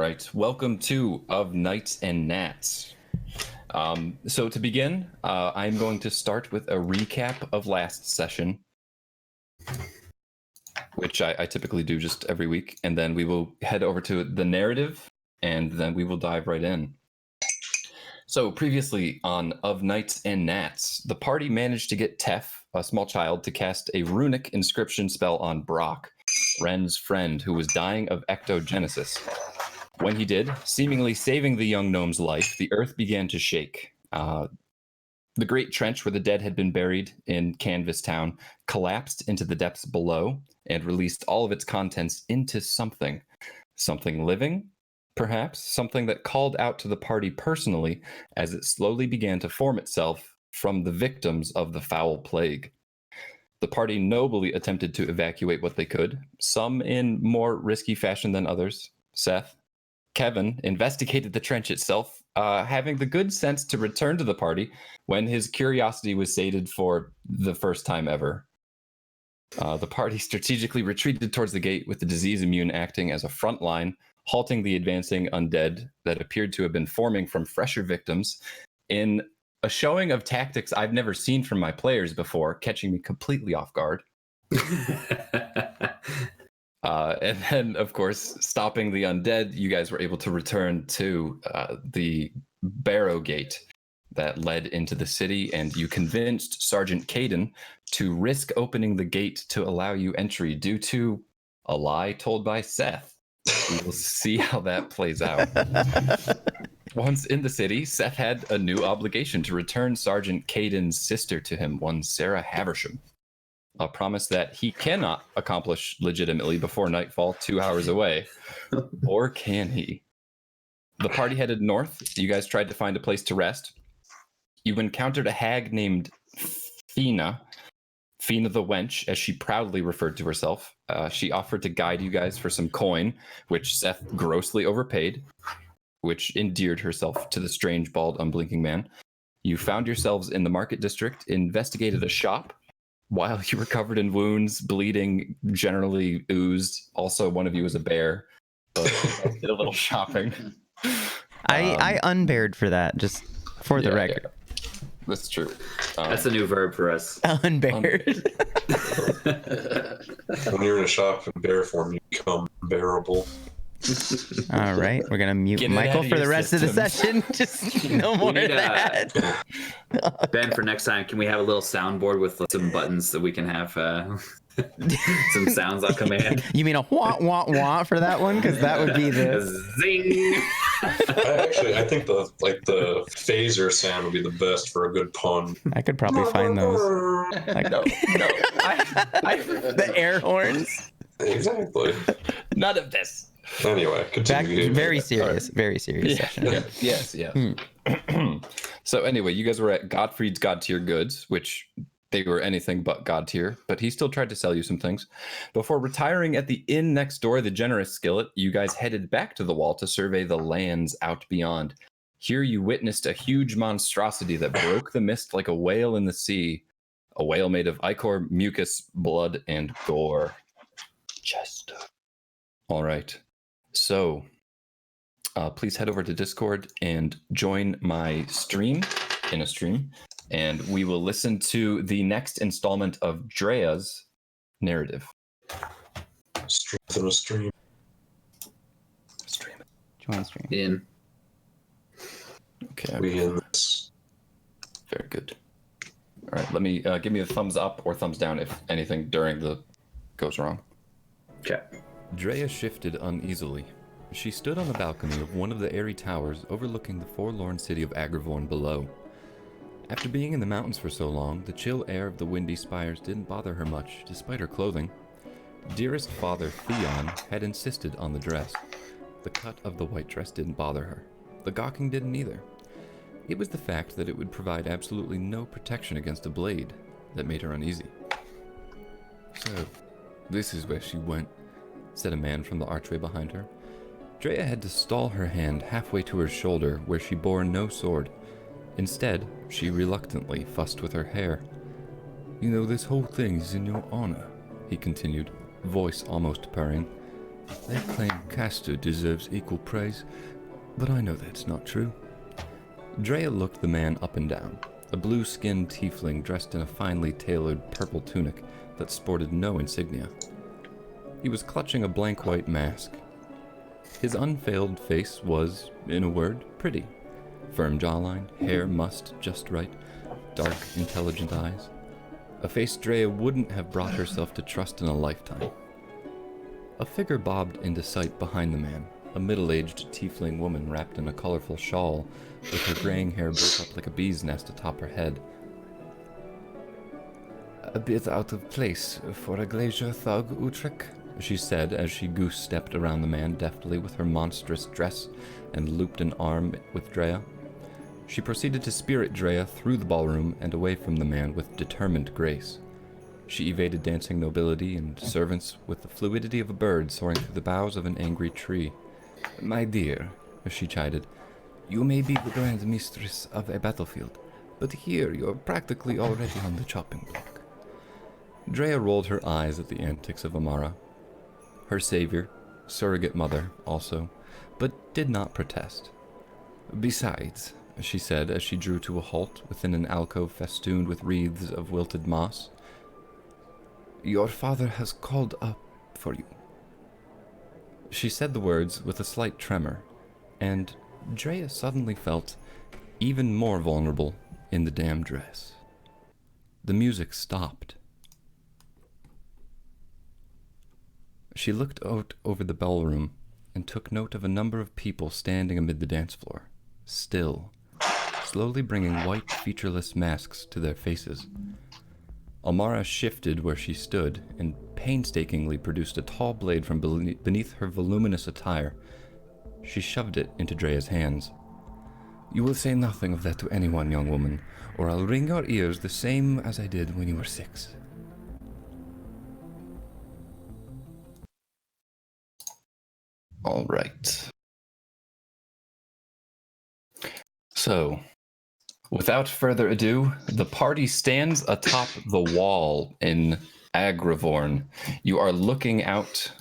right, welcome to Of Nights and Gnats. So to begin, I'm going to start with a recap of last session, which I typically do just every week, and then we will head over to the narrative, and then we will dive right in. So previously on Of Nights and Gnats, the party managed to get Tef, a small child, to cast a runic inscription spell on Brock, Ren's friend, who was dying of ectogenesis. When he did, seemingly saving the young gnome's life, the earth began to shake. The great trench where the dead had been buried in Canvas Town collapsed into the depths below and released all of its contents into something. Something living, perhaps, something that called out to the party personally as it slowly began to form itself from the victims of the foul plague. The party nobly attempted to evacuate what they could, some in more risky fashion than others. Seth, Kevin investigated the trench itself, having the good sense to return to the party when his curiosity was sated for the first time ever. The party strategically retreated towards the gate with the disease immune acting as a front line, halting the advancing undead that appeared to have been forming from fresher victims in a showing of tactics I've never seen from my players before, catching me completely off guard. And then, of course, stopping the undead, you guys were able to return to the barrow gate that led into the city, and you convinced Sergeant Caden to risk opening the gate to allow you entry due to a lie told by Seth. We will see how that plays out. Once in the city, Seth had a new obligation to return Sergeant Caden's sister to him, one Sarah Haversham. A promise that he cannot accomplish legitimately before nightfall, 2 hours away. Or can he? The party headed north. You guys tried to find a place to rest. You encountered a hag named Fina the Wench, as she proudly referred to herself. She offered to guide you guys for some coin, which Seth grossly overpaid, which endeared herself to the strange, bald, unblinking man. You found yourselves in the market district, investigated a shop. While you were covered in wounds, bleeding, generally oozed. Also, one of you was a bear, but did a little shopping. I unbared for that, just for the record. Yeah. That's true. That's a new verb for us. Unbared. When you're in a shop in bear form, you become bearable. All right, we're gonna mute Michael for the rest of the session. Just no more of that. Ben, for next time, can we have a little soundboard with some buttons that we can have some sounds on command? You mean a wah wah wah for that one? Because that would be the zing. I think the phaser sound would be the best for a good pun. I could probably find those. Like, No. The air horns. Exactly. None of this. Anyway, continue. Very serious session. Yeah. Yes. So anyway, you guys were at Gottfried's God Tier Goods, which they were anything but God Tier, but he still tried to sell you some things. Before retiring at the inn next door, the Generous Skillet, you guys headed back to the wall to survey the lands out beyond. Here you witnessed a huge monstrosity that broke the mist like a whale in the sea. A whale made of ichor, mucus, blood, and gore. Chester. All right. So, please head over to Discord and join my stream, and we will listen to the next installment of Drea's narrative. Stream. Join stream. In. Okay. We in this. Very good. All right. Let me give me a thumbs up or thumbs down if anything during the goes wrong. Okay. Drea shifted uneasily. She stood on the balcony of one of the airy towers overlooking the forlorn city of Agrivorn below. After being in the mountains for so long, the chill air of the windy spires didn't bother her much, despite her clothing. Dearest father Theon had insisted on the dress. The cut of the white dress didn't bother her. The gawking didn't either. It was the fact that it would provide absolutely no protection against a blade that made her uneasy. So, this is where she went, said a man from the archway behind her. Drea had to stall her hand halfway to her shoulder where she bore no sword. Instead, she reluctantly fussed with her hair. You know, this whole thing is in your honor, he continued, voice almost purring. They claim Castor deserves equal praise, but I know that's not true. Drea looked the man up and down, a blue-skinned tiefling dressed in a finely tailored purple tunic that sported no insignia. He was clutching a blank white mask. His unveiled face was, in a word, pretty. Firm jawline, hair mussed just right, dark, intelligent eyes. A face Drea wouldn't have brought herself to trust in a lifetime. A figure bobbed into sight behind the man, a middle-aged tiefling woman wrapped in a colorful shawl, with her graying hair built up like a bee's nest atop her head. A bit out of place for a glacier thug, Utrecht, she said as she goose-stepped around the man deftly with her monstrous dress and looped an arm with Drea. She proceeded to spirit Drea through the ballroom and away from the man with determined grace. She evaded dancing nobility and servants with the fluidity of a bird soaring through the boughs of an angry tree. My dear, she chided, you may be the grand mistress of a battlefield, but here you're practically already on the chopping block. Drea rolled her eyes at the antics of Amara, her savior, surrogate mother also, but did not protest. Besides, she said as she drew to a halt within an alcove festooned with wreaths of wilted moss, your father has called up for you. She said the words with a slight tremor, and Drea suddenly felt even more vulnerable in the damn dress. The music stopped. She looked out over the ballroom and took note of a number of people standing amid the dance floor, still, slowly bringing white, featureless masks to their faces. Amara shifted where she stood and painstakingly produced a tall blade from beneath her voluminous attire. She shoved it into Drea's hands. You will say nothing of that to anyone, young woman, or I'll ring your ears the same as I did when you were 6. All right. So, without further ado, the party stands atop the wall in Agrivorn. You are looking out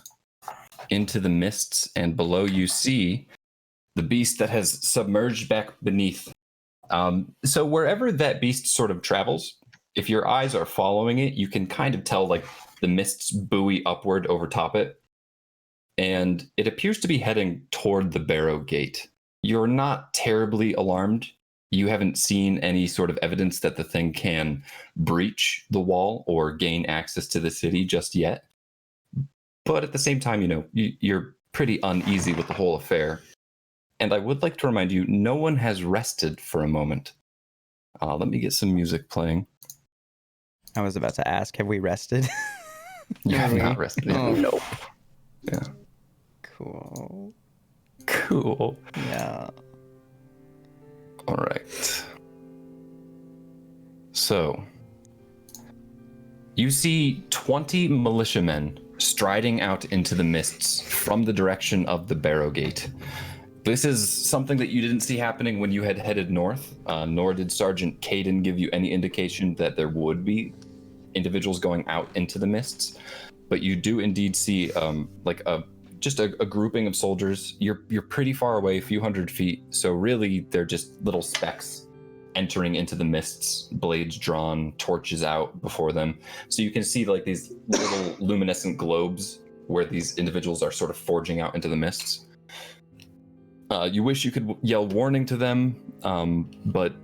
into the mists, and below you see the beast that has submerged back beneath. So wherever that beast sort of travels, if your eyes are following it, you can kind of tell like the mists buoy upward over top it. And it appears to be heading toward the Barrow Gate. You're not terribly alarmed. You haven't seen any sort of evidence that the thing can breach the wall or gain access to the city just yet. But at the same time, you're pretty uneasy with the whole affair. And I would like to remind you, no one has rested for a moment. Let me get some music playing. I was about to ask, have we rested? You have not rested. Oh. Nope. Yeah. Cool. Yeah. All right. So, you see 20 militiamen striding out into the mists from the direction of the Barrow Gate. This is something that you didn't see happening when you had headed north, nor did Sergeant Caden give you any indication that there would be individuals going out into the mists. But you do indeed see just a grouping of soldiers. You're pretty far away, a few hundred feet, so really they're just little specks entering into the mists, blades drawn, torches out before them. So you can see like these little luminescent globes where these individuals are sort of forging out into the mists. You wish you could yell warning to them, but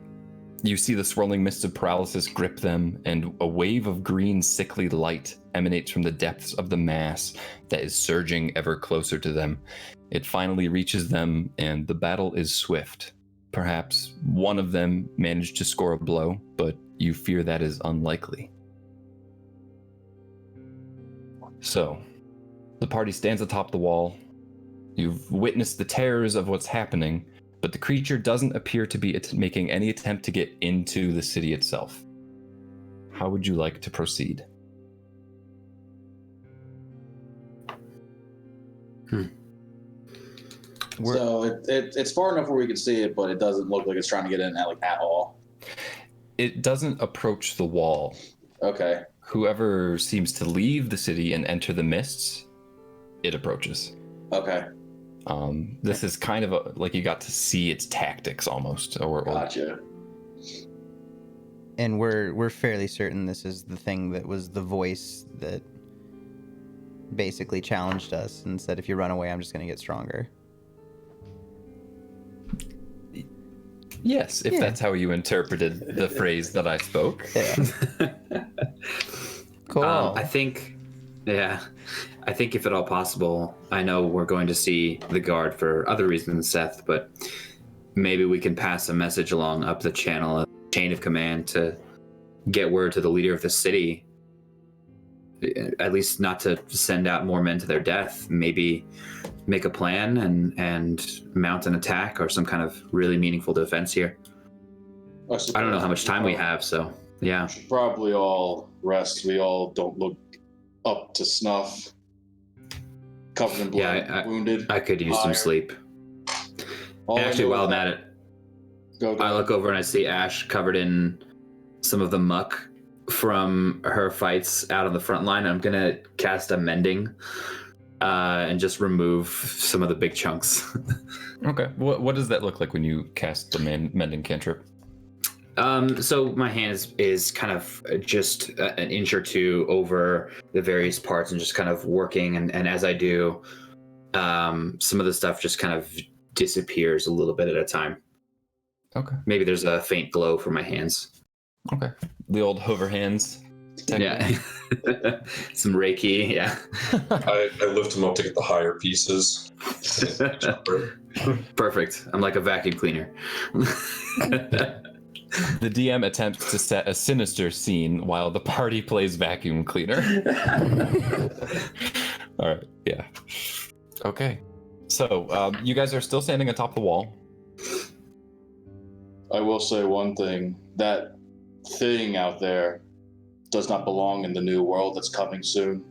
you see the swirling mists of paralysis grip them, and a wave of green, sickly light emanates from the depths of the mass that is surging ever closer to them. It finally reaches them, and the battle is swift. Perhaps one of them managed to score a blow, but you fear that is unlikely. So, the party stands atop the wall. You've witnessed the terrors of what's happening, but the creature doesn't appear to be making any attempt to get into the city itself. How would you like to proceed? So it's far enough where we can see it, but it doesn't look like it's trying to get in at all. It doesn't approach the wall. Okay. Whoever seems to leave the city and enter the mists it approaches. Okay. This is kind of like you got to see its tactics almost. Gotcha. And we're fairly certain this is the thing that was the voice that basically challenged us and said, if you run away, I'm just going to get stronger. Yes, if that's how you interpreted the phrase that I spoke. Yeah. Cool. I think if at all possible, I know we're going to see the guard for other reasons, Seth, but maybe we can pass a message along up the channel, a chain of command to get word to the leader of the city, at least not to send out more men to their death, maybe make a plan and mount an attack or some kind of really meaningful defense here. I don't know how much time we have, so yeah. We should probably all rest. We all don't look up to snuff. Covered in blood, wounded. I could use some sleep. Actually, while I'm at it, I look over and I see Ash covered in some of the muck from her fights out on the front line. I'm gonna cast a mending and just remove some of the big chunks. Okay. What does that look like when you cast the mending cantrip? So my hand is kind of just an inch or two over the various parts and just kind of working. And as I do, some of the stuff just kind of disappears a little bit at a time. Okay. Maybe there's a faint glow from my hands. Okay. The old hover hands. Yeah. Some Reiki. Yeah. I lift him up to get the higher pieces. Perfect. I'm like a vacuum cleaner. The DM attempts to set a sinister scene while the party plays vacuum cleaner. All right. Yeah. Okay. So you guys are still standing atop the wall. I will say one thing. That thing out there does not belong in the new world that's coming soon.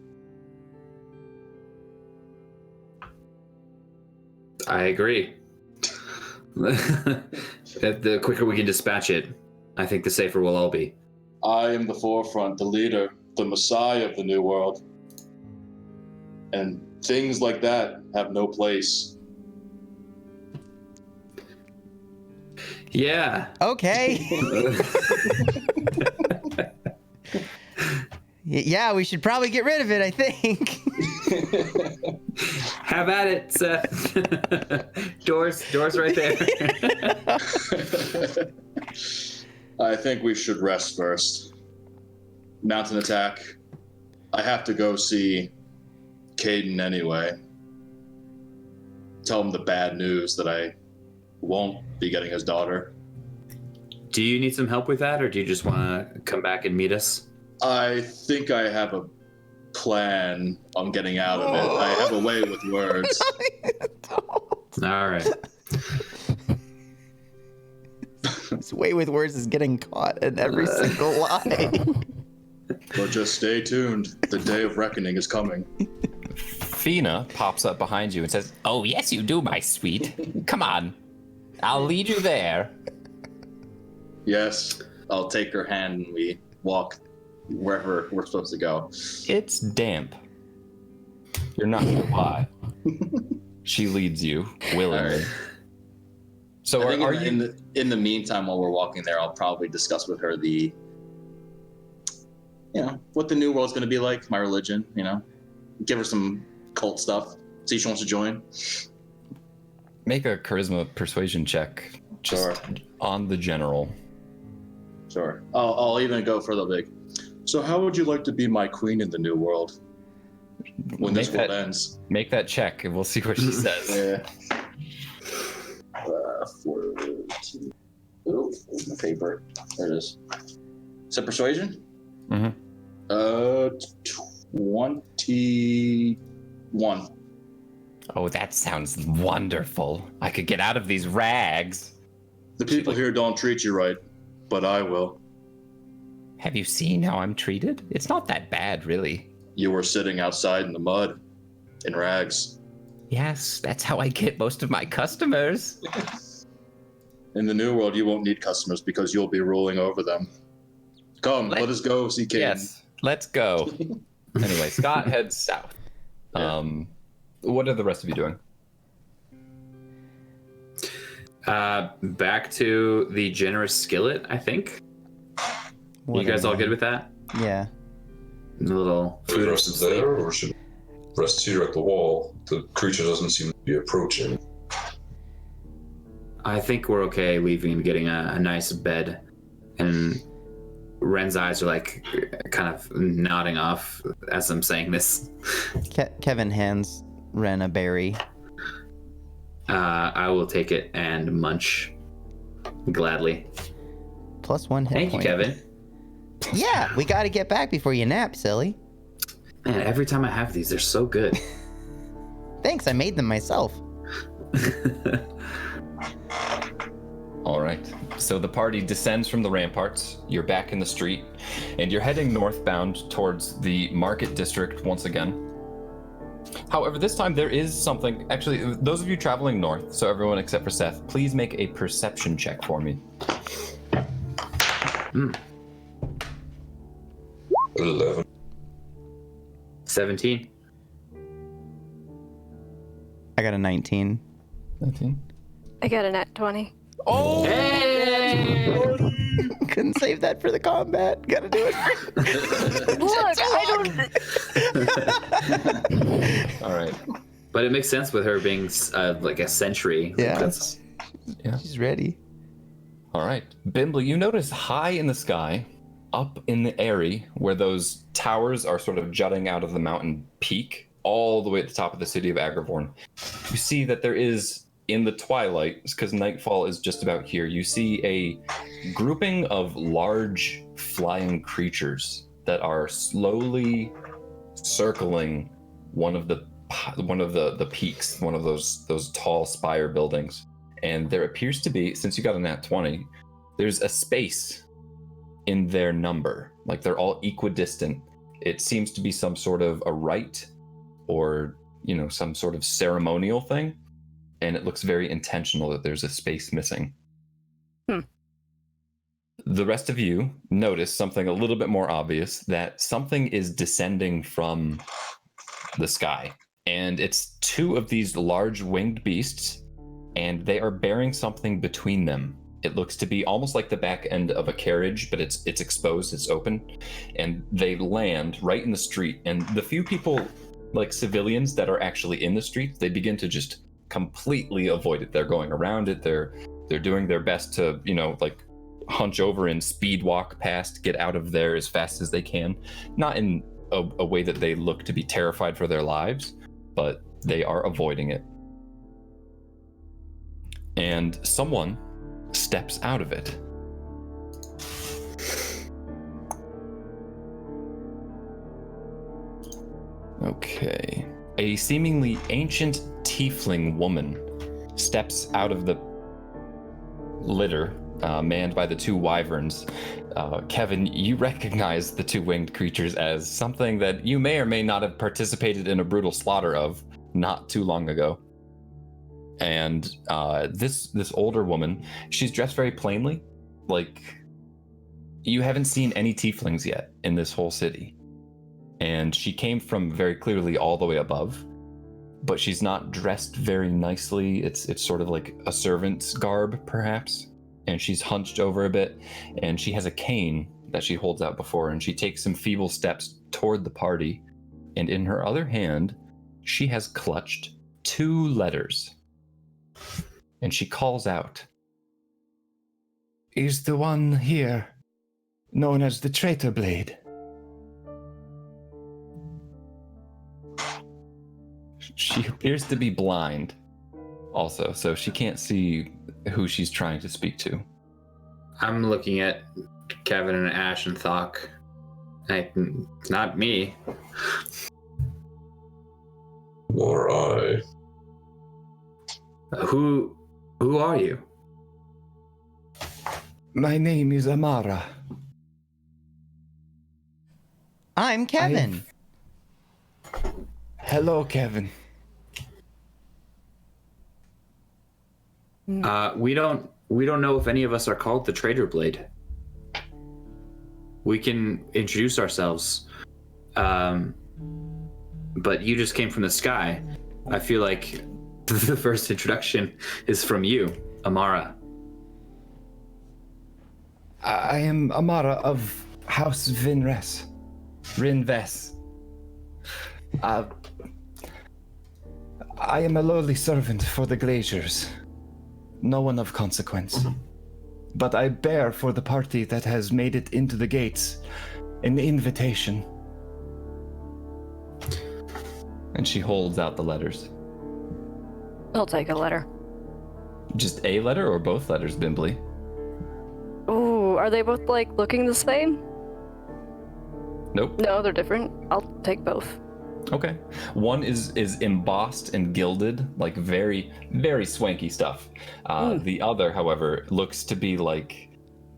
I agree. The quicker we can dispatch it, I think the safer we'll all be. I am the forefront, the leader, the messiah of the new world. And things like that have no place. Yeah. Okay. Yeah, we should probably get rid of it, I think. Have at it, Seth. Doors right there. I think we should rest first. Mount an attack. I have to go see Caden anyway. Tell him the bad news that I won't be getting his daughter. Do you need some help with that, or do you just want to come back and meet us? I think I have a plan on getting out of it. I have a way with words. All right. His way with words is getting caught in every single lie. But just stay tuned. The day of reckoning is coming. Fina pops up behind you and says, "Oh, yes, you do, my sweet. Come on. I'll lead you there." Yes, I'll take her hand and we walk wherever we're supposed to go. It's damp. You're not sure why. She leads you willingly. So I think are you in the meantime, while we're walking there, I'll probably discuss with her what the new world's going to be like, my religion, give her some cult stuff, see if she wants to join. Make a charisma persuasion check just on the general. Sure. I'll even go further big. So how would you like to be my queen in the new world when this world ends? Make that check and we'll see what she says. Yeah. 14. Oh, my paper. There it is. Is it persuasion? Mm-hmm. 21. Oh, that sounds wonderful. I could get out of these rags. The people here don't treat you right, but I will. Have you seen how I'm treated? It's not that bad, really. You were sitting outside in the mud, in rags. Yes, that's how I get most of my customers. In the new world, you won't need customers because you'll be ruling over them. Come, let us go see Caden. Yes, let's go. Anyway, Scott heads south. what are the rest of you doing? Back to the generous skillet, I think. You guys all good with that? Yeah. A little We food or rest some sleep. there, or should we rest here at the wall? The creature doesn't seem to be approaching. I think we're okay leaving and getting a nice bed. And Ren's eyes are like kind of nodding off as I'm saying this. Kevin hands Ren a berry. I will take it and munch gladly. +1 hit Thank you, point. Kevin. Yeah, we got to get back before you nap, silly. Man, every time I have these, they're so good. Thanks, I made them myself. All right. So the party descends from the ramparts. You're back in the street, and you're heading northbound towards the market district once again. However, this time there is something. Actually, those of you traveling north, so everyone except for Seth, please make a perception check for me. 11. 17. I got a 19. 19. I got a nat 20. Oh! Hey! Couldn't save that for the combat. Gotta do it. Look, All right. But it makes sense with her being like a sentry. Yeah. That's, She's ready. All right. Bimbly, you notice high in the sky, up in the eyrie, where those towers are sort of jutting out of the mountain peak, all the way at the top of the city of Agrivorn. You see that there is, in the twilight, because nightfall is just about here, you see a grouping of large flying creatures that are slowly circling one of the peaks, one of those tall spire buildings. And there appears to be, since you got a nat 20, there's a space in their number. Like they're all equidistant. It seems to be some sort of a rite or, some sort of ceremonial thing. And it looks very intentional that there's a space missing. The rest of you notice something a little bit more obvious, that something is descending from the sky. And it's two of these large winged beasts, and they are bearing something between them. It looks to be almost like the back end of a carriage, but it's exposed, it's open, and they land right in the street. And the few people, like civilians that are actually in the street, they begin to just completely avoid it. They're going around it. They're doing their best to, hunch over and speed walk past, get out of there as fast as they can. Not in a way that they look to be terrified for their lives, but they are avoiding it. And someone steps out of it. Okay. A seemingly ancient tiefling woman steps out of the litter, manned by the two wyverns. Kevin, you recognize the two winged creatures as something that you may or may not have participated in a brutal slaughter of not too long ago. And this older woman, she's dressed very plainly. Like, you haven't seen any tieflings yet in this whole city. And she came from very clearly all the way above, but she's not dressed very nicely. It's sort of like a servant's garb, perhaps. And she's hunched over a bit, and she has a cane that she holds out before, and she takes some feeble steps toward the party. And in her other hand, she has clutched 2 letters. And she calls out, "Is the one here known as the Traitor Blade?" She appears to be blind also, so she can't see who she's trying to speak to. I'm looking at Kevin and Ash and Thok. Not me. Or I. Who are you? My name is Amara. I'm Kevin. Hello, Kevin. We don't know if any of us are called the Traitor Blade. We can introduce ourselves, but you just came from the sky. I feel like the first introduction is from you, Amara. I am Amara of House Rinves. I am a lowly servant for the glaciers. No one of consequence. But I bear for the party that has made it into the gates an invitation. And she holds out the letters. I'll take a letter. Just a letter or both letters, Bimbly? Ooh, are they both like looking the same? Nope. No, they're different. I'll take both. Okay. One is embossed and gilded, like very, very swanky stuff. The other, however, looks to be like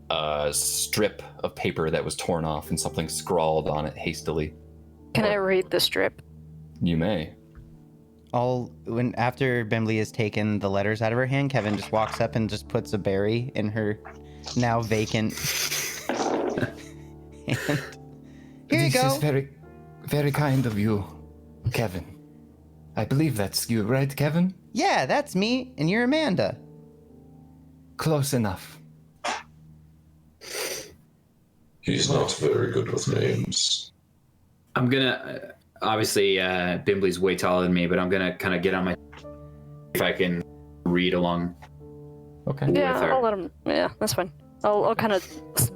a strip of paper that was torn off and something scrawled on it hastily. Can I read the strip? You may. After Bimbly has taken the letters out of her hand, Kevin just walks up and just puts a berry in her now vacant hand. Here you go. This is very, very kind of you, Kevin. I believe that's you, right, Kevin? Yeah, that's me, and you're Amanda. Close enough. He's not very good with names. I'm gonna obviously Bimbly's way taller than me, but I'm gonna kind of get on my if I can read along. Okay. Yeah, with her. I'll let him. Yeah, that's fine. I'll kind of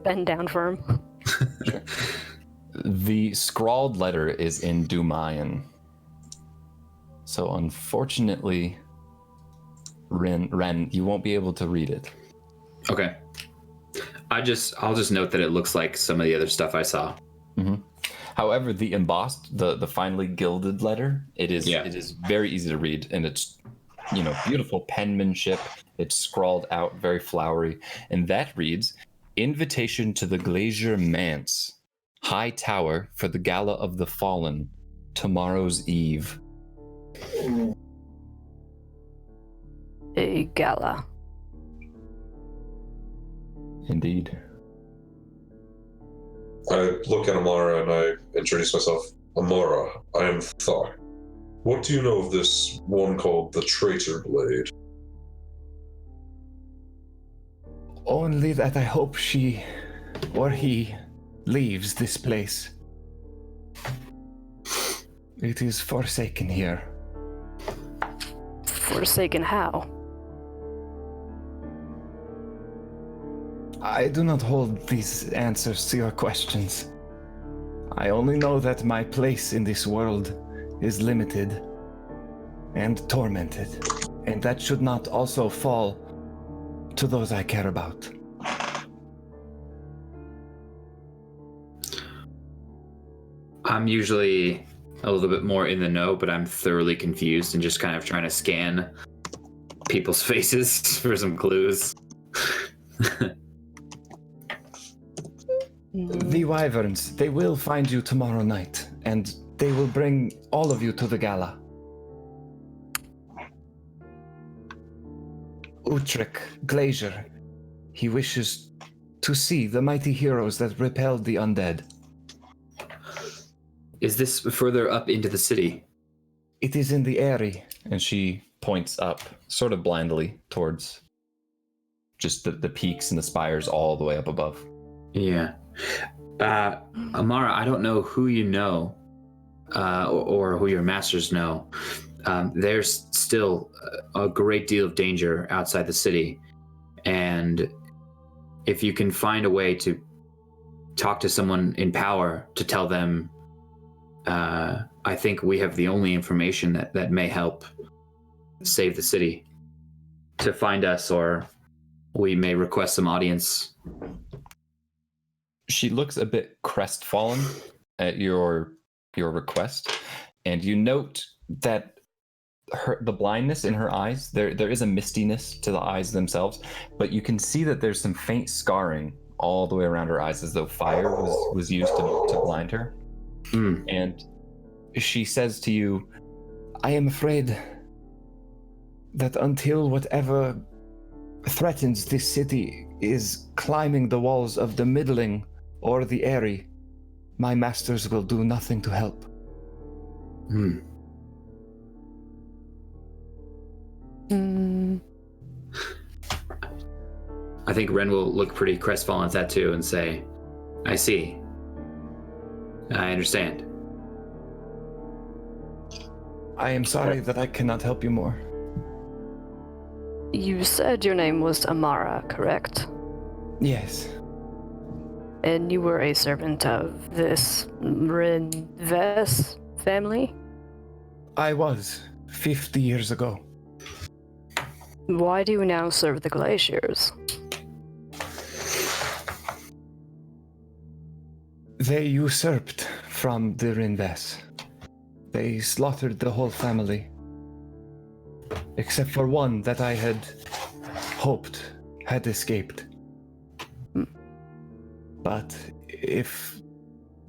bend down for him. Sure. The scrawled letter is in Dumayan. So unfortunately, Ren, you won't be able to read it. Okay. I'll just note that it looks like some of the other stuff I saw. Mm-hmm. However, the embossed, the finely gilded letter, it is very easy to read, and it's beautiful penmanship. It's scrawled out very flowery, and that reads, "Invitation to the Glacier Manse, High Tower for the Gala of the Fallen, tomorrow's eve." A gala. Indeed. I look at Amara and I introduce myself. Amara, I am Thar. What do you know of this one called the Traitor Blade? Only that I hope she or he leaves this place. It is forsaken here. Forsaken how? I do not hold these answers to your questions. I only know that my place in this world is limited and tormented, and that should not also fall to those I care about. I'm usually a little bit more in the know, but I'm thoroughly confused and just kind of trying to scan people's faces for some clues. The wyverns, they will find you tomorrow night, and they will bring all of you to the gala. Utrecht, Glacier, he wishes to see the mighty heroes that repelled the undead. Is this further up into the city? It is in the Eyrie. And she points up, sort of blindly, towards just the peaks and the spires all the way up above. Yeah. Amara, I don't know who you know or who your masters know. There's still a great deal of danger outside the city. And if you can find a way to talk to someone in power to tell them, I think we have the only information that may help save the city. To find us, or we may request some audience. She looks a bit crestfallen at your request, and you note that the blindness in her eyes, there is a mistiness to the eyes themselves, but you can see that there's some faint scarring all the way around her eyes, as though fire was used to blind her. And she says to you, I am afraid that until whatever threatens this city is climbing the walls of the Middling or the Eyrie, my masters will do nothing to help. I think Ren will look pretty crestfallen at that too and say, I see. I understand. I am sorry that I cannot help you more. You said your name was Amara, correct? Yes. And you were a servant of this Rinves family? I was 50 years ago. Why do you now serve the Glaciers? They usurped from the Rinves. They slaughtered the whole family. Except for one that I had hoped had escaped. But if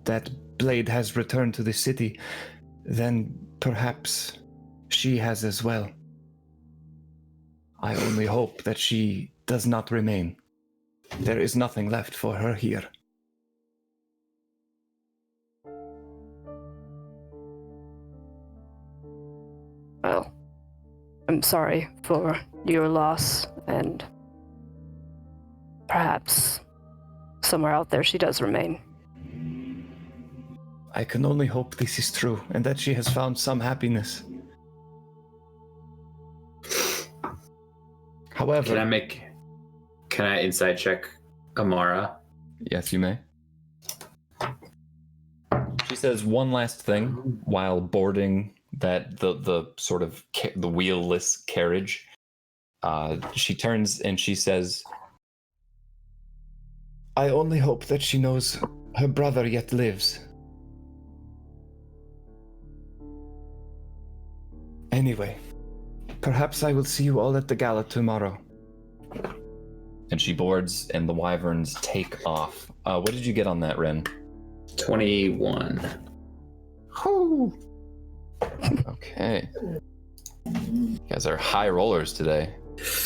that blade has returned to the city, then perhaps she has as well. I only hope that she does not remain. There is nothing left for her here. Well, I'm sorry for your loss, and perhaps somewhere out there she does remain. I can only hope this is true, and that she has found some happiness. However... Can I insight check Amara? Yes, you may. She says one last thing while boarding that the sort of the wheel-less carriage. She turns and she says, I only hope that she knows her brother yet lives. Anyway, perhaps I will see you all at the gala tomorrow. And she boards and the wyverns take off. What did you get on that, Ren? 21. Whew. Okay. You guys are high rollers today.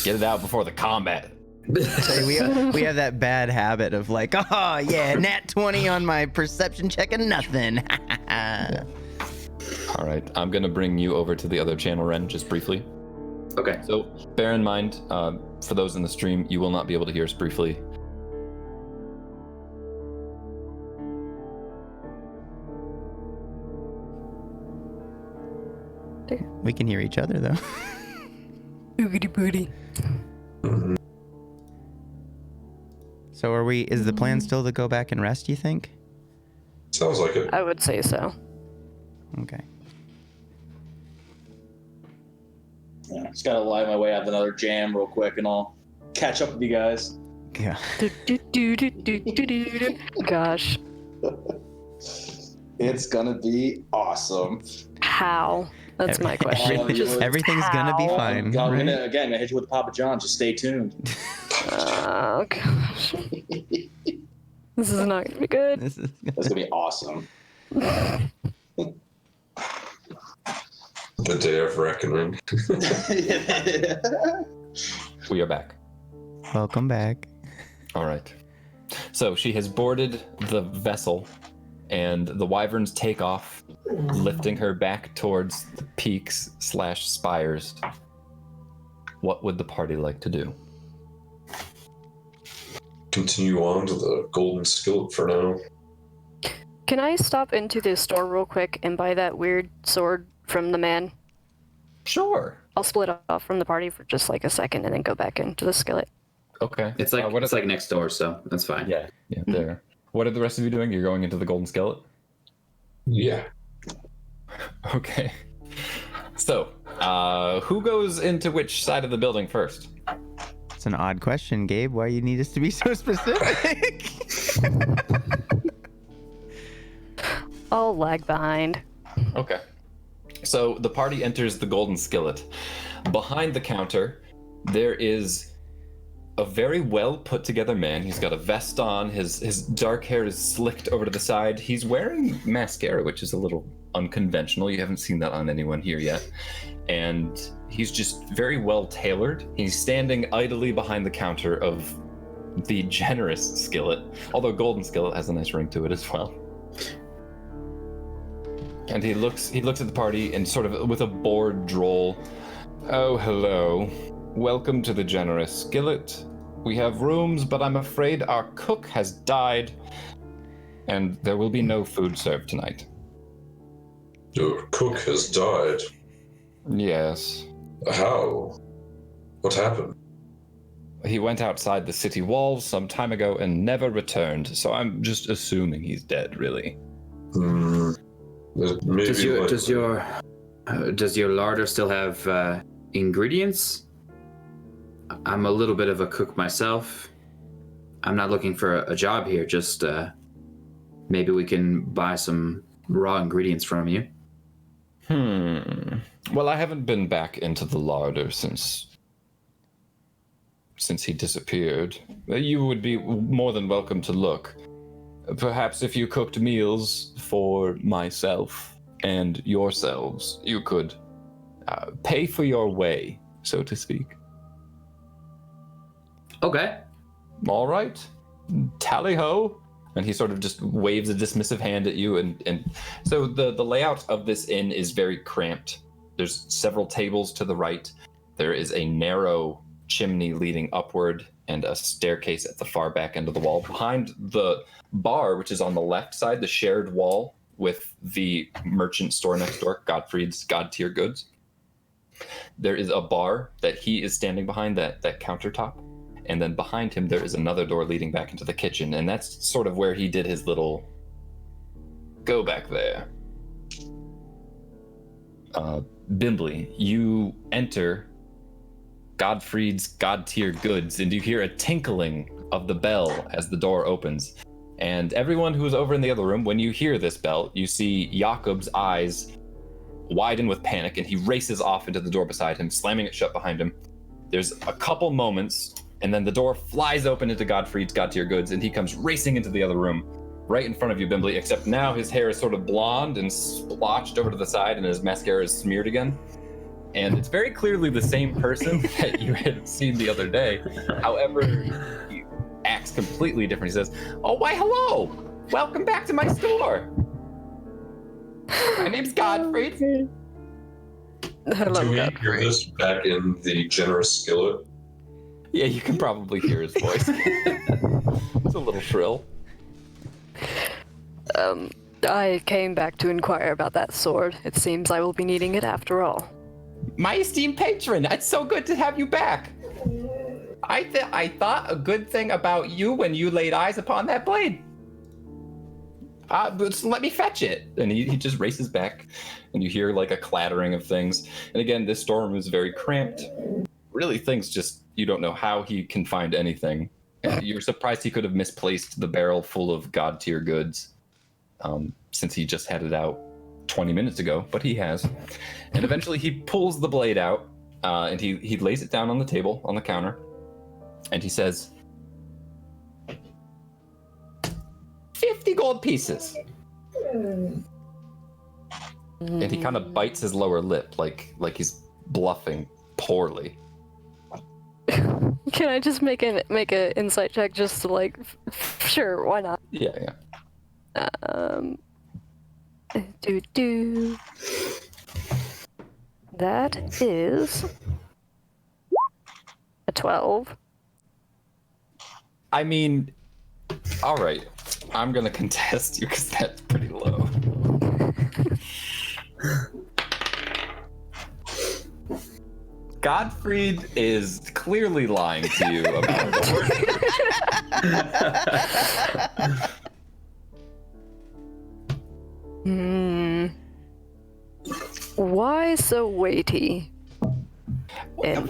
Get it out before the combat. Say, we have that bad habit of like, oh yeah, nat 20 on my perception check and nothing. All right, I'm gonna bring you over to the other channel, Ren, just briefly. Okay. So bear in mind, for those in the stream, you will not be able to hear us briefly. We can hear each other though. Boogity booty. So is the plan still to go back and rest, you think? Sounds like it. I would say so. Okay. Yeah, just gotta lie my way out of another jam real quick, and I'll catch up with you guys. Yeah. Gosh. It's gonna be awesome. How? That's my question. Everything's gonna be fine. I'm gonna hit you with Papa John. Just stay tuned. Oh, gosh. This is not gonna be good. It's gonna be awesome. The day of reckoning. We are back. Welcome back. All right. So she has boarded the vessel, and the wyverns take off, lifting her back towards the peaks / spires. What would the party like to do? Continue on to the golden skillet for now. Can I stop into the store real quick and buy that weird sword from the man? Sure. I'll split off from the party for just like a second and then go back into the skillet. Okay. It's like next door, so that's fine. Yeah, there. What are the rest of you doing? You're going into the golden skillet? Yeah. Okay. So, who goes into which side of the building first? It's an odd question, Gabe. Why you need us to be so specific? I'll lag behind. Okay. So the party enters the golden skillet. Behind the counter, there is a very well put together man. He's got a vest on. His dark hair is slicked over to the side. He's wearing mascara, which is a little unconventional. You haven't seen that on anyone here yet. And he's just very well tailored. He's standing idly behind the counter of the generous skillet, although golden skillet has a nice ring to it as well. And he looks at the party and sort of with a bored droll Oh, hello. Welcome to the generous skillet. We have rooms, but I'm afraid our cook has died, and there will be no food served tonight. Your cook has died. Yes. How? What happened? He went outside the city walls some time ago and never returned, so I'm just assuming he's dead, really. Maybe Does your larder still have ingredients? I'm a little bit of a cook myself. I'm not looking for a job here. Just maybe we can buy some raw ingredients from you. Well, I haven't been back into the larder since he disappeared. You would be more than welcome to look. Perhaps if you cooked meals for myself and yourselves, you could pay for your way, so to speak. Okay. All right. Tally ho. And he sort of just waves a dismissive hand at you. And so the layout of this inn is very cramped. There's several tables to the right. There is a narrow chimney leading upward and a staircase at the far back end of the wall. Behind the bar, which is on the left side, the shared wall with the merchant store next door, Godfried's God Tier Goods, there is a bar that he is standing behind, that countertop. And then behind him, there is another door leading back into the kitchen. And that's sort of where he did his little go back there. Bimbly, you enter Godfried's God Tier Goods, and you hear a tinkling of the bell as the door opens. And everyone who is over in the other room, when you hear this bell, you see Jakob's eyes widen with panic, and he races off into the door beside him, slamming it shut behind him. There's a couple moments, and then the door flies open into Godfried's God Tier Goods, and he comes racing into the other room, right in front of you, Bimbly, except now his hair is sort of blonde and splotched over to the side, and his mascara is smeared again. And it's very clearly the same person that you had seen the other day. However, he acts completely different. He says, "Oh, why, hello! Welcome back to my store! My name's Godfried." Hello, Do we hear Godfrey. this back in the generous skillet? Yeah, you can probably hear his voice. It's a little shrill. I came back to inquire about that sword. It seems I will be needing it after all. My esteemed patron, it's so good to have you back. I thought a good thing about you when you laid eyes upon that blade. But let me fetch it. And he just races back, and you hear like a clattering of things. And again, this storeroom is very cramped. Really, things just, you don't know how he can find anything. And you're surprised he could have misplaced the barrel full of God Tier goods, since he just had it out 20 minutes ago, but he has. And eventually he pulls the blade out, and he lays it down on the table, on the counter, and he says, 50 gold pieces. And he kind of bites his lower lip, like he's bluffing poorly. Can I just make an insight check just to like, sure, why not? Yeah. That is a 12. I mean, all right. I'm going to contest you because that's pretty low. Godfried is clearly lying to you about the Why so weighty? Well,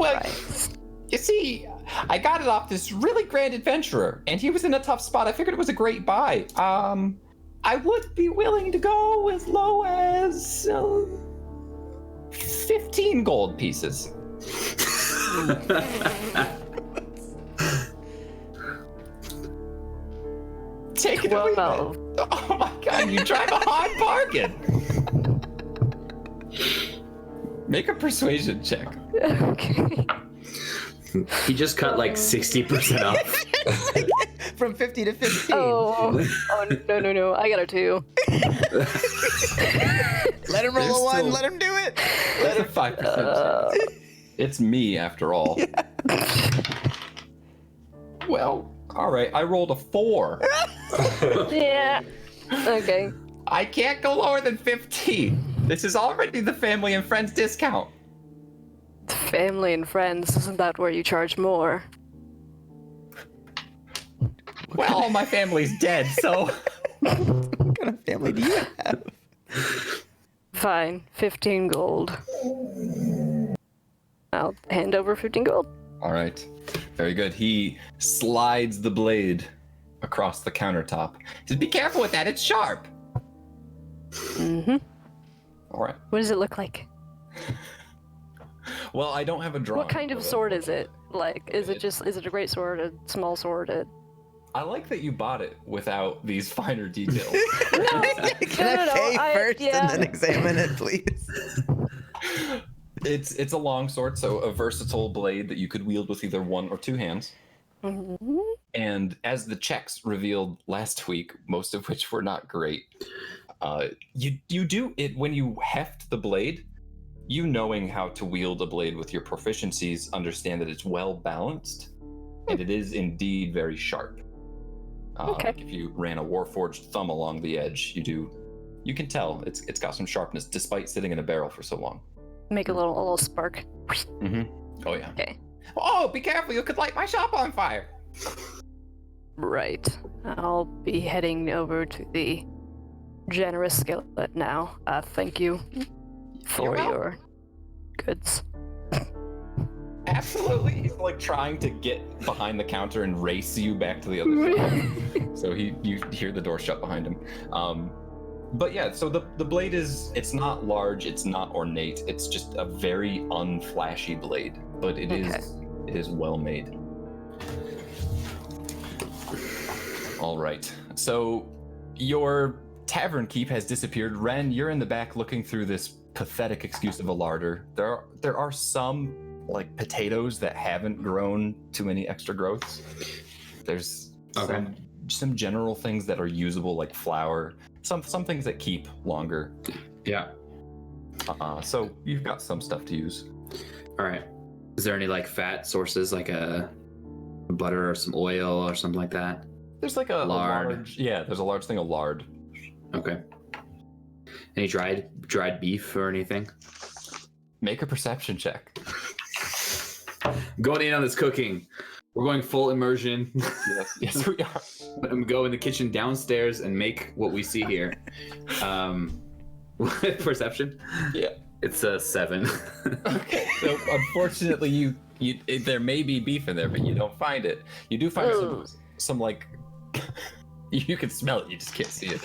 you see, I got it off this really grand adventurer, and he was in a tough spot. I figured it was a great buy. I would be willing to go as low as 15 gold pieces. Take it away. 12. Oh my god, you drive a hard bargain. Make a persuasion check. Okay. He just cut like 60% off. From 50 to 15. Oh no! I got a 2. Let him roll There's a 1. still- Let him do it. That's a 5% chance. It's me after all. Well, all right. I rolled a 4. Yeah. Okay. I can't go lower than 15. This is already the family and friends discount. Family and friends, isn't that where you charge more? Well, all my family's dead, so. What kind of family do you have? Fine, 15 gold. I'll hand over 15 gold. All right. Very good. He slides the blade across the countertop. He says, be careful with that, it's sharp. Mm-hmm. All right. What does it look like? Well, I don't have a drawing. What kind of sword is it? Like, is it a great sword, a small sword, I like that you bought it without these finer details. Can I pay first yeah. and then examine it, please? It's a long sword, so a versatile blade that you could wield with either one or two hands. Mm-hmm. And as the checks revealed last week, most of which were not great, you do it when you heft the blade. You knowing how to wield a blade with your proficiencies understand that it's well balanced, and it is indeed very sharp. Okay. Like if you ran a warforged thumb along the edge, you can tell it's got some sharpness despite sitting in a barrel for so long. Make a little spark. Mm-hmm. Oh yeah. Okay. Oh, be careful! You could light my shop on fire. Right. I'll be heading over to the generous skillet now. Thank you for welcome. your goods. Absolutely. He's like trying to get behind the counter and race you back to the other side. So you hear the door shut behind him. But yeah, so the blade it's not large, it's not ornate, it's just a very unflashy blade, but it is well made. All right. So your tavern keep has disappeared. Ren, you're in the back looking through this pathetic excuse of a larder. There are some like potatoes that haven't grown too many extra growths. There's some general things that are usable like flour, some things that keep longer. Yeah. So you've got some stuff to use. All right. Is there any like fat sources, like a butter or some oil or something like that? There's like a lard. there's a large thing of lard. Okay. Any dried beef or anything? Make a perception check. Going in on this cooking. We're going full immersion. Yes, we are. I'm go in the kitchen downstairs and make what we see here. Perception? Yeah. It's a 7. Okay. So unfortunately, you there may be beef in there, but you don't find it. You do find some like you can smell it, you just can't see it.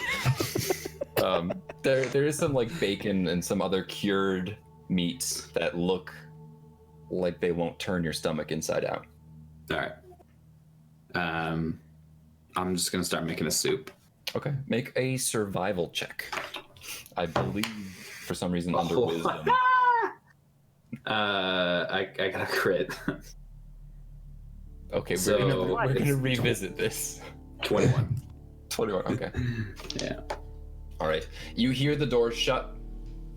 There is some like bacon and some other cured meats that look like they won't turn your stomach inside out. All right. I'm just gonna start making a soup. Okay. Make a survival check. I believe for some reason under wisdom. I got a crit. Okay, So, we're gonna revisit this. 21. 21. Okay. Yeah. All right. You hear the doors shut,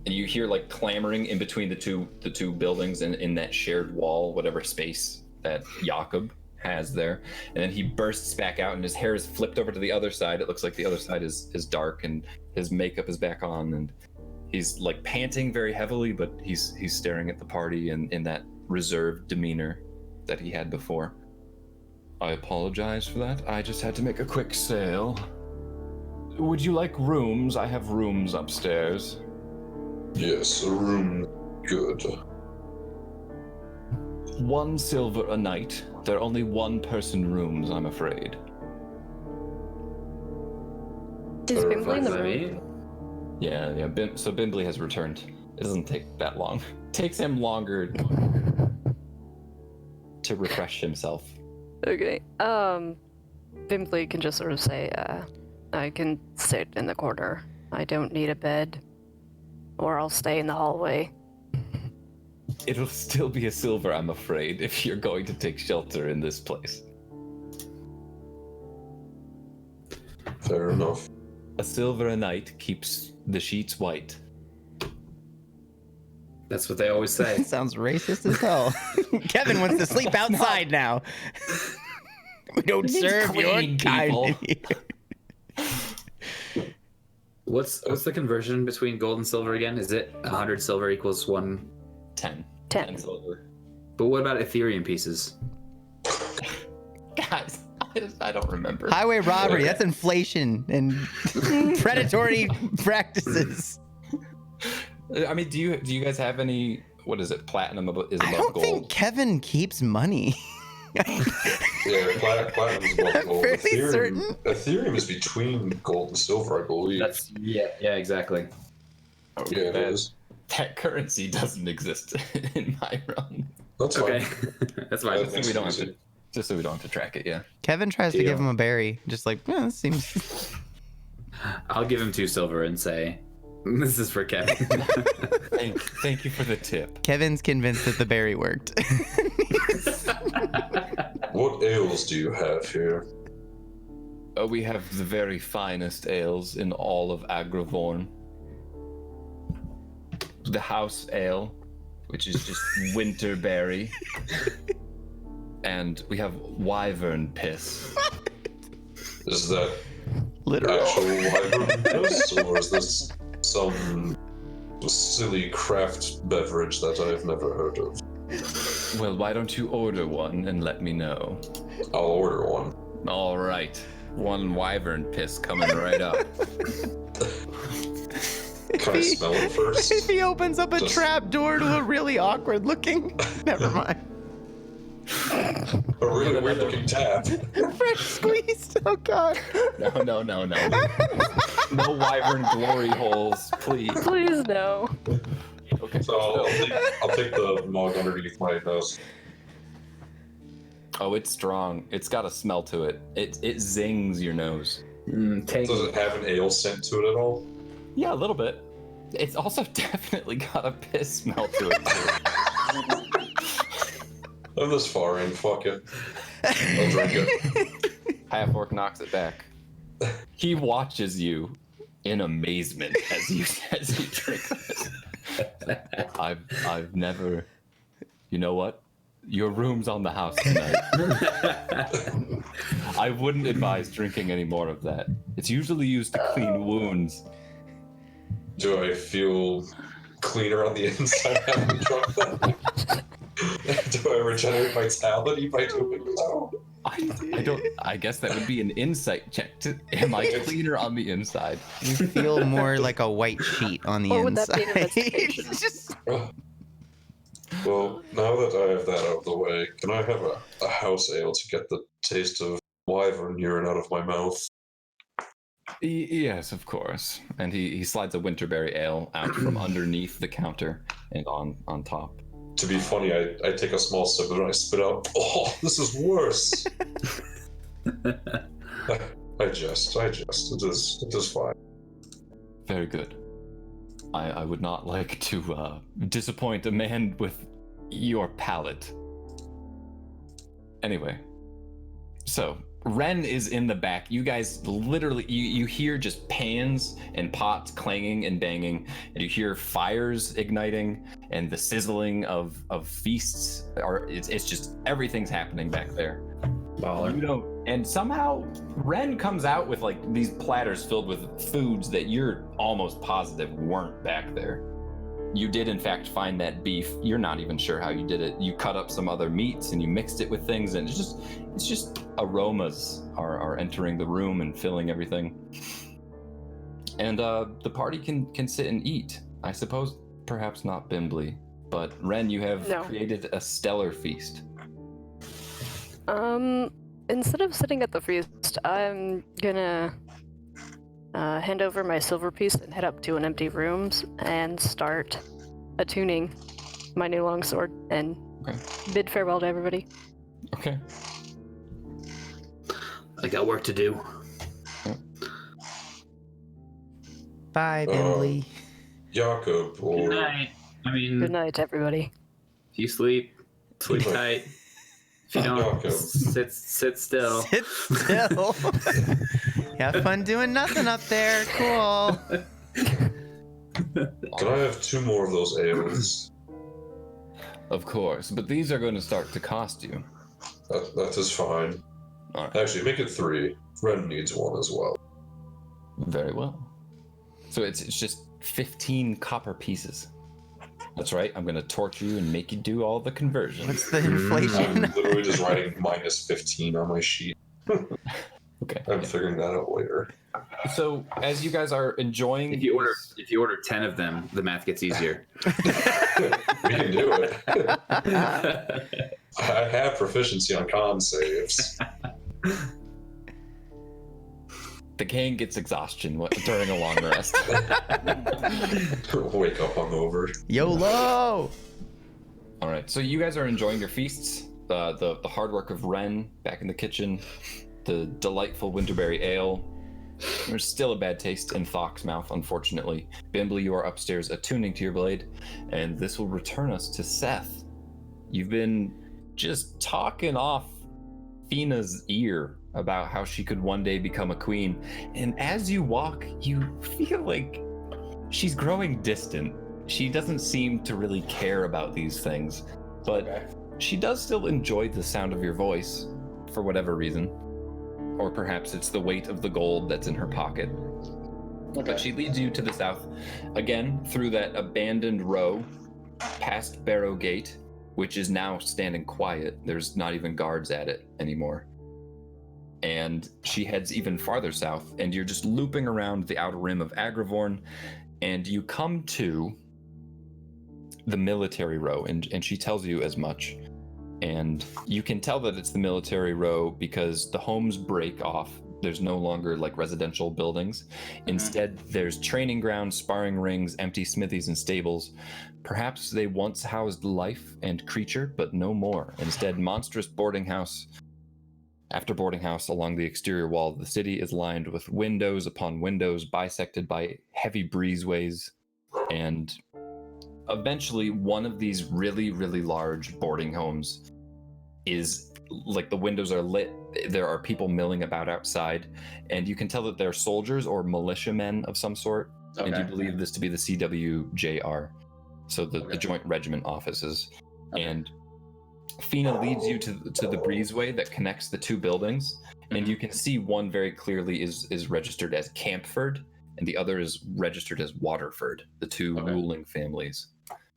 and you hear like clamoring in between the two buildings and in that shared wall, whatever space that Jakob has there. And then he bursts back out, and his hair is flipped over to the other side. It looks like the other side is dark, and his makeup is back on, and he's like panting very heavily, but he's staring at the party in that reserved demeanor that he had before. I apologize for that. I just had to make a quick sale. Would you like rooms? I have rooms upstairs. Yes, a room. Good. 1 silver a night. They're only 1-person rooms, I'm afraid. Is Bimbly in the room? Right? Yeah. So Bimbly has returned. It doesn't take that long. It takes him longer to refresh himself. Okay. Bimbly can just sort of say, I can sit in the corner. I don't need a bed. Or I'll stay in the hallway. It'll still be a silver, I'm afraid, if you're going to take shelter in this place. Fair enough. A silver a night keeps the sheets white. That's what they always say. Sounds racist as hell. Kevin wants to sleep outside now. We don't serve your clean kind. What's the conversion between gold and silver again? Is it 100 silver equals 1? 10. 10. silver. But what about Ethereum pieces? Guys, I don't remember. Highway robbery, that's inflation and predatory practices. I mean, do you guys have any? What is it? Platinum is I above don't gold. think Kevin keeps money. Yeah, platinum is above I'm gold. fairly certain. Ethereum is between gold and silver, I believe. Yeah, exactly. Yeah, it is. That currency doesn't exist in my realm. That's Okay, fine. that's fine. That makes We it don't have easy. to, just so we don't have to track it. Yeah. Kevin tries to give him a berry, just like, this seems. I'll give him 2 silver and say, this is for Kevin. Thank you for the tip. Kevin's convinced that the berry worked. What ales do you have here? We have the very finest ales in all of Agravorn. The house ale, which is just winterberry. And we have wyvern piss. Is that Literal. actual wyvern piss, or is this some silly craft beverage that I've never heard of? Well, why don't you order one and let me know? I'll order one. All right. One wyvern piss coming right up. Can I smell it first? If he opens up a Just- trap door to a really awkward looking. Never mind. A really weird looking tap. Fresh squeezed. Oh god. No. No wyvern glory holes, please. Please no. Okay. So I'll take the mug underneath my nose. Oh, it's strong. It's got a smell to it. It zings your nose. Take Does it have an ale scent to it at all? Yeah, a little bit. It's also definitely got a piss smell to it too. I'm this far in, fuck it. I'll drink it. Half orc knocks it back. He watches you in amazement as you drink this. I've never. You know what? Your room's on the house tonight. I wouldn't advise drinking any more of that. It's usually used to clean wounds. Do I feel cleaner on the inside having drunk that? Do I regenerate vitality by doing so? I don't. I guess that would be an insight check. Am I cleaner on the inside? You feel more like a white sheet on the Or would that inside. be an investigation? It's just- Well, now that I have that out of the way, can I have a house ale to get the taste of wyvern urine out of my mouth? Yes, of course. And he slides a winterberry ale out from underneath the counter and on top. To be funny, I take a small sip and I spit out, oh, this is worse. I jest. It is fine. Very good. I would not like to disappoint a man with your palate. Anyway, so Ren is in the back. You guys literally, you hear just pans and pots clanging and banging, and you hear fires igniting and the sizzling of feasts. It's just everything's happening back there. baller. You know, and somehow Ren comes out with like these platters filled with foods that you're almost positive weren't back there. You did in fact find that beef. You're not even sure how you did it. You cut up some other meats and you mixed it with things, and it's just aromas are entering the room and filling everything. And the party can sit and eat. I suppose perhaps not Bimbly, but Ren, you have created a stellar feast. Instead of sitting at the feast, I'm gonna hand over my silver piece and head up to an empty room and start attuning my new longsword and bid farewell to everybody. Okay. I got work to do. Bye, Bimbly. Jakob, or Good night. I mean, Good night, everybody. if you sleep tight. If you don't, Jakob. sit still. Sit still. Have fun doing nothing up there. Cool. Can I have 2 more of those ales? Of course, but these are going to start to cost you. That is fine. All right. Actually, make it 3. Ren needs one as well. Very well. So it's just 15 copper pieces. That's right. I'm going to torture you and make you do all the conversions. What's the inflation? I'm literally just writing -15 on my sheet. Okay. I'm figuring that out later. So as you guys are enjoying, If you order 10 of them, the math gets easier. We can do it. I have proficiency on con saves. the king gets exhaustion during a long rest. Wake up hungover. YOLO! All right, so you guys are enjoying your feasts. The hard work of Ren back in the kitchen, the delightful winterberry ale. There's still a bad taste in Thok's mouth, unfortunately. Bimbly, you are upstairs attuning to your blade, and this will return us to Seth. You've been just talking off Fina's ear about how she could one day become a queen, and as you walk, you feel like she's growing distant. She doesn't seem to really care about these things, but she does still enjoy the sound of your voice for whatever reason. Or perhaps it's the weight of the gold that's in her pocket. Okay. But she leads you to the south, again, through that abandoned row, past Barrow Gate, which is now standing quiet. There's not even guards at it anymore. And she heads even farther south, and you're just looping around the outer rim of Agrivorn, and you come to the military row, and she tells you as much. And you can tell that it's the military row because the homes break off. There's no longer like residential buildings. Instead, there's training grounds, sparring rings, empty smithies, and stables. Perhaps they once housed life and creature, but no more. Instead, monstrous boarding house after boarding house along the exterior wall of the city is lined with windows upon windows, bisected by heavy breezeways. And eventually, one of these really, really large boarding homes is like the windows are lit. There are people milling about outside, and you can tell that they're soldiers or militiamen of some sort. Okay. And you believe this to be the CWJR, so the Joint Regiment offices. Okay. And Fina leads you to the breezeway that connects the two buildings, and you can see one very clearly is registered as Campford, and the other is registered as Waterford, the two ruling families.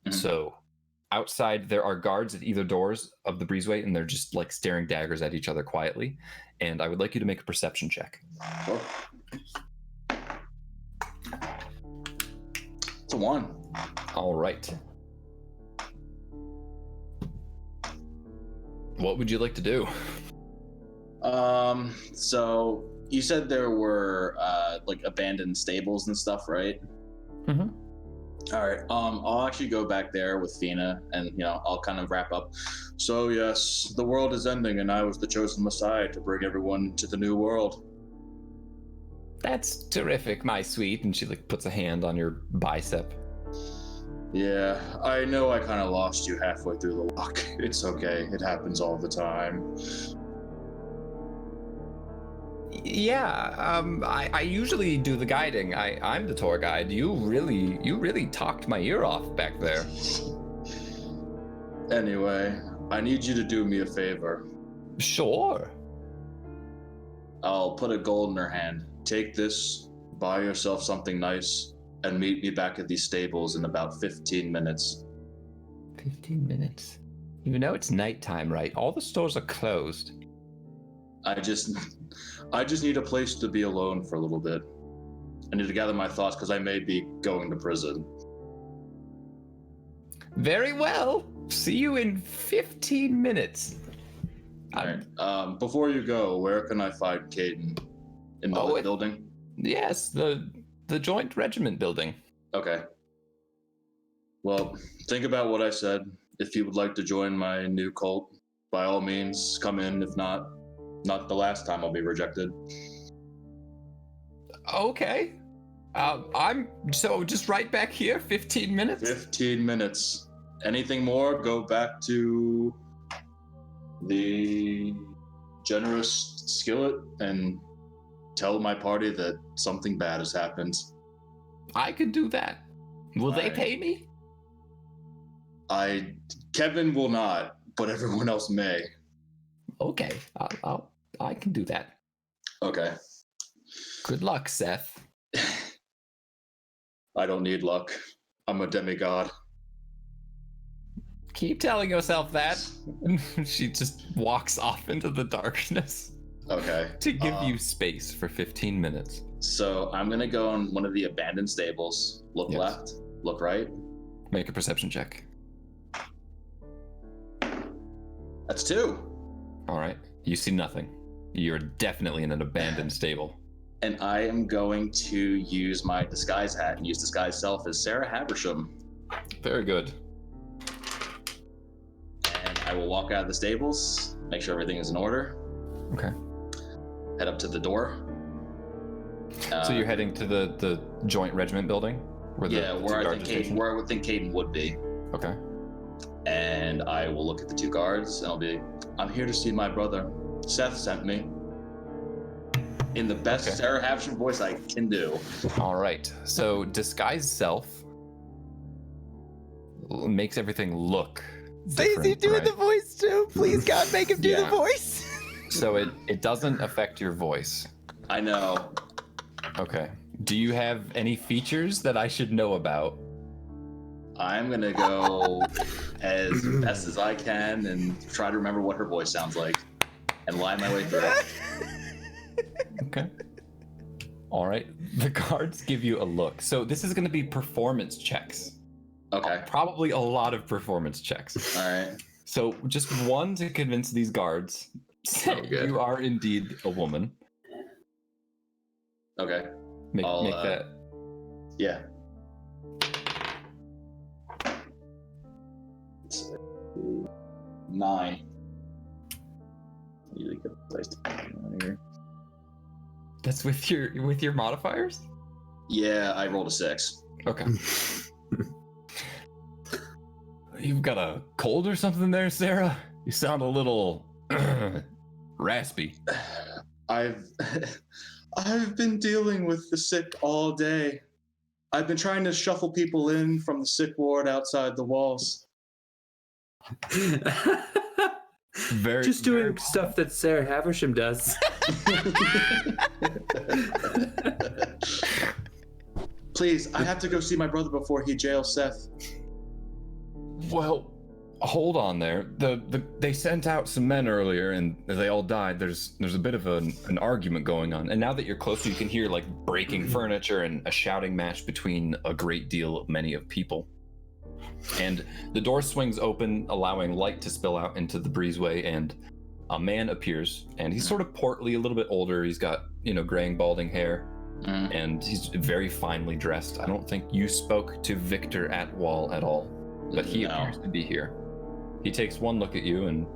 So outside, there are guards at either doors of the breezeway, and they're just like staring daggers at each other quietly. And I would like you to make a perception check. Sure. It's a 1. All right. What would you like to do? So you said there were like abandoned stables and stuff, right? Mm-hmm. All right. I'll actually go back there with Fina, and I'll kind of wrap up. So yes, the world is ending, and I was the chosen Messiah to bring everyone to the new world. That's terrific, my sweet. And she like puts a hand on your bicep. Yeah, I know I kind of lost you halfway through the walk. It's okay. It happens all the time. Yeah, I usually do the guiding. I'm the tour guide. You really talked my ear off back there. Anyway, I need you to do me a favor. Sure. I'll put a gold in her hand. Take this, buy yourself something nice, and meet me back at these stables in about 15 minutes. 15 minutes? You know it's nighttime, right? All the stores are closed. I just need a place to be alone for a little bit. I need to gather my thoughts because I may be going to prison. Very well. See you in 15 minutes. All right. Before you go, where can I find Caden? In the building? Yes, the Joint Regiment building. Okay. Well, think about what I said. If you would like to join my new cult, by all means, come in. If not the last time I'll be rejected. Okay. I'm so just right back here, 15 minutes? 15 minutes. Anything more, go back to the generous skillet and tell my party that something bad has happened. I could do that. Will they pay me? I Kevin will not, but everyone else may. Okay, I can do that. Okay. Good luck, Seth. I don't need luck. I'm a demigod. Keep telling yourself that. She just walks off into the darkness Okay. to give you space for 15 minutes. So I'm gonna go in one of the abandoned stables. Look Yes. left, look right. Make a perception check. That's 2. All right. You see nothing. You're definitely in an abandoned stable. And I am going to use my disguise hat and use disguise self as Sarah Haversham. Very good. And I will walk out of the stables, make sure everything is in order, Okay. head up to the door. So you're heading to the joint regiment building? Where the Yeah, two where I guards think are stationed? where I would think Caden would be. Okay. And I will look at the 2 guards and I'll be, I'm here to see my brother. Seth sent me. In the best Okay. Sarah Havisham voice I can do. All right. So disguise self makes everything look Stacey different, doing right? the voice too. Please, God, make him do the Yeah. voice. So it doesn't affect your voice. I know. Okay. Do you have any features that I should know about? I'm gonna go as best as I can and try to remember what her voice sounds like and lie my way through it. Okay. All right. The guards give you a look. So this is going to be performance checks. Okay. Probably a lot of performance checks. All right. So just one to convince these guards that good. you are indeed a woman. Okay. Make I'll, that. Yeah. Nine. Really good place to put it out here. That's with your modifiers? Yeah, I rolled a 6. Okay. You've got a cold or something there, Sarah? You sound a little raspy. I've been dealing with the sick all day. I've been trying to shuffle people in from the sick ward outside the walls. Very Just doing stuff that Sarah Haversham does. Please, I have to go see my brother before he jails Seth. Well, hold on there. They sent out some men earlier, and they all died. There's a bit of an argument going on, and now that you're closer, you can hear like breaking furniture and a shouting match between a great deal of many of people. And the door swings open, allowing light to spill out into the breezeway, and a man appears, and he's sort of portly, a little bit older. He's got graying, balding hair, and he's very finely dressed. I don't think you spoke to Victor Atwall at all, but he appears to be here. He takes one look at you and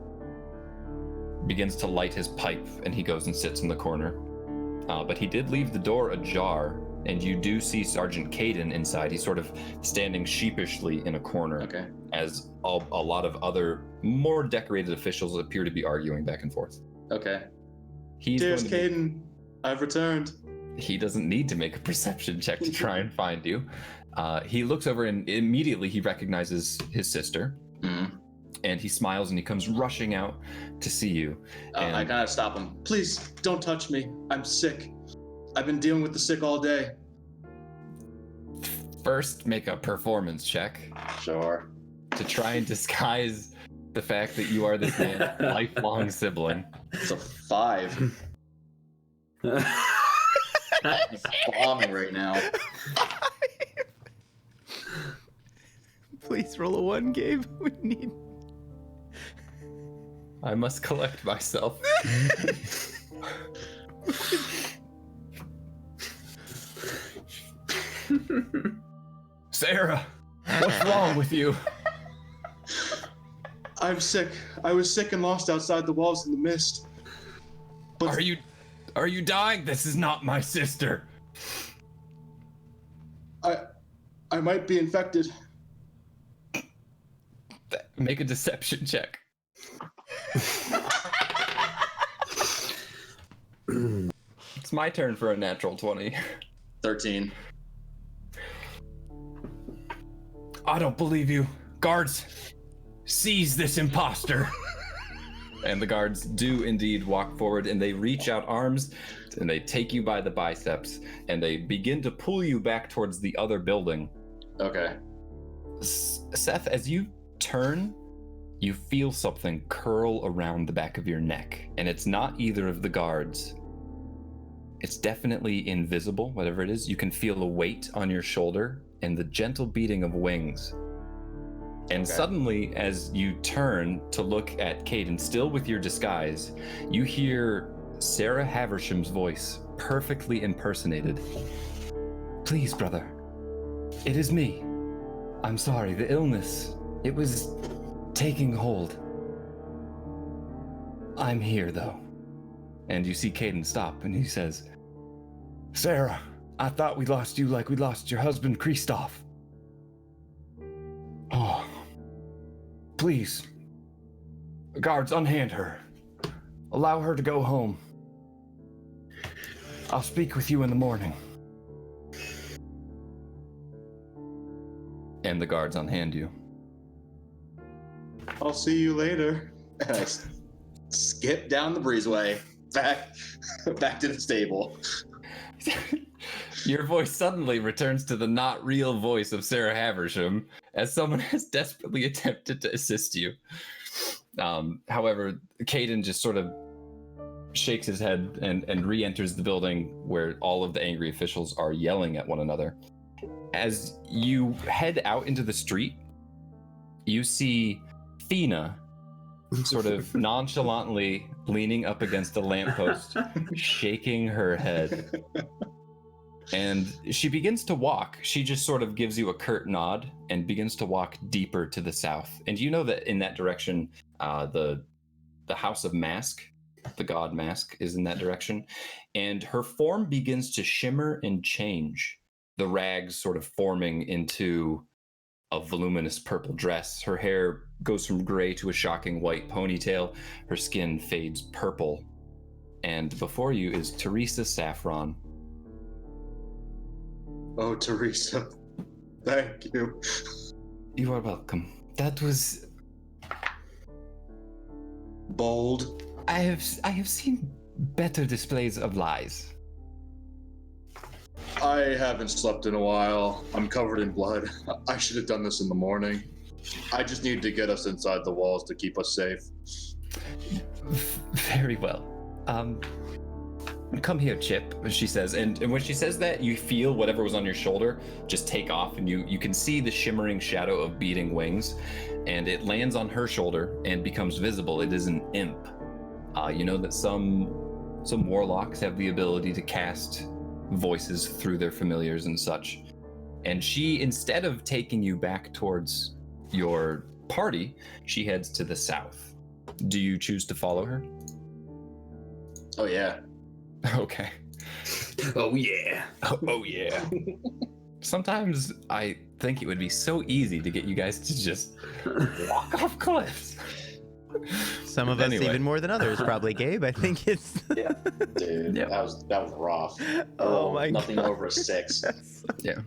begins to light his pipe, and he goes and sits in the corner. But he did leave the door ajar, and you do see Sergeant Caden inside. He's sort of standing sheepishly in a corner, Okay. as a lot of other more decorated officials appear to be arguing back and forth. Okay. He's Dearest going to Caden, I've returned. he doesn't need to make a perception check to try and find you. He looks over and immediately he recognizes his sister, and he smiles and he comes rushing out to see you. And I gotta stop him. Please, don't touch me. I'm sick. I've been dealing with the sick all day. first, make a performance check Sure. to try and disguise the fact that you are this man's lifelong sibling. It's a 5. I'm bombing right now. Please roll a 1, Gabe. We need. I must collect myself. Sarah, what's wrong with you? I'm sick. I was sick and lost outside the walls in the mist. But Are you dying? This is not my sister. I might be infected. Make a deception check. It's my turn for a natural 20. 13. I don't believe you. Guards, Seize this imposter! And the guards do indeed walk forward, and they reach out arms, and they take you by the biceps, and they begin to pull you back towards the other building. Okay. Seth, as you turn, you feel something curl around the back of your neck, and it's not either of the guards. It's definitely invisible, whatever it is. You can feel a weight on your shoulder and the gentle beating of wings. And suddenly, as you turn to look at Caden, still with your disguise, you hear Sarah Haversham's voice, perfectly impersonated. Please, brother. It is me. I'm sorry, the illness. It was taking hold. I'm here, though. And you see Caden stop, and he says, Sarah, I thought we lost you like we lost your husband, Christoph. Oh. Please. Guards, unhand her. Allow her to go home. I'll speak with you in the morning. and the guards unhand you. I'll see you later. And I skip down the breezeway back to the stable. Your voice suddenly returns to the not real voice of Sarah Haversham as someone has desperately attempted to assist you. However, Caden just sort of shakes his head and re-enters the building where all of the angry officials are yelling at one another. As you head out into the street, you see Fina sort of nonchalantly leaning up against a lamppost, shaking her head. And she begins to walk. She just sort of gives you a curt nod and begins to walk deeper to the south. And you know that in that direction, the House of Mask, the god Mask, is in that direction. And her form begins to shimmer and change, the rags sort of forming into a voluminous purple dress. Her hair goes from gray to a shocking white ponytail. Her skin fades purple. And before you is Teresa Saffron. Oh, Teresa. Thank you. You are welcome. That was bold. I have seen better displays of lies. I haven't slept in a while. I'm covered in blood. I should have done this in the morning. I just need to get us inside the walls to keep us safe. Very well. Come here, Chip, she says. And when she says that, you feel whatever was on your shoulder just take off, and you can see the shimmering shadow of beating wings, and it lands on her shoulder and becomes visible. It is an imp. You know that some warlocks have the ability to cast voices through their familiars and such. And she, instead of taking you back towards your party, she heads to the south. Do you choose to follow her? Oh, yeah. Okay. Oh, yeah. Oh, yeah. Sometimes I think it would be so easy to get you guys to just walk off cliffs. Some of us even more than others, probably, Gabe. I think it's... Yeah. Dude, Yep. that was rough. Oh my Nothing God. over a 6. Yeah.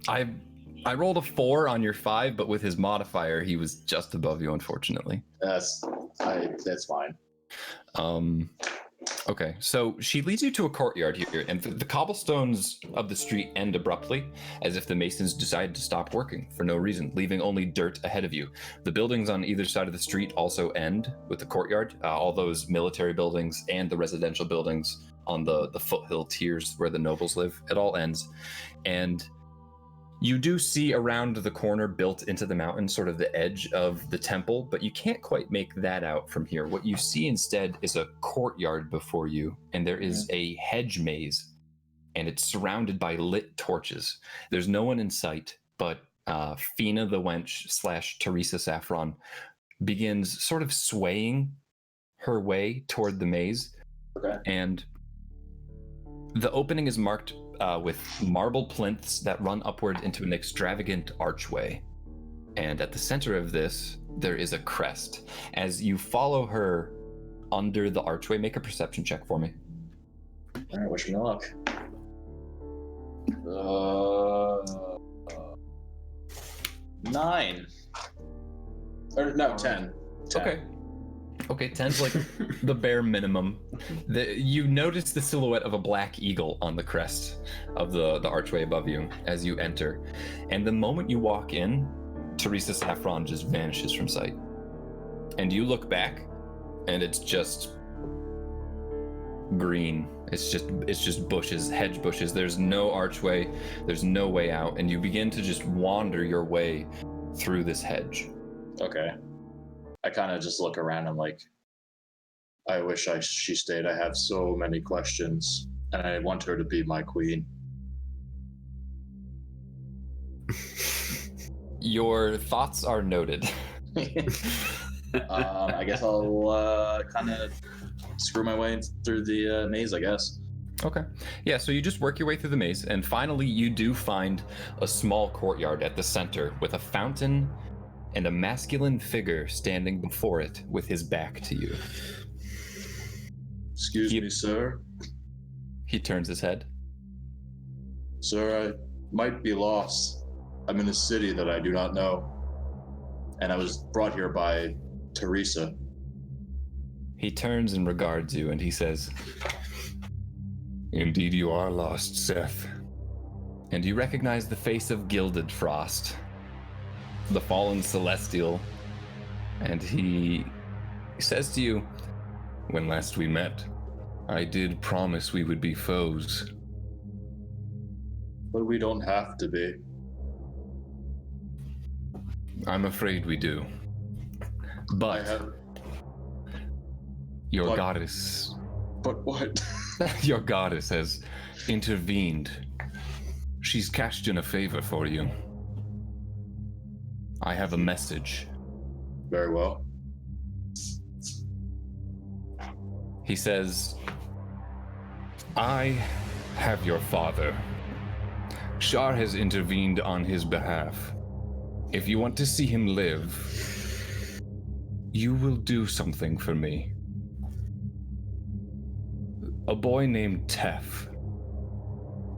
I rolled a 4 on your 5, but with his modifier, he was just above you, unfortunately. That's fine. Okay, so she leads you to a courtyard here, and the cobblestones of the street end abruptly, as if the masons decided to stop working for no reason, leaving only dirt ahead of you. The buildings on either side of the street also end with the courtyard, all those military buildings and the residential buildings on the foothill tiers where the nobles live. It all ends, and you do see around the corner built into the mountain, sort of the edge of the temple, but you can't quite make that out from here. What you see instead is a courtyard before you, and there is a hedge maze, and it's surrounded by lit torches. There's no one in sight, but Fina the wench / Teresa Saffron begins sort of swaying her way toward the maze. Okay. And the opening is marked with marble plinths that run upward into an extravagant archway. And at the center of this, there is a crest. As you follow her under the archway, make a perception check for me. All right, wish me luck. 9. Or no, 10. 10. Okay, 10's like the bare minimum. You notice the silhouette of a black eagle on the crest of the archway above you as you enter. And the moment you walk in, Teresa Saffron just vanishes from sight. And you look back, and it's just green. It's just bushes, hedge bushes. There's no archway, there's no way out, and you begin to just wander your way through this hedge. Okay. I kind of just look around and like, I wish she stayed. I have so many questions, and I want her to be my queen. Your thoughts are noted. I guess I'll kind of screw my way through the maze, I guess. Okay. Yeah, so you just work your way through the maze, and finally you do find a small courtyard at the center with a fountain and a masculine figure standing before it with his back to you. Excuse me, sir. He turns his head. Sir, I might be lost. I'm in a city that I do not know. And I was brought here by Teresa. He turns and regards you, and he says, "Indeed you are lost, Seth." And you recognize the face of Gilded Frost, the fallen celestial. And he says to you, "When last we met, I did promise we would be foes." But we don't have to be. "I'm afraid we do. But your But- goddess, But what? your goddess has intervened. She's cashed in a favor for you. I have a message." Very well. He says, "I have your father. Shar has intervened on his behalf. If you want to see him live, you will do something for me. A boy named Tef.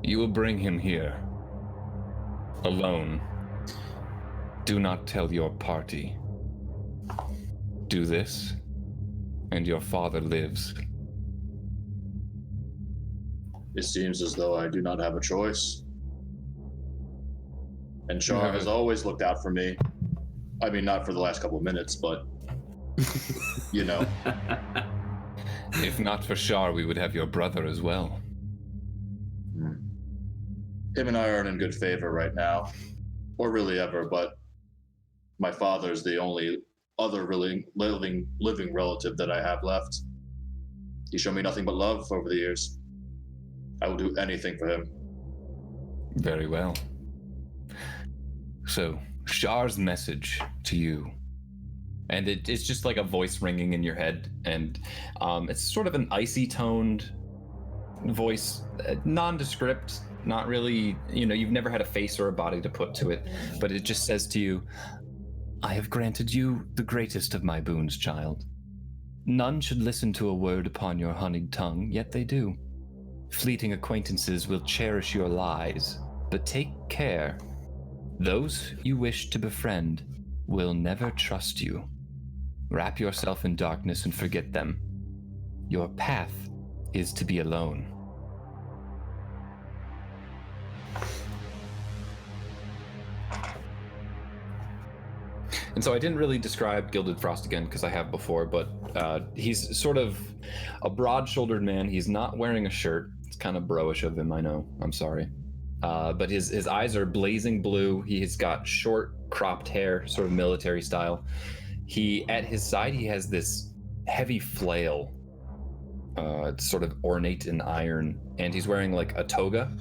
You will bring him here. Alone. Do not tell your party. Do this, and your father lives." It seems as though I do not have a choice. And Char has always looked out for me. I mean, not for the last couple of minutes, but you know. If not for Shar, we would have your brother as well. Him and I are in good favor right now. Or really ever, but my father's the only other really living relative that I have left. He showed me nothing but love over the years. I will do anything for him. Very well. So, Shar's message to you. And it's just like a voice ringing in your head, and it's sort of an icy toned voice, nondescript, not really, you've never had a face or a body to put to it, but it just says to you, "I have granted you the greatest of my boons, child. None should listen to a word upon your honeyed tongue, yet they do. Fleeting acquaintances will cherish your lies, but take care. Those you wish to befriend will never trust you. Wrap yourself in darkness and forget them. Your path is to be alone." And so I didn't really describe Gilded Frost again because I have before, but he's sort of a broad-shouldered man. He's not wearing a shirt. It's kind of bro-ish of him, I know. I'm sorry. But his eyes are blazing blue. He's got short, cropped hair, sort of military style. At his side, he has this heavy flail. It's sort of ornate in iron, and he's wearing like a toga.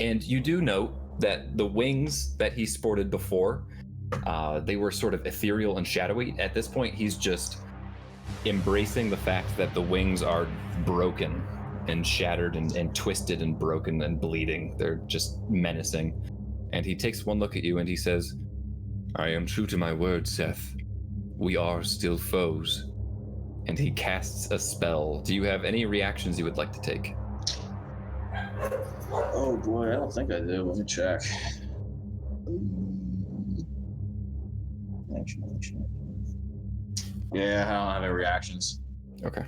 And you do note that the wings that he sported before, they were sort of ethereal and shadowy. At this point, he's just embracing the fact that the wings are broken and shattered and twisted and broken and bleeding. They're just menacing. And he takes one look at you and he says, "I am true to my word, Seth. We are still foes." And he casts a spell. Do you have any reactions you would like to take? Oh boy, I don't think I do. Let me check. Yeah, I don't have any reactions. Okay.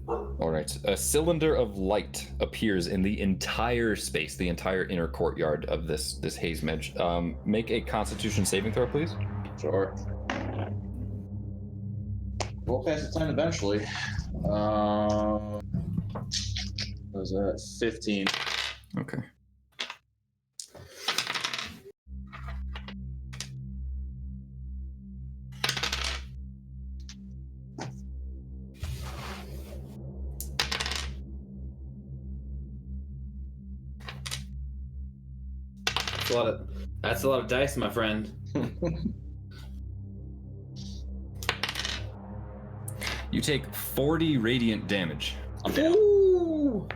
All right. A cylinder of light appears in the entire space, the entire inner courtyard of this haze midge. Make a Constitution saving throw, please. Sure. We'll pass the time eventually. What was that? 15. Okay. That's a lot of dice, my friend. You take 40 radiant damage. I'm down.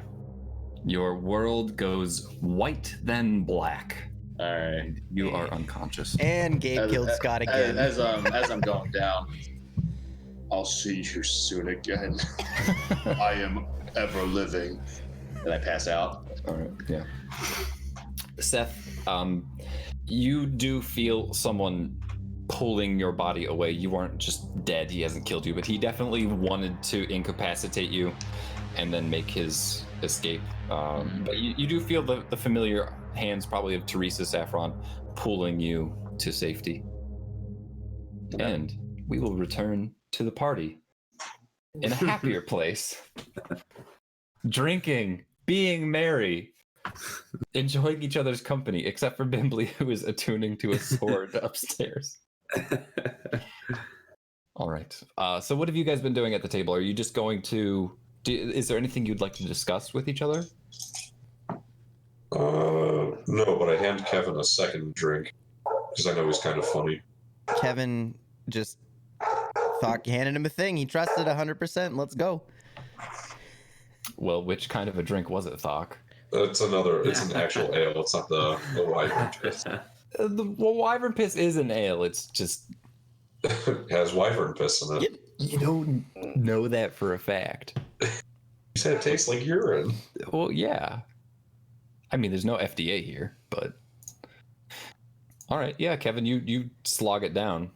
Your world goes white then black. All right. You are unconscious. And Gabe killed Scott again. As I'm going down, I'll see you soon again. I am ever living. And I pass out. All right. Yeah. Seth, you do feel someone pulling your body away. You aren't just dead. He hasn't killed you, but he definitely wanted to incapacitate you and then make his escape. But you do feel the familiar hands, probably of Teresa Saffron, pulling you to safety. And we will return to the party in a happier place. Drinking, being merry, enjoying each other's company, except for Bimbly, who is attuning to a sword upstairs. All right. So what have you guys been doing at the table? Are you just going to... is there anything you'd like to discuss with each other? No, but I hand Kevin a second drink because I know he's kind of funny. Kevin just handed him a thing. He trusted 100%. Let's go. Well, which kind of a drink was it, Thok? It's an actual ale. It's not the wyvern piss. Well, wyvern piss is an ale. It's just... It has wyvern piss in it. You don't know that for a fact. You said it tastes like urine. Well, yeah. I mean, there's no FDA here, but... All right, yeah, Kevin, you slog it down.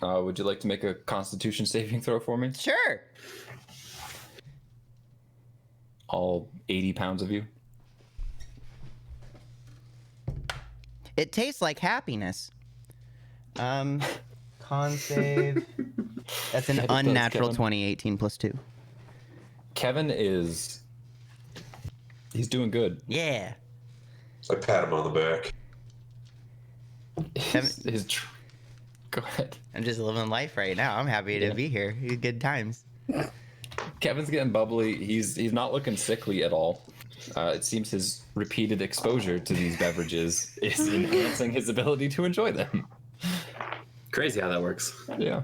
Would you like to make a Constitution saving throw for me? Sure. All 80 pounds of you? It tastes like happiness. Con save. That's an unnatural Kevin. 20, 18 plus 2. Kevin is... He's doing good. Yeah. I pat him on the back. Go ahead. I'm just living life right now. I'm happy to be here. Good times. Kevin's getting bubbly. He's not looking sickly at all. It seems his repeated exposure to these beverages is enhancing his ability to enjoy them. Crazy how that works. Yeah.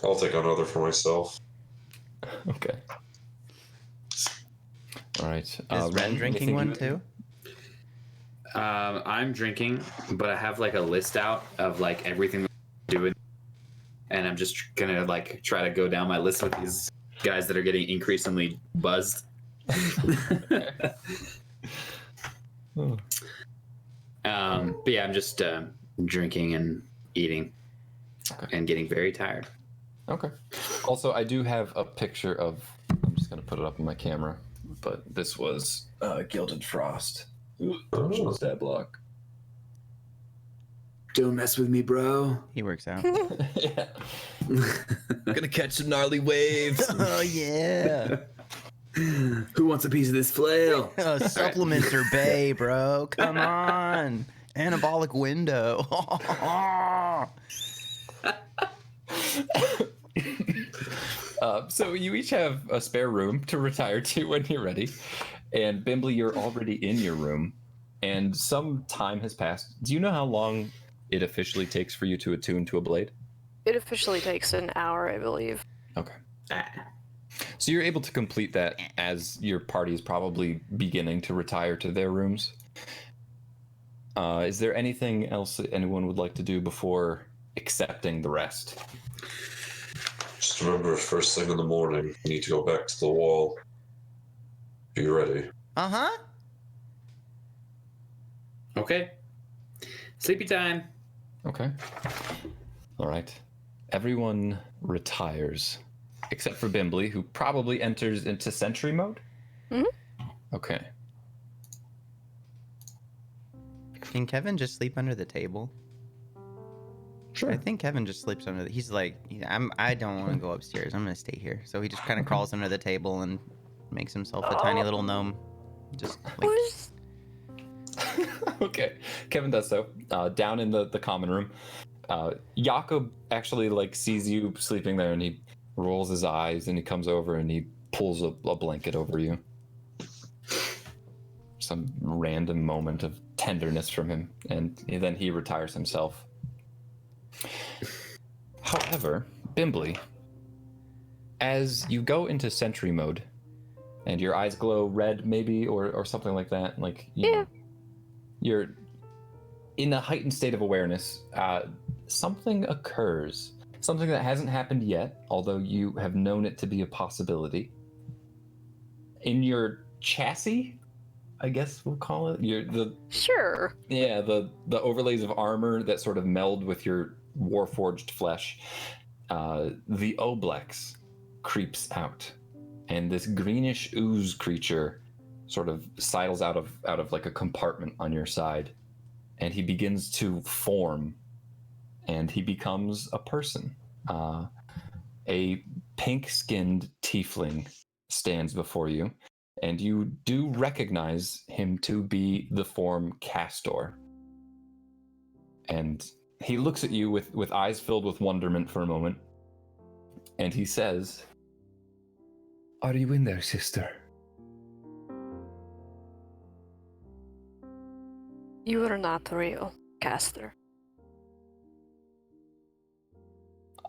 I'll take another for myself. Okay. All right. Is Ren drinking one too? I'm drinking, but I have like a list out of like everything I'm doing, and I'm just gonna like try to go down my list with these guys that are getting increasingly buzzed. But yeah, I'm just drinking and eating and getting very tired. Okay. Also, I do have a picture of... I'm just going to put it up on my camera, but this was Gilded Frost. Oh. Stat block. Don't mess with me, bro. He works out. Yeah. Gonna catch some gnarly waves. Oh, yeah. Who wants a piece of this flail? Oh, supplements are bae, bro. Come on. Anabolic window. So you each have a spare room to retire to when you're ready. And Bimbly, you're already in your room. And some time has passed. Do you know how long it officially takes for you to attune to a blade? It officially takes an hour, I believe. Okay. So you're able to complete that as your party is probably beginning to retire to their rooms. Is there anything else that anyone would like to do before accepting the rest? Just remember, first thing in the morning, you need to go back to the wall. Be ready. Uh-huh. Okay. Sleepy time. Okay. All right. Everyone retires, except for Bimbly, who probably enters into sentry mode. Mhm. Okay. Can Kevin just sleep under the table? Sure. I think Kevin just sleeps under the. He's like, I don't want to go upstairs. I'm gonna stay here. So he just kind of crawls under the table and makes himself a tiny little gnome. Just like, Who's Okay. Kevin does so. Down in the common room. Jakob actually like sees you sleeping there, and he rolls his eyes, and he comes over and he pulls a blanket over you. Some random moment of tenderness from him, and then he retires himself. However, Bimbly, as you go into sentry mode, and your eyes glow red, maybe, or something like that, like you know, you're in a heightened state of awareness. Something occurs, something that hasn't happened yet, although you have known it to be a possibility. In your chassis, I guess we'll call it, Sure. the overlays of armor that sort of meld with your warforged flesh. The Oblex creeps out, and this greenish ooze creature sort of sidles out of like a compartment on your side, and he begins to form, and he becomes a person. A pink-skinned tiefling stands before you, and you do recognize him to be the form Castor. And he looks at you with eyes filled with wonderment for a moment, and he says, Are you in there, sister? You are not real, Caster.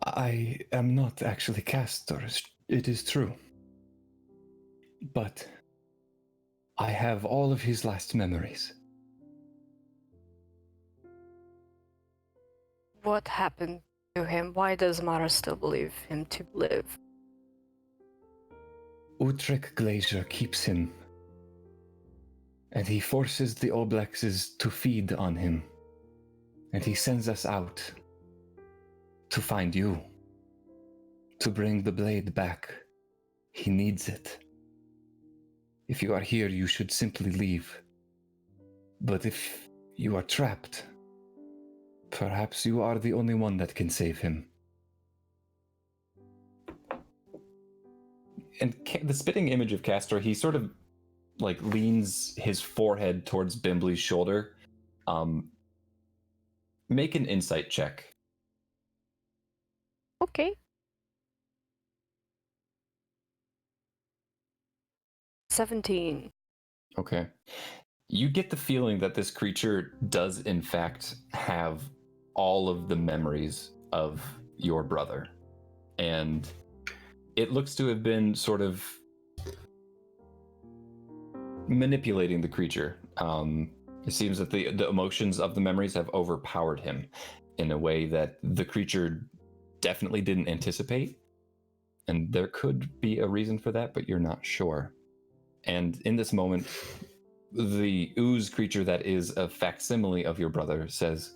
I am not actually Castor, it is true. But I have all of his last memories. What happened to him? Why does Mara still believe him to live? Utrecht Glacier keeps him, and he forces the Oblexes to feed on him, and he sends us out to find you, to bring the blade back. He needs it. If you are here, you should simply leave. But if you are trapped, perhaps you are the only one that can save him. and the spitting image of Castor, he sort of like leans his forehead towards Bimbly's shoulder. Make an insight check. Okay. 17. Okay. You get the feeling that this creature does in fact have all of the memories of your brother. And it looks to have been sort of manipulating the creature. It seems that the emotions of the memories have overpowered him in a way that the creature definitely didn't anticipate. And there could be a reason for that, but you're not sure. And in this moment, the ooze creature that is a facsimile of your brother says,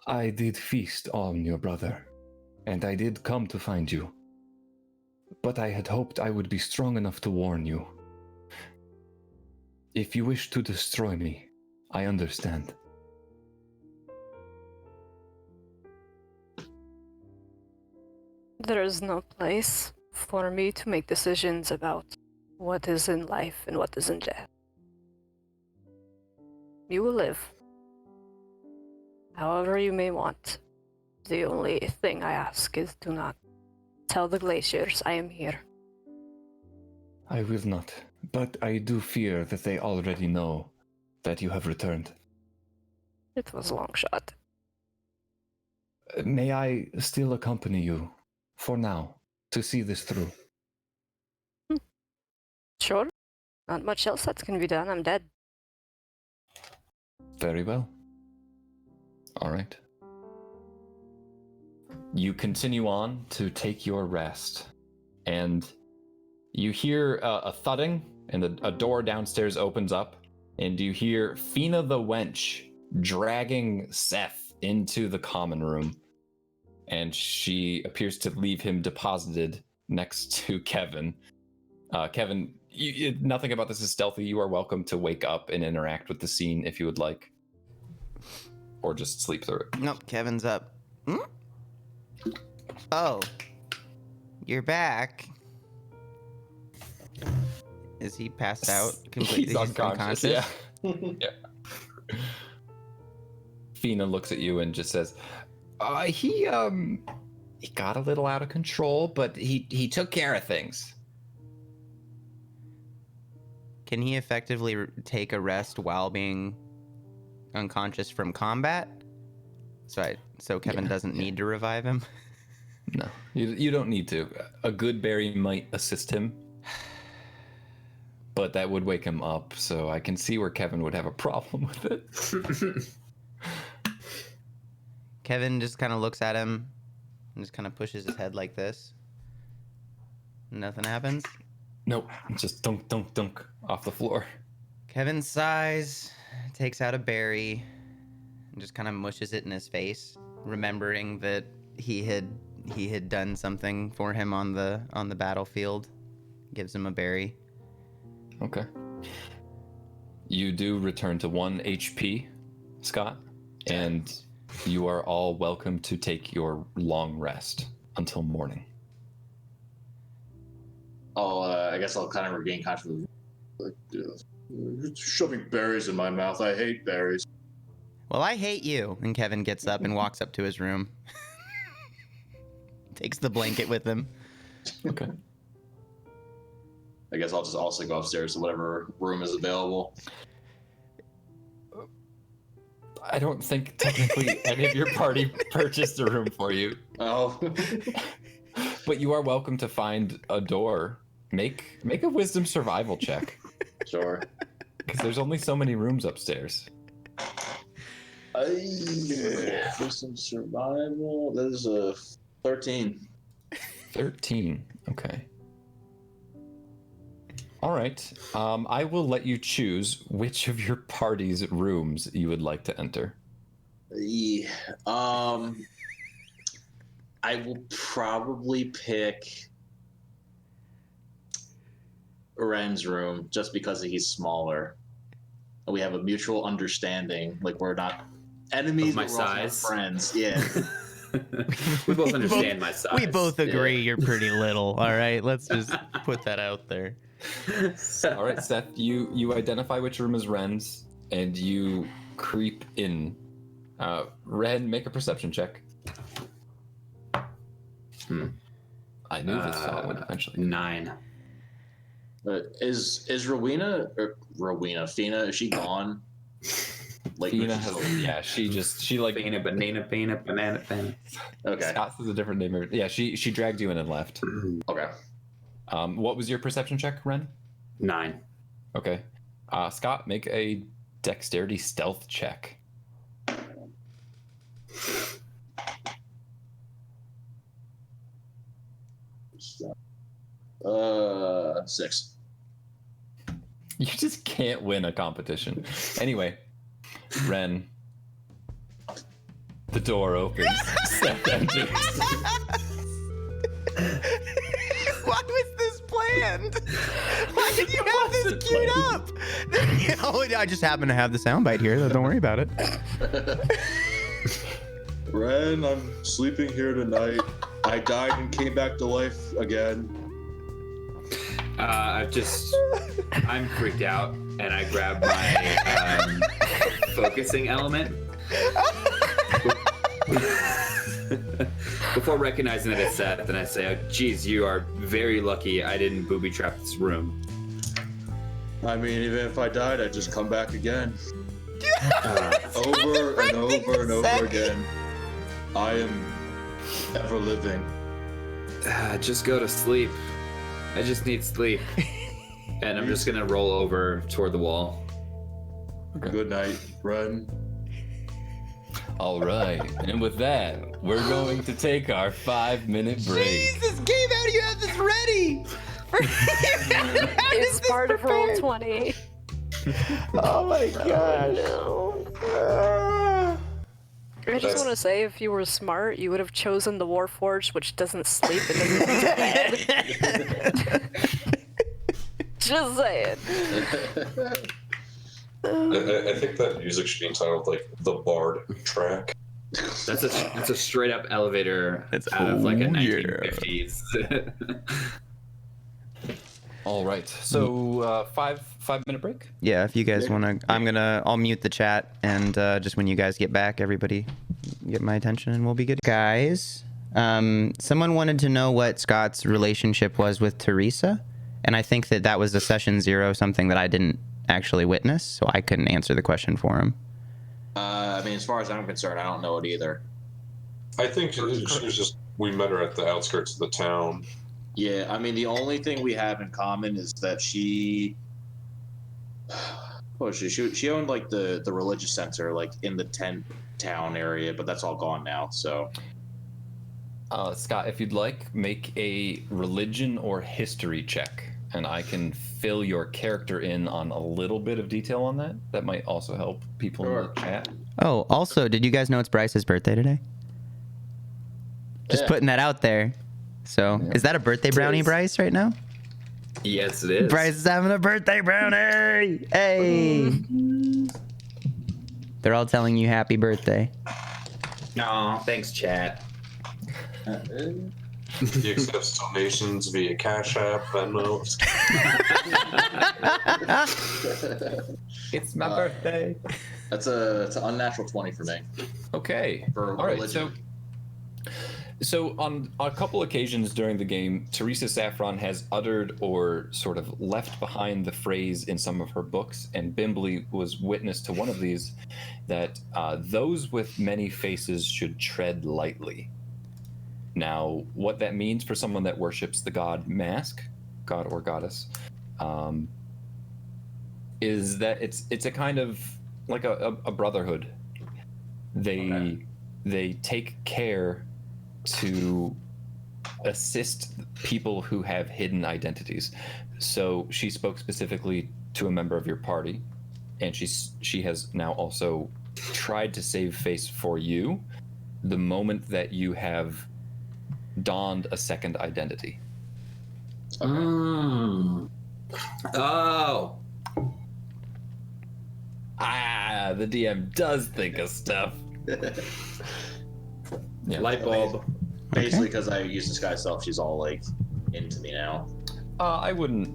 I did feast on your brother, and I did come to find you. But I had hoped I would be strong enough to warn you. If you wish to destroy me, I understand. There is no place for me to make decisions about what is in life and what is in death. You will live however you may want. The only thing I ask is do not tell the glaciers I am here. I will not, but I do fear that they already know that you have returned. It was a long shot. May I still accompany you, for now, to see this through? Sure. Not much else that can be done. I'm dead. very well. All right. You continue on to take your rest, and you hear a thudding, and a door downstairs opens up, and you hear Fina the wench dragging Seth into the common room, and she appears to leave him deposited next to Kevin. Kevin, nothing about this is stealthy. You are welcome to wake up and interact with the scene if you would like, or just sleep through it. Nope, Kevin's up. Hmm? Oh, you're back. Is he passed out completely? He's unconscious. Yeah. Yeah. Fina looks at you and just says, he got a little out of control, but he took care of things. Can he effectively take a rest while being unconscious from combat? So Kevin doesn't need to revive him? No, you don't need to. A good berry might assist him, but that would wake him up, so I can see where Kevin would have a problem with it. Kevin just kind of looks at him and just kind of pushes his head like this. Nothing happens. Nope, just dunk, dunk, dunk off the floor. Kevin sighs, takes out a berry, and just kind of mushes it in his face, remembering that he had done something for him on the battlefield. Gives him a berry. Okay. You do return to 1 HP, Scott, and you are all welcome to take your long rest until morning. I guess I'll kind of regain consciousness. Like, shoving berries in my mouth. I hate berries. Well, I hate you. And Kevin gets up and walks up to his room. Takes the blanket with him. Okay. I guess I'll just also go upstairs to whatever room is available. I don't think technically any of your party purchased a room for you. Oh. But you are welcome to find a door. Make a wisdom survival check. Sure. Because there's only so many rooms upstairs. Wisdom survival. That is a 13. 13. Okay. All right. I will let you choose which of your party's rooms you would like to enter. Yeah. I will probably pick Ren's room just because he's smaller. We have a mutual understanding. Like, we're not enemies, Of my but we're also not size? friends. Yeah. We both understand my size. We both agree you're pretty little. All right, let's just put that out there. All right, Seth, you identify which room is Ren's, and you creep in. Ren, make a perception check. I knew this thought would eventually. 9. Is Rowena or Fina? Is she gone? Like, Fina has, she like. Banana, banana. Okay. Scott is a different name. Yeah, she dragged you in and left. Okay. What was your perception check, Ren? 9. Okay. Scott, make a dexterity stealth check. 6. You just can't win a competition. Anyway, Ren, the door opens. Seth enters. Why was this planned? Why did you have this queued up? I just happen to have the soundbite here, so don't worry about it. Ren, I'm sleeping here tonight. I died and came back to life again. I'm freaked out, and I grab my focusing element. Before recognizing that it's Seth, and I say, oh, geez, you are very lucky I didn't booby trap this room. I mean, even if I died, I'd just come back again. Over and over and over again. I am ever living. Just go to sleep. I just need sleep. And I'm just gonna roll over toward the wall. Okay. Good night, Ren. All right, and with that, we're going to take our 5-minute break. Jesus, Gabe, how do you have this ready? It's part of roll 20. Oh my god. I just That's- want to say, if you were smart, you would have chosen the Warforged, which doesn't sleep and doesn't go to bed. Just saying. I think that music should be entitled like the Bard track. That's a straight up elevator out of like a 1950s. All right. So 5 minute break. Yeah, if you guys want to, I'll mute the chat, and just when you guys get back, everybody get my attention and we'll be good. Guys, someone wanted to know what Scott's relationship was with Teresa, and I think that was a session 0, something that I didn't actually witness, so I couldn't answer the question for him. I mean, as far as I'm concerned, I don't know it either. I think she was just, we met her at the outskirts of the town. Yeah, I mean, the only thing we have in common is that she owned like the religious center like in the tent town area, but that's all gone now. So Scott, if you'd like, make a religion or history check, and I can fill your character in on a little bit of detail on that. That might also help people in the chat. Oh, also, did you guys know it's Bryce's birthday today? Just putting that out there. So, is that a birthday brownie, Bryce, right now? Yes, it is. Bryce is having a birthday brownie! Hey! They're all telling you happy birthday. No, thanks, chat. He accepts donations via Cash App, Venmo. It's my birthday. that's an unnatural 20 for me. Okay. For All right. religion. So on a couple occasions during the game, Teresa Saffron has uttered or sort of left behind the phrase in some of her books, and Bimbly was witness to one of these, that those with many faces should tread lightly. Now, what that means for someone that worships the god Mask, god or goddess, is that it's a kind of like a brotherhood. They take care to assist people who have hidden identities. So she spoke specifically to a member of your party, and she has now also tried to save face for you the moment that you have donned a second identity. Oh. The DM does think of stuff. Yeah. Light bulb. Basically, because I use Disguise Self, she's all like into me now. I wouldn't.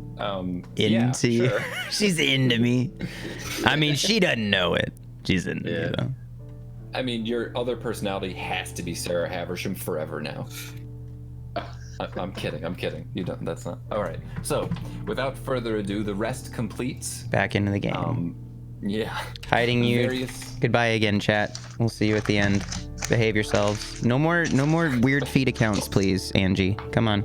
Into you. Sure. She's into me. I mean, she doesn't know it. She's into me, though. I mean, your other personality has to be Sarah Haversham forever now. I'm kidding. You don't. That's not. All right. So, without further ado, the rest completes. Back into the game. Yeah. Hiding you. Various... Goodbye again, chat. We'll see you at the end. Behave yourselves. No more weird feed accounts, please, Angie. Come on.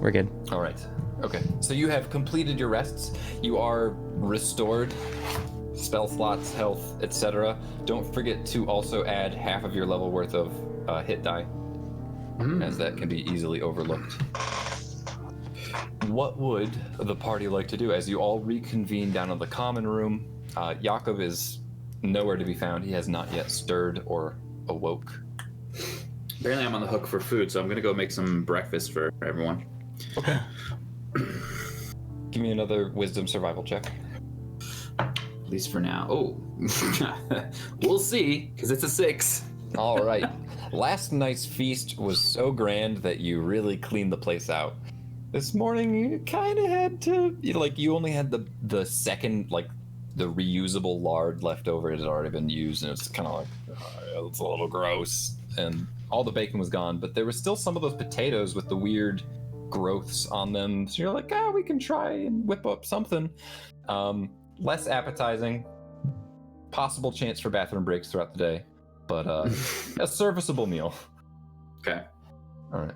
We're good. All right. Okay. So you have completed your rests. You are restored. Spell slots, health, etc. Don't forget to also add half of your level worth of hit die, as that can be easily overlooked. What would the party like to do as you all reconvene down in the common room? Jakob is nowhere to be found. He has not yet stirred or awoke. Apparently I'm on the hook for food, so I'm gonna go make some breakfast for everyone. Okay. Give me another wisdom survival check. At least for now. Oh, we'll see, because it's a 6. All right. Last night's feast was so grand that you really cleaned the place out. This morning, you kind of had to, you only had the second, the reusable lard left over. It had already been used, and it's kind of like, it's a little gross. And all the bacon was gone, but there was still some of those potatoes with the weird growths on them. So you're like, we can try and whip up something. Less appetizing, possible chance for bathroom breaks throughout the day, but a serviceable meal. Okay. All right.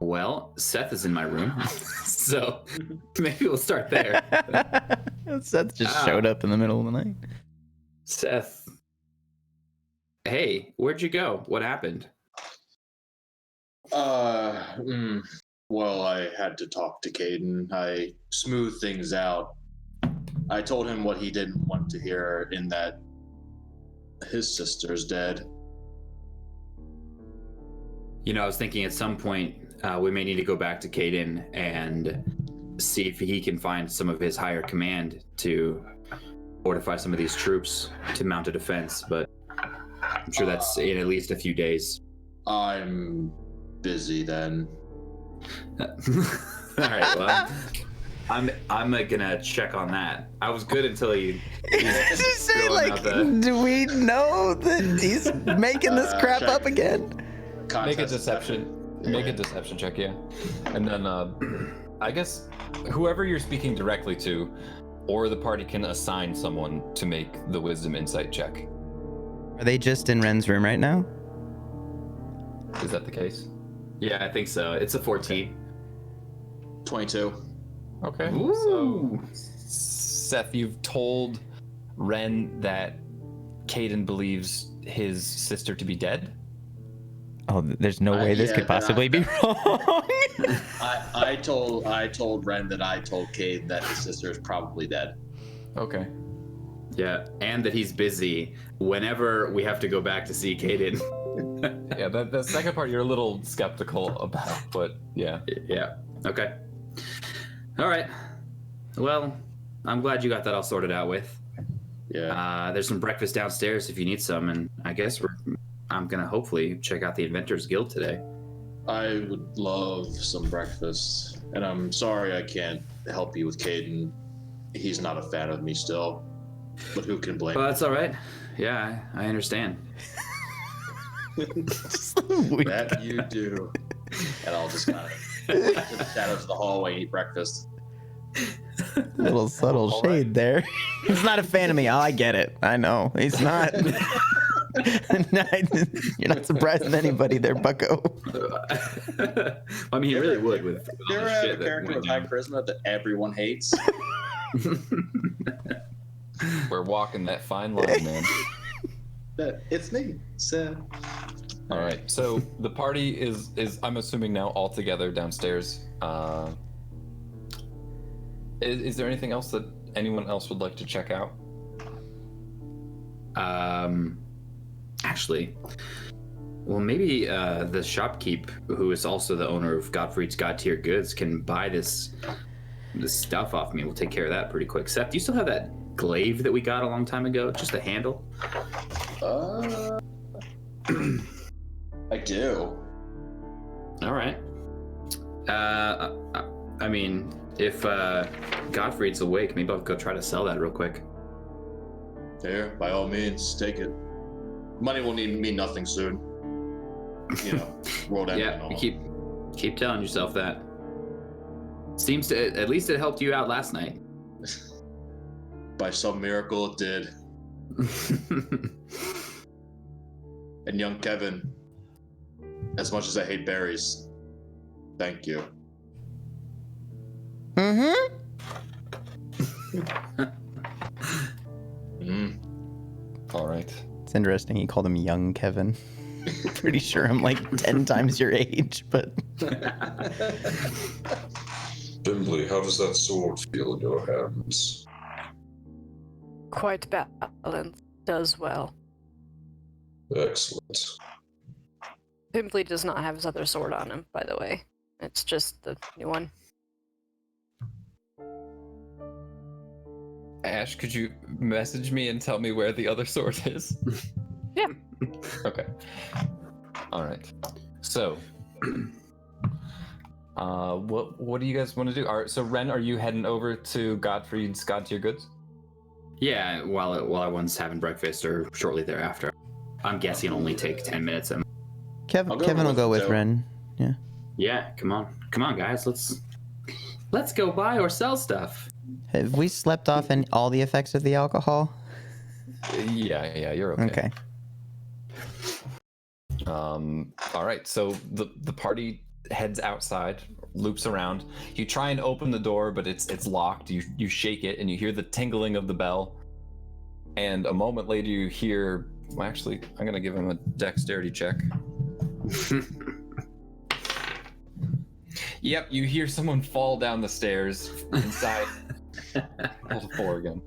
Well, Seth is in my room, so maybe we'll start there. Seth just showed up in the middle of the night. Seth, hey, where'd you go? What happened? Well, I had to talk to Caden. I smoothed things out. I told him what he didn't want to hear, in that his sister's dead. You know, I was thinking at some point we may need to go back to Caden and see if he can find some of his higher command to fortify some of these troops to mount a defense, but I'm sure that's in at least a few days. I'm busy then. All right, well, I'm gonna check on that. I was good until he's Say, throwing out the... do we know that he's making this crap check. up again? Make a Contest deception. Make a deception check, yeah. And then, I guess, whoever you're speaking directly to, or the party can assign someone to make the wisdom insight check. Are they just in Ren's room right now? Is that the case? Yeah, I think so. It's a 14. 22. Okay. Ooh. So, Seth, you've told Ren that Caden believes his sister to be dead? Oh, there's no way this yeah, could possibly be wrong. I told Ren that I told Cade that his sister is probably dead. Okay. Yeah, and that he's busy whenever we have to go back to see Caden. Yeah, the second part you're a little skeptical about, but yeah. Yeah, okay. All right. Well, I'm glad you got that all sorted out with. Yeah. There's some breakfast downstairs if you need some, and I guess I'm gonna hopefully check out the Inventors Guild today. I would love some breakfast, and I'm sorry I can't help you with Caden. He's not a fan of me still, but who can blame Well, him? that's all right. Yeah, I understand. That you do. And I'll just kind of to the shadows of the hallway and eat breakfast. Little subtle All shade there. He's not a fan of me. Oh, I get it. I know. He's not. You're not surprising anybody there, bucko. I mean, he really would with You all ever the have a shit that character went with high down. charisma that everyone hates? We're walking that fine line, man. It's me, Seth. All right. So the party is I'm assuming now all together downstairs. Is there anything else that anyone else would like to check out? Actually, well, maybe the shopkeep, who is also the owner of Gottfried's God Tier Goods, can buy this stuff off me. We'll take care of that pretty quick. Seth, do you still have that glaive that we got a long time ago? Just the handle? I do. All right. I mean, if Gottfried's awake, maybe I'll go try to sell that real quick. Here, by all means, take it. Money will mean nothing soon. You know, world end and Yeah, all. you keep telling yourself that. Seems to, at least it helped you out last night. By some miracle, it did. And young Kevin, as much as I hate berries, thank you. Mm-hmm. All right. It's interesting. He called him young Kevin. Pretty sure I'm like 10 times your age, but Bimbly, how does that sword feel in your hands? Quite balanced. Does well. Excellent. Bimbly does not have his other sword on him, by the way. It's just the new one. Ash, could you message me and tell me where the other sword is? Yeah. Okay. All right. So, what do you guys want to do? All right. So, Ren, are you heading over to Gottfried's God Tier Goods? Yeah, while everyone's having breakfast or shortly thereafter. I'm guessing it'll only take 10 minutes. I'll Kevin go will with go with Joe. Ren. Yeah. Yeah, come on, guys. Let's go buy or sell stuff. Have we slept off all the effects of the alcohol? Yeah, you're okay. Okay. All right. So the party heads outside, loops around. You try and open the door, but it's locked. You shake it, and you hear the tingling of the bell. And a moment later, you hear. Well, actually, I'm gonna give him a dexterity check. Yep, you hear someone fall down the stairs inside. Roll the 4 again.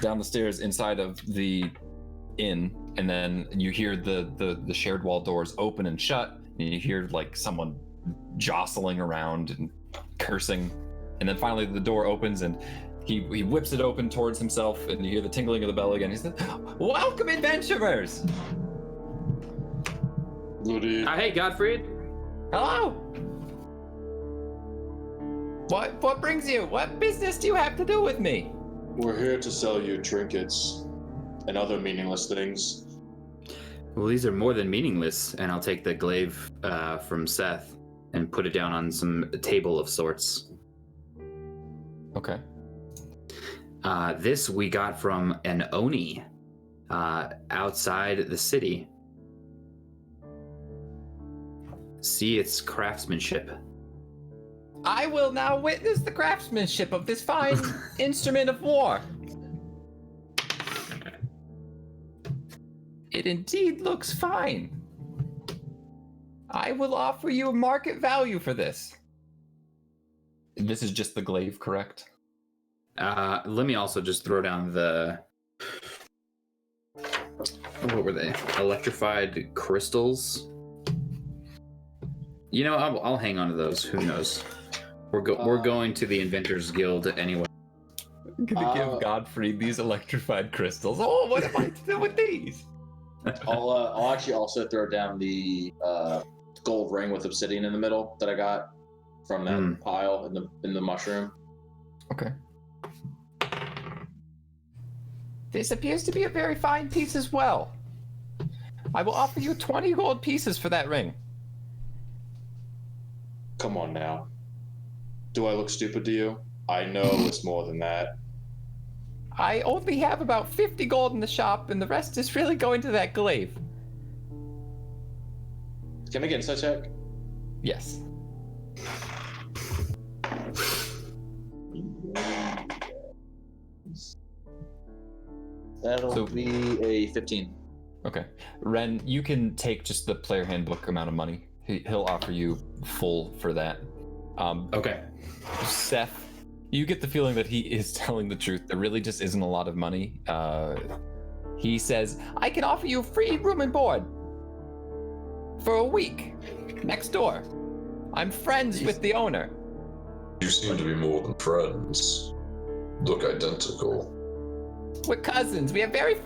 Down the stairs inside of the inn, and then you hear the shared wall doors open and shut, and you hear like someone jostling around and cursing, and then finally the door opens and he whips it open towards himself, and you hear the tingling of the bell again. He says, "Welcome, adventurers!" Good evening. Hey, Gottfried. Hello. What brings you? What business do you have to do with me? We're here to sell you trinkets and other meaningless things. Well, these are more than meaningless, and I'll take the glaive from Seth and put it down on some table of sorts. Okay. This we got from an Oni outside the city. See its craftsmanship. I will now witness the craftsmanship of this fine instrument of war. It indeed looks fine. I will offer you a market value for this. This is just the glaive, correct? Let me also just throw down the... What were they? Electrified crystals? You know, I'll hang on to those. Who knows? We're going to the Inventors Guild anyway. I'm gonna give Godfrey these electrified crystals. Oh, what am I to do with these? I'll actually also throw down the gold ring with obsidian in the middle that I got from that pile in the mushroom. Okay. This appears to be a very fine piece as well. I will offer you 20 gold pieces for that ring. Come on now. Do I look stupid to you? I know it's more than that. I only have about 50 gold in the shop, and the rest is really going to that glaive. Can I get an insight check? Yes. That'll be a 15. Okay. Ren, you can take just the player handbook amount of money. He'll offer you full for that. Okay. Seth, you get the feeling that he is telling the truth. There really just isn't a lot of money. He says, I can offer you free room and board for a week next door. I'm friends with the owner. You seem to be more than friends. Look identical. We're cousins. We have very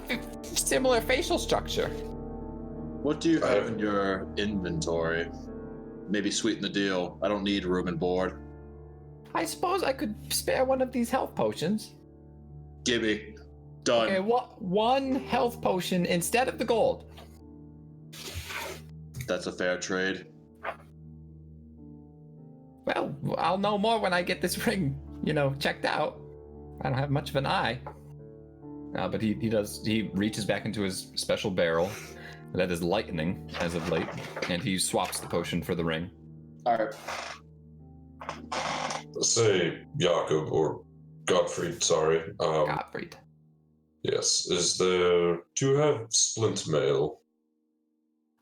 similar facial structure. What do you have in your inventory? Maybe sweeten the deal. I don't need room and board. I suppose I could spare one of these health potions. Gimme. Done. Okay, one health potion instead of the gold. That's a fair trade. Well, I'll know more when I get this ring, checked out. I don't have much of an eye. But he reaches back into his special barrel that is lightning as of late, and he swaps the potion for the ring. All right. Say, Jakob, or Gottfried, sorry. Gottfried. Yes, do you have splint mail?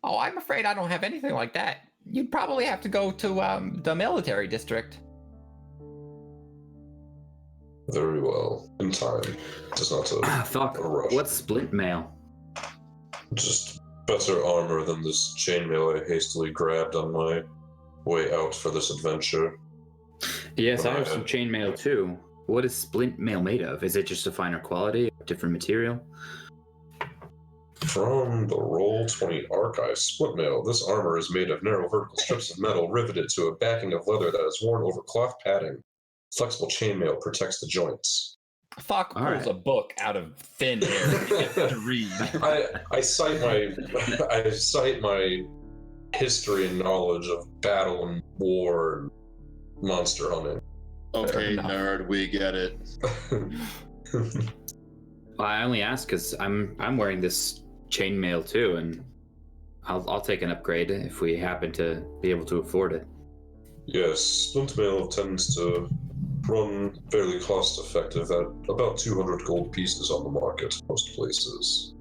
Oh, I'm afraid I don't have anything like that. You'd probably have to go to the military district. Very well. In time. It's not Fuck. a rush. What's splint mail? Just better armor than this chainmail I hastily grabbed on my way out for this adventure. Yes, I have some chainmail too. What is splint mail made of? Is it just a finer quality, different material? From the Roll20 archive, splint mail. This armor is made of narrow vertical strips of metal riveted to a backing of leather that is worn over cloth padding. Flexible chainmail protects the joints. Falk pulls a book out of thin air to read. I cite my history and knowledge of battle and war and monster hunting. Okay, nerd, we get it. Well, I only ask because I'm wearing this chainmail too, and I'll take an upgrade if we happen to be able to afford it. Yes, splint mail tends to run fairly cost effective at about 200 gold pieces on the market most places.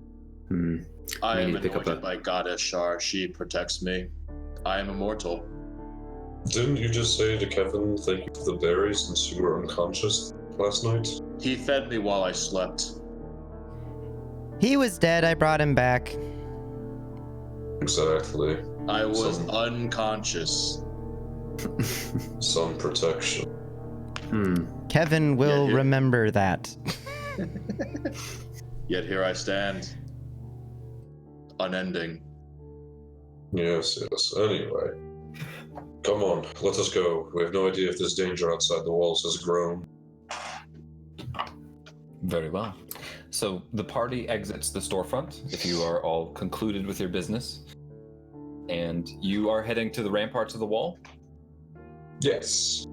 I am anointed by Goddess Shar. She protects me. I am immortal. Didn't you just say to Kevin, thank you for the berries since you were unconscious last night? He fed me while I slept. He was dead. I brought him back. Exactly. I was unconscious. Sun protection. Kevin will Yeah. remember that. Yet here I stand. Unending. Yes. Anyway. Come on, let us go. We have no idea if this danger outside the walls has grown. Very well. So the party exits the storefront if you are all concluded with your business. And you are heading to the ramparts of the wall? Yes.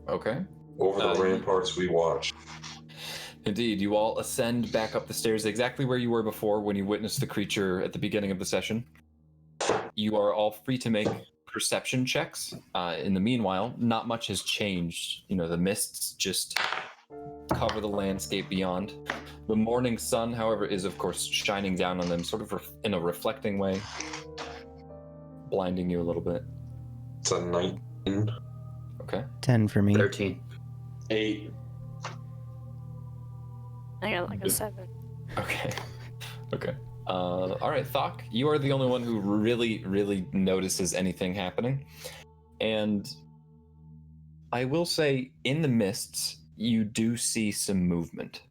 Okay. Over the ramparts we watch. Indeed, you all ascend back up the stairs exactly where you were before when you witnessed the creature at the beginning of the session. You are all free to make perception checks. In the meanwhile, not much has changed. The mists just cover the landscape beyond. The morning sun, however, is of course shining down on them, sort of in a reflecting way, blinding you a little bit. It's a 19. Okay. 10 for me. 13. 8. I got like a 7. Okay. All right, Thok, you are the only one who really notices anything happening. And I will say, in the mists, you do see some movement.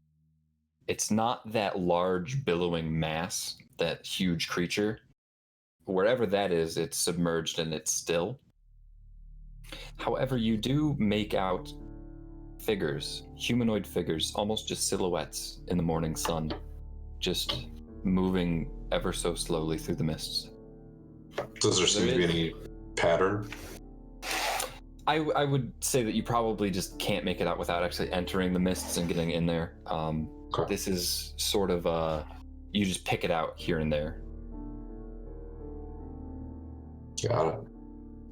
It's not that large billowing mass, that huge creature. Wherever that is, it's submerged and it's still. However, you do make out figures, humanoid figures, almost just silhouettes in the morning sun, just moving ever so slowly through the mists. Does there seem to be any pattern? I would say that you probably just can't make it out without actually entering the mists and getting in there. Okay. This is sort of you just pick it out here and there. Got it.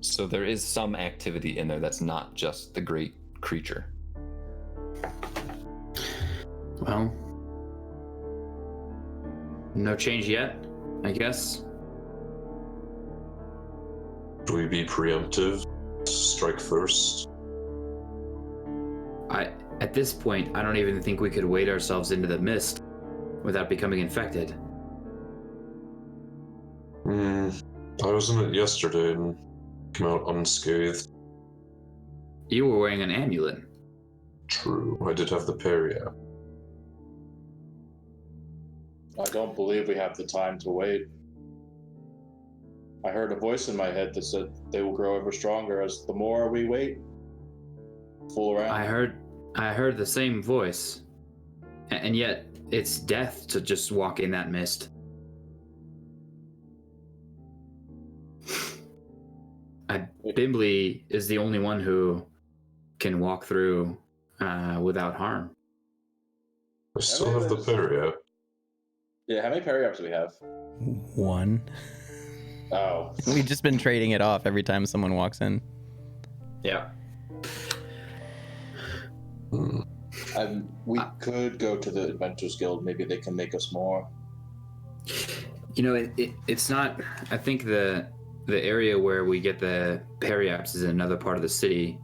So there is some activity in there that's not just the great creature. Well, no change yet, I guess. Should we be preemptive? Strike first? At this point, I don't even think we could wade ourselves into the mist without becoming infected. I was in it yesterday and came out unscathed. You were wearing an amulet. True, I did have the peria. I don't believe we have the time to wait. I heard a voice in my head that said they will grow ever stronger as the more we wait. Fool around. I heard the same voice. And yet, it's death to just walk in that mist. Bimbly is the only one who can walk through without harm. I still have the peria. Yeah, how many peri-ups do we have? 1. Oh. We've just been trading it off every time someone walks in. Yeah. We could go to the Adventures Guild. Maybe they can make us more. It's not. I think the area where we get the peri-ups is in another part of the city.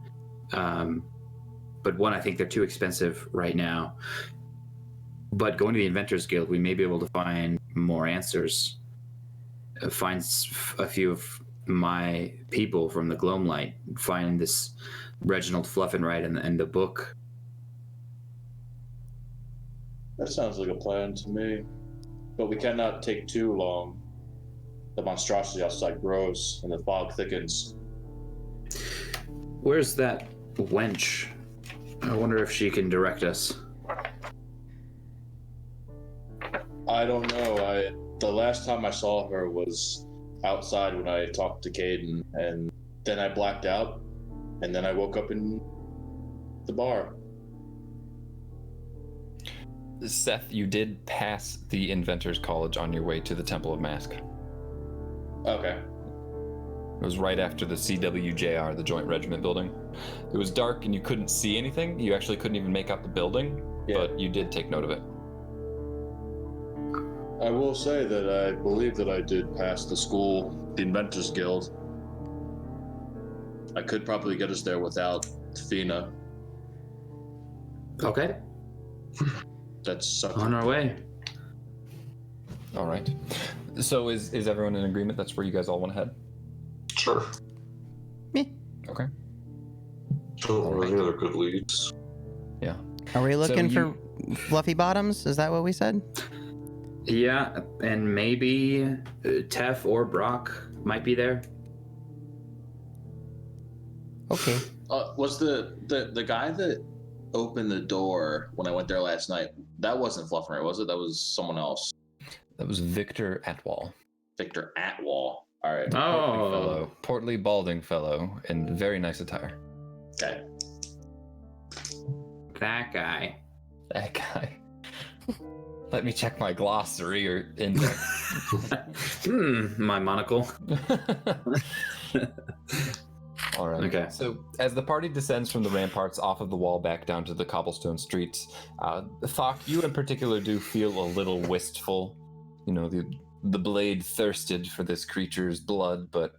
But one, I think they're too expensive right now. But going to the Inventors Guild, we may be able to find more answers. Find a few of my people from the Gloamlight. Find this Reginald Fluffinright and the book. That sounds like a plan to me. But we cannot take too long. The monstrosity outside grows and the fog thickens. Where's that wench? I wonder if she can direct us. I don't know. The last time I saw her was outside when I talked to Caden, and then I blacked out, and then I woke up in the bar. Seth, you did pass the Inventors College on your way to the Temple of Mask. Okay. It was right after the CWJR, the Joint Regiment building. It was dark and you couldn't see anything. You actually couldn't even make out the building, but you did take note of it. I will say that I believe that I did pass the school, the Inventors Guild. I could probably get us there without Fina. Okay, That's on our way. All right. So is everyone in agreement? That's where you guys all want to head? Sure. Me. Okay. Don't have any other good leads. Yeah. Are we looking you- for fluffy bottoms? Is that what we said? Yeah, and maybe Tef or Brock might be there. Okay. Was the guy that opened the door when I went there last night? That wasn't Fluffin, right? Was it? That was someone else. That was Victor Atwall. Victor Atwall. All right. Portly balding fellow in very nice attire. Okay. That guy. That guy. Let me check my glossary or index. My monocle. All right. Okay. So as the party descends from the ramparts off of the wall back down to the cobblestone streets, Thok, you in particular do feel a little wistful. You know, the blade thirsted for this creature's blood, but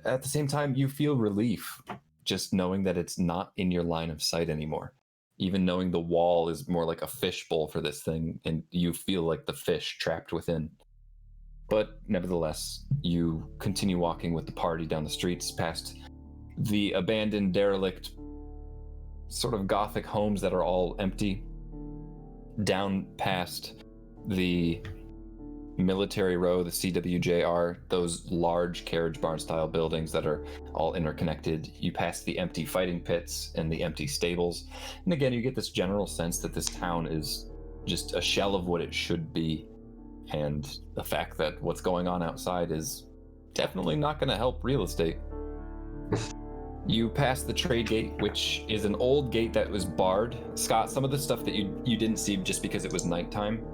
at the same time, you feel relief just knowing that it's not in your line of sight anymore. Even knowing the wall is more like a fishbowl for this thing, and you feel like the fish trapped within. But nevertheless, you continue walking with the party down the streets past the abandoned, derelict, sort of gothic homes that are all empty, down past the military row, the CWJR, those large carriage barn style buildings that are all interconnected. You pass the empty fighting pits and the empty stables. And again, you get this general sense that this town is just a shell of what it should be. And the fact that what's going on outside is definitely not going to help real estate. You pass the trade gate, which is an old gate that was barred. Scott, some of the stuff that you didn't see just because it was nighttime.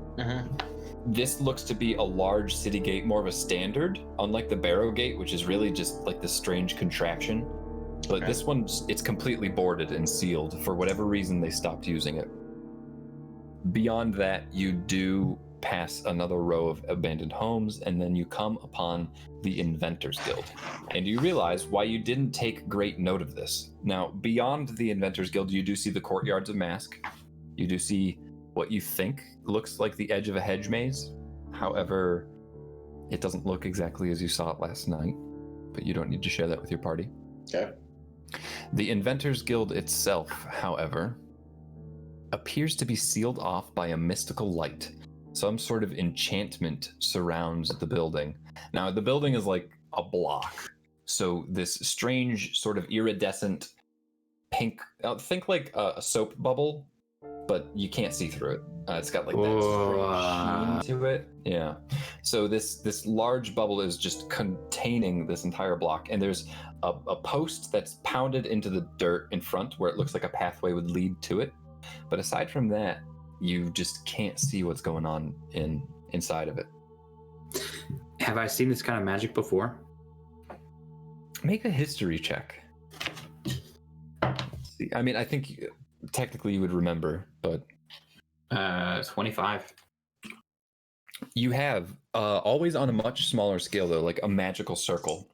This looks to be a large city gate, more of a standard, unlike the Barrow Gate, which is really just like this strange contraption. But this one, it's completely boarded and sealed. For whatever reason, they stopped using it. Beyond that, you do pass another row of abandoned homes, and then you come upon the Inventors Guild. And you realize why you didn't take great note of this. Now, beyond the Inventors Guild, you do see the Courtyards of Mask. You do see what you think looks like the edge of a hedge maze. However, it doesn't look exactly as you saw it last night, but you don't need to share that with your party. Okay. The Inventors Guild itself, however, appears to be sealed off by a mystical light. Some sort of enchantment surrounds the building. Now, the building is like a block. So this strange sort of iridescent pink, think like a soap bubble, but you can't see through it. It's got like that strange sheen to it. Yeah. So this large bubble is just containing this entire block, and there's a post that's pounded into the dirt in front where it looks like a pathway would lead to it. But aside from that, you just can't see what's going on inside of it. Have I seen this kind of magic before? Make a history check. Let's see. I mean, I think technically you would remember, but 25. you have always on a much smaller scale though, like a magical circle,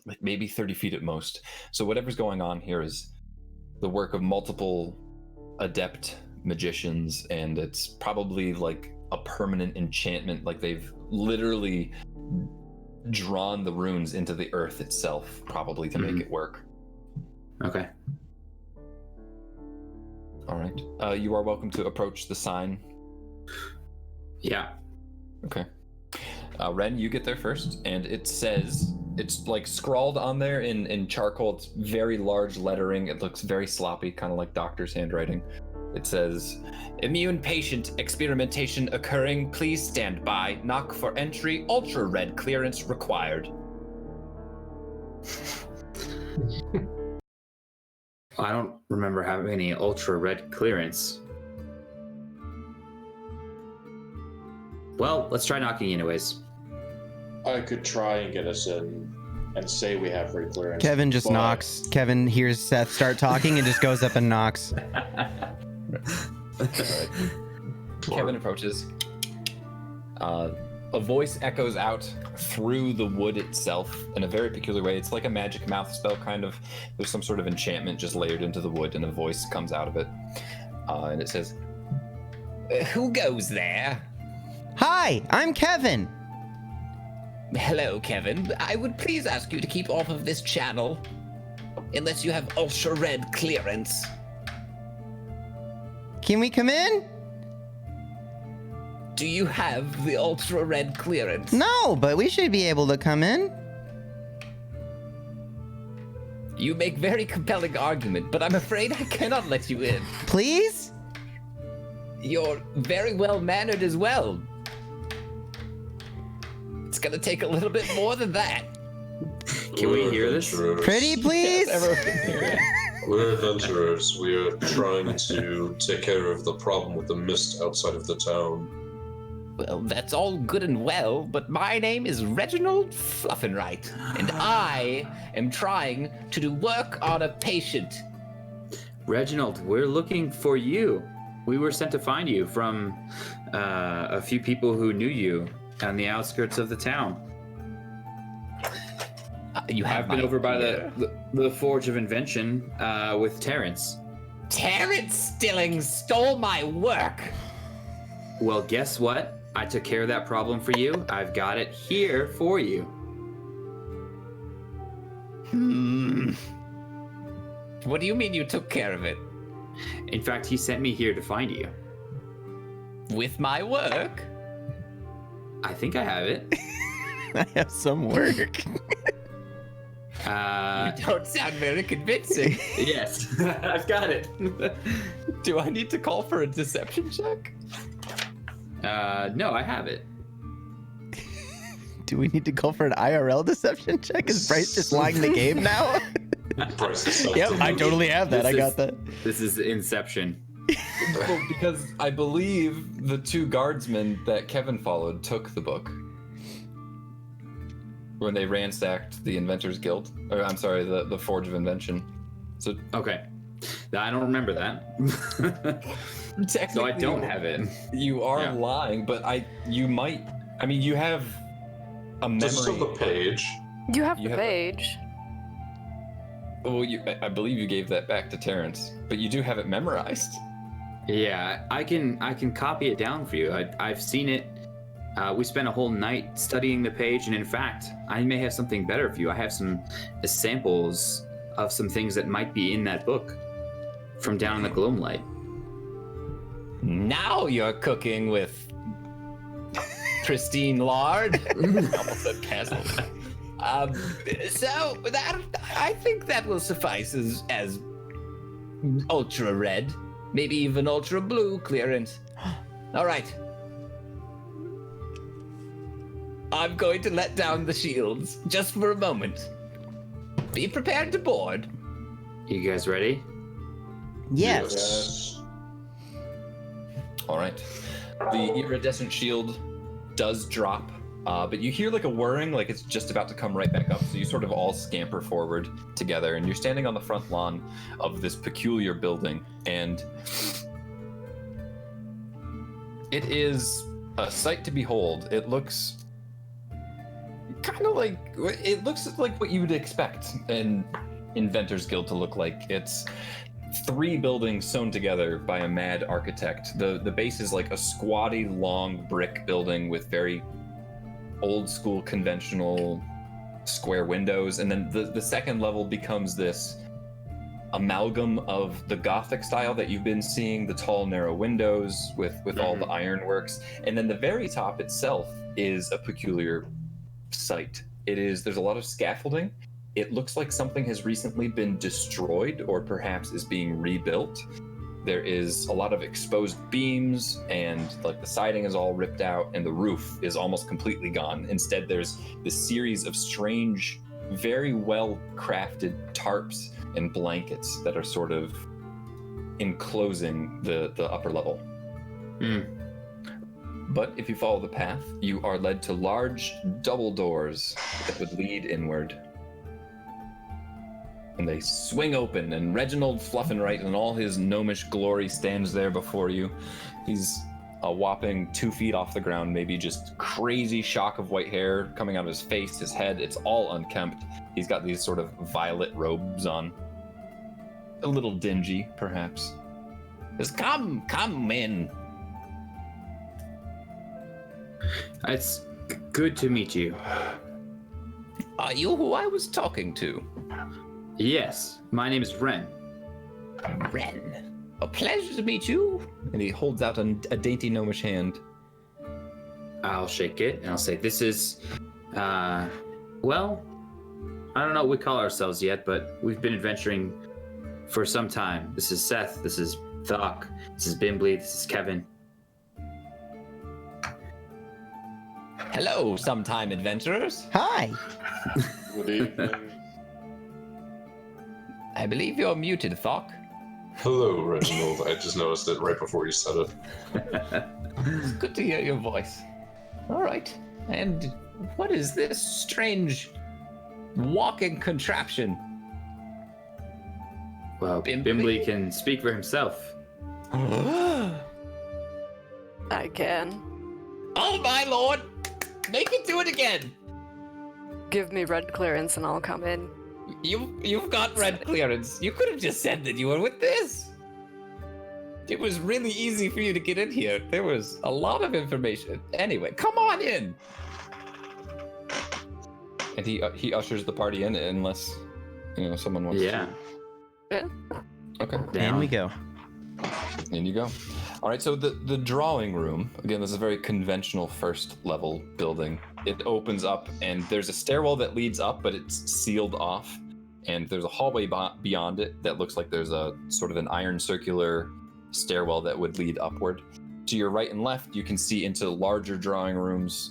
like maybe 30 feet at most. So whatever's going on here is the work of multiple adept magicians, and it's probably like a permanent enchantment, like they've literally drawn the runes into the earth itself, probably to make it work. Okay. All right. You are welcome to approach the sign. Yeah. Okay. Ren, you get there first, and it says, it's like scrawled on there in charcoal. It's very large lettering. It looks very sloppy, kind of like doctor's handwriting. It says, "Immune patient experimentation occurring. Please stand by. Knock for entry. Ultra red clearance required." I don't remember having any ultra red clearance. Well, let's try knocking anyways. I could try and get us in and say we have free clearance. Kevin just but- knocks. Kevin hears Seth start talking and just goes up and knocks. Kevin approaches. a voice echoes out through the wood itself in a very peculiar way. It's like a magic mouth spell, kind of. There's some sort of enchantment just layered into the wood, and a voice comes out of it. And it says, "Who goes there?" Hi, I'm Kevin. "Hello, Kevin. I would please ask you to keep off of this channel, unless you have ultra red clearance." Can we come in? "Do you have the ultra red clearance?" No, but we should be able to come in. "You make very compelling argument, but I'm afraid I cannot let you in. Please? You're very well mannered as well. It's gonna take a little bit more than that." Can we hear this? Pretty please? Yes, everyone can hear it. We're adventurers. We are trying to take care of the problem with the mist outside of the town. "Well, that's all good and well, but my name is Reginald Fluffinright, and I am trying to do work on a patient." Reginald, we're looking for you. We were sent to find you from a few people who knew you on the outskirts of the town. You I've been over by the Forge of Invention with Terrence. "Terrence Stilling stole my work." Well, guess what? I took care of that problem for you. I've got it here for you. What do you mean you took care of it? In fact, he sent me here to find you. With my work? I think I have it. I have some work. You don't sound very convincing. Yes, I've got it. Do I need to call for a deception check? No, I have it. Do we need to call for an IRL deception check? Is Bryce just lying the game now? Bryce is Yep, I totally have that. I got that. This is Inception. Well, because I believe the two guardsmen that Kevin followed took the book when they ransacked the Inventors Guild. Or I'm sorry, the Forge of Invention. So Okay. I don't remember that. technically, So I don't have it. You are Yeah. lying, but you might. I mean, you have a memory. Just on the page. You have You the have a- page. Well, I believe you gave that back to Terrence, but you do have it memorized. Yeah, I can copy it down for you. I've seen it. We spent a whole night studying the page, and in fact, I may have something better for you. I have some samples of some things that might be in that book from down in the gloom light. Now you're cooking with pristine lard. Almost said castle. So that I think that will suffice as ultra red, maybe even ultra blue clearance. All right. I'm going to let down the shields just for a moment. Be prepared to board. You guys ready? Yes. All right. The iridescent shield does drop, but you hear like a whirring, like it's just about to come right back up. So you sort of all scamper forward together, and you're standing on the front lawn of this peculiar building, and it is a sight to behold. It looks kind of like what you would expect an Inventors Guild to look like. It's 3 buildings sewn together by a mad architect. The base is like a squatty long brick building with very old school conventional square windows, and then the second level becomes this amalgam of the Gothic style that you've been seeing, the tall narrow windows with all the ironworks, and then the very top itself is a peculiar sight. There's a lot of scaffolding. It looks like something has recently been destroyed or perhaps is being rebuilt. There is a lot of exposed beams, and like the siding is all ripped out and the roof is almost completely gone. Instead, there's this series of strange, very well crafted tarps and blankets that are sort of enclosing the upper level. But if you follow the path, you are led to large double doors that would lead inward. And they swing open, and Reginald Fluffinright in all his gnomish glory stands there before you. He's a whopping 2 feet off the ground, maybe just crazy shock of white hair coming out of his face, his head. It's all unkempt. He's got these sort of violet robes on. A little dingy, perhaps. Just come in. It's good to meet you. Are you who I was talking to? Yes, my name is Ren. Ren. A pleasure to meet you. And he holds out a dainty gnomish hand. I'll shake it and I'll say, this is, well, I don't know what we call ourselves yet, but we've been adventuring for some time. This is Seth, this is Thok, this is Bimbly, this is Kevin. Hello, sometime adventurers. Hi. Good evening. I believe you're muted, Thok. Hello, Reginald. I just noticed it right before you said it. It's good to hear your voice. All right. And what is this strange walking contraption? Well, Bimbly can speak for himself. I can. Oh my lord! Make it do it again! Give me red clearance and I'll come in. You've got red clearance. You could have just said that you were with this. It was really easy for you to get in here. There was a lot of information. Anyway, come on in. And he ushers the party in unless someone wants. Yeah. Yeah. Okay. And we go. In you go. All right, so the drawing room, again, this is a very conventional first level building. It opens up and there's a stairwell that leads up, but it's sealed off. And there's a hallway beyond it that looks like there's a sort of an iron circular stairwell that would lead upward. To your right and left, you can see into larger drawing rooms,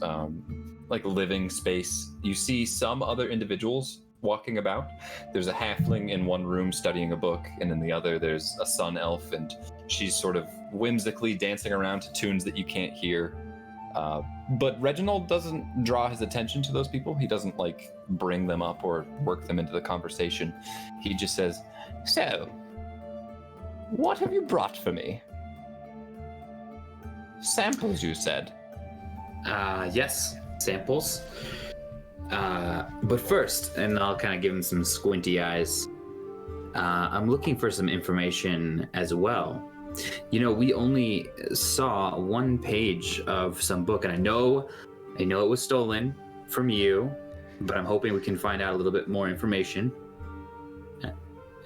like living space. You see some other individuals walking about. There's a halfling in one room studying a book, and in the other there's a sun elf, and she's sort of whimsically dancing around to tunes that you can't hear. But Reginald doesn't draw his attention to those people. He doesn't bring them up or work them into the conversation. He just says, "So, what have you brought for me? Samples, you said." Yes, samples. But first, and I'll kind of give him some squinty eyes, I'm looking for some information as well. We only saw one page of some book, and I know it was stolen from you, but I'm hoping we can find out a little bit more information.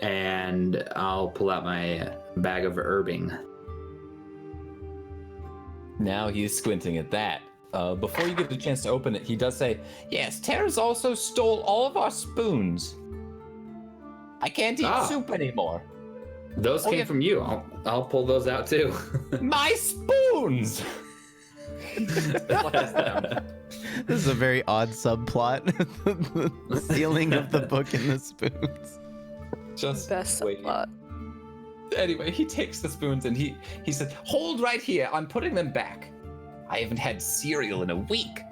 And I'll pull out my bag of herbing. Now he's squinting at that. Before you get the chance to open it, he does say, "Yes, Tara's also stole all of our spoons. I can't eat soup anymore." Those came from you. I'll pull those out too. My spoons! This is a very odd subplot. The stealing of the book and the spoons. Just Best wait. subplot. Anyway, he takes the spoons and he said, "Hold right here. I'm putting them back. I haven't had cereal in a week."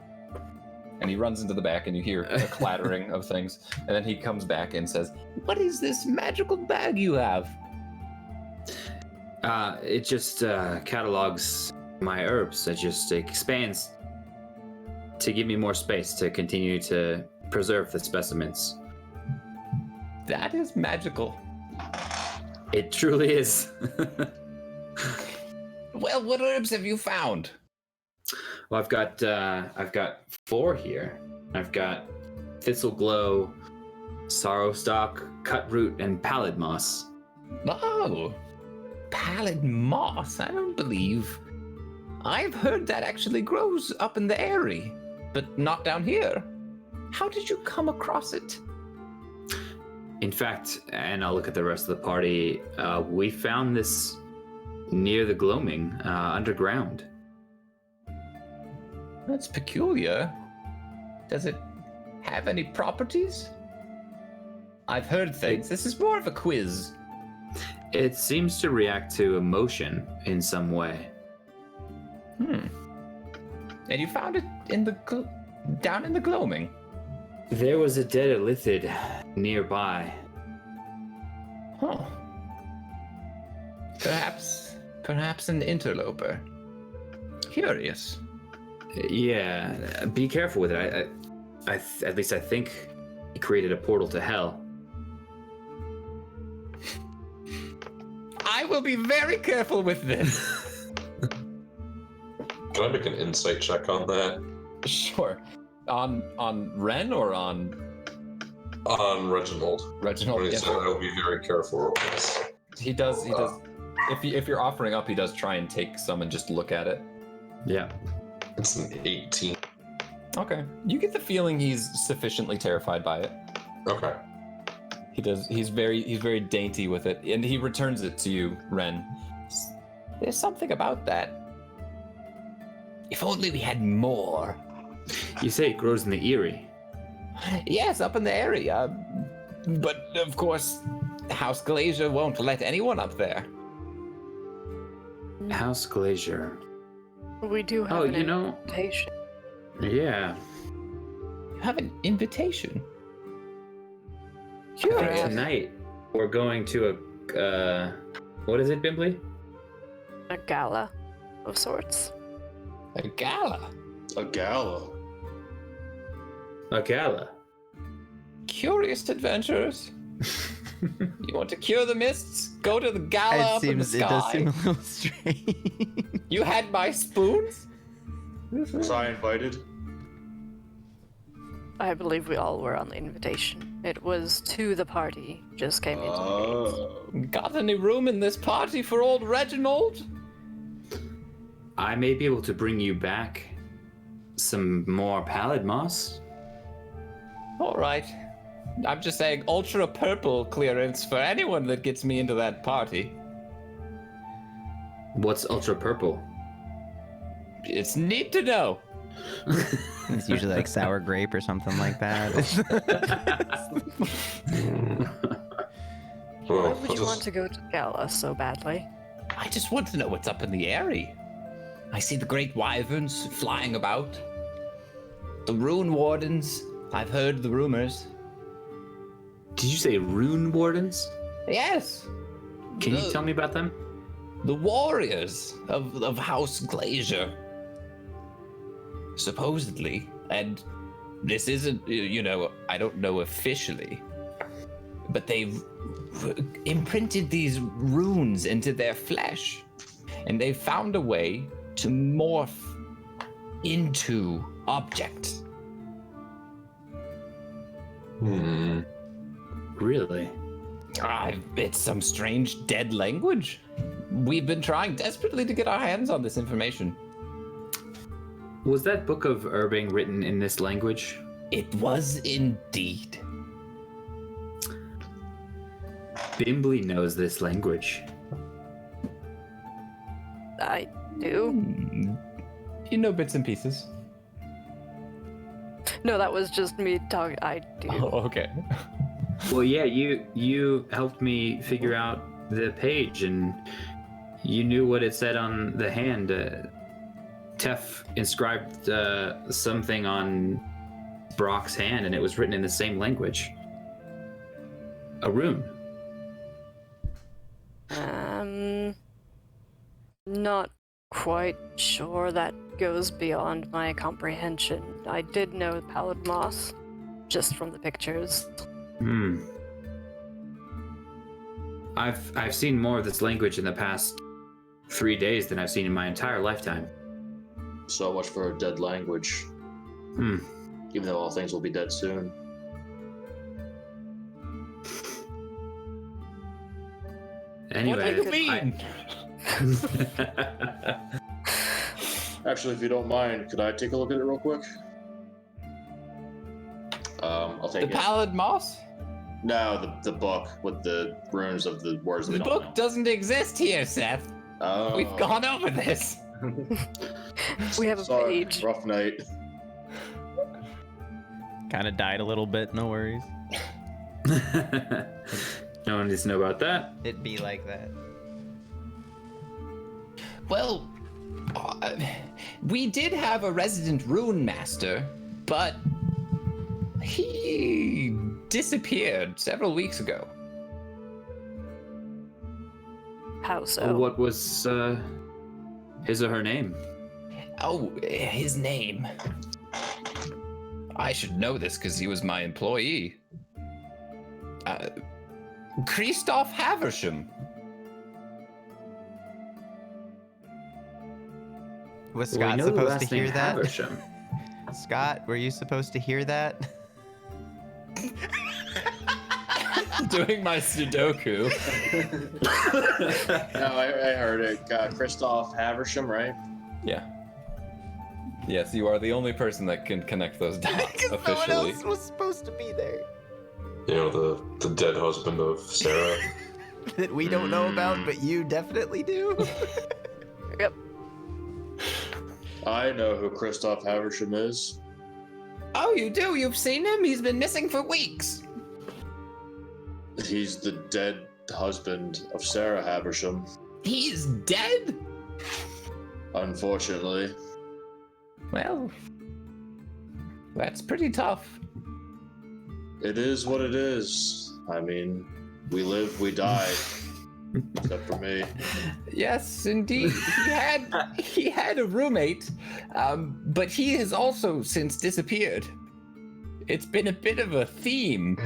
And he runs into the back and you hear a clattering of things. And then he comes back and says, "What is this magical bag you have?" It just catalogs my herbs. It just expands to give me more space to continue to preserve the specimens. That is magical. It truly is. Well, what herbs have you found? Well, I've got 4 here. I've got thistle glow, sorrow stalk, cut root, and pallid moss. Oh, pallid moss. I don't believe. I've heard that actually grows up in the Eyrie, but not down here. How did you come across it? In fact, and I'll look at the rest of the party, we found this near the gloaming, underground. That's peculiar. Does it have any properties? I've heard things. This is more of a quiz. It seems to react to emotion in some way. And you found it in down in the gloaming? There was a dead elithid nearby. Huh. Perhaps an interloper. curious. Yeah, be careful with it. At least I think he created a portal to hell. I will be very careful with this. Can I make an insight check on that? Sure. On Ren or on Reginald. Reginald? When he Yeah, said, I will be very careful with this. He does. If you're offering up, he does try and take some and just look at it. Yeah. It's an 18. Okay. You get the feeling he's sufficiently terrified by it. Okay. He does. He's very dainty with it, and he returns it to you, Ren. There's something about that. If only we had more. You say it grows in the Erie. Yes, up in the area. But of course, House Glacier won't let anyone up there. House Glacier. We do have Oh, an you know. invitation. Yeah. You have an invitation. I think Curious. tonight we're going to a. What is it, Bimbly? A gala of sorts. A gala. A gala. A gala. Curious adventurers. You want to cure the mists? Go to the gala up in the It does sky. seem a little strange. You had my spoons? Was I invited? I believe we all were on the invitation. It was to the party, just came into the gates. Got any room in this party for old Reginald? I may be able to bring you back some more pallid moss. All right. I'm just saying ultra purple clearance for anyone that gets me into that party. What's ultra purple? It's neat to know. It's usually like sour grape or something like that. Why would you want to go to the gala so badly? I just want to know what's up in the airy. I see the great wyverns flying about. The rune wardens. I've heard the rumors. Did you say rune wardens? Yes. Can you tell me about them? The warriors of House Glacier. Supposedly, and this isn't, I don't know officially, but they've imprinted these runes into their flesh, and they've found a way to morph into objects. Really? It's some strange dead language. We've been trying desperately to get our hands on this information. Was that book of Urbing written in this language? It was indeed. Bimbly knows this language. I do. You know bits and pieces. No, that was just me talking. I do. Oh, okay. Well, yeah, you helped me figure out the page, and you knew what it said on the hand. Tef inscribed something on Brock's hand, and it was written in the same language. A rune. Not quite sure. That goes beyond my comprehension. I did know pallid moss, just from the pictures. I've seen more of this language in the past 3 days than I've seen in my entire lifetime. So much for a dead language. Even though all things will be dead soon. Anyway, What do you mean? Actually, if you don't mind, could I take a look at it real quick? I'll The take it. pallid moss? No, the book with the runes of the words that we The don't book know. doesn't exist here, Seth. Oh. We've gone over this. We have a Sorry, page. rough night. Kind of died a little bit, no worries. No one needs to know about that. It'd be like that. Well, we did have a resident rune master, but he disappeared several weeks ago. How so? What was his or her name? Oh, his name. I should know this because he was my employee. Christoph Haversham. Was We Scott know the supposed last to hear name that? Haversham. Scott, were you supposed to hear that? Doing my Sudoku. No, I heard it. Christoph Haversham, right? Yeah. Yes, you are the only person that can connect those dots No one officially. else was supposed to be there. You know, the dead husband of Sarah. That we don't know about, but you definitely do. Yep. I know who Christoph Haversham is. Oh, you do? You've seen him? He's been missing for weeks. He's the dead husband of Sarah Haversham, He's dead? unfortunately. Well, that's pretty tough. It is what it is. I mean, we live, we die. Except for me. Yes, indeed. He had a roommate, but he has also since disappeared. It's been a bit of a theme.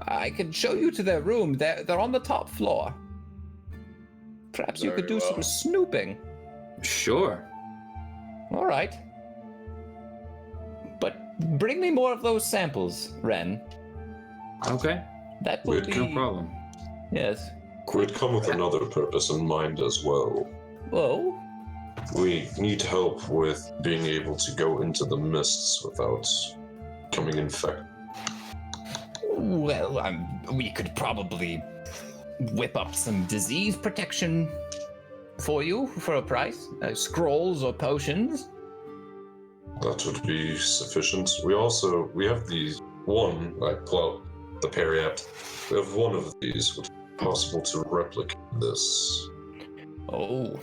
I can show you to their room. They're on the top floor. Perhaps you could do Very some well. snooping. Sure. All right. But bring me more of those samples, Ren. Okay. That will be No problem. Yes. We'd come with another purpose in mind as well. Whoa. We need help with being able to go into the mists without becoming infected. Well, we could probably whip up some disease protection for you for a price. Scrolls or potions. That would be sufficient. We have these one, I pull out the Periapt. We have one of these, which is possible to replicate this. Oh.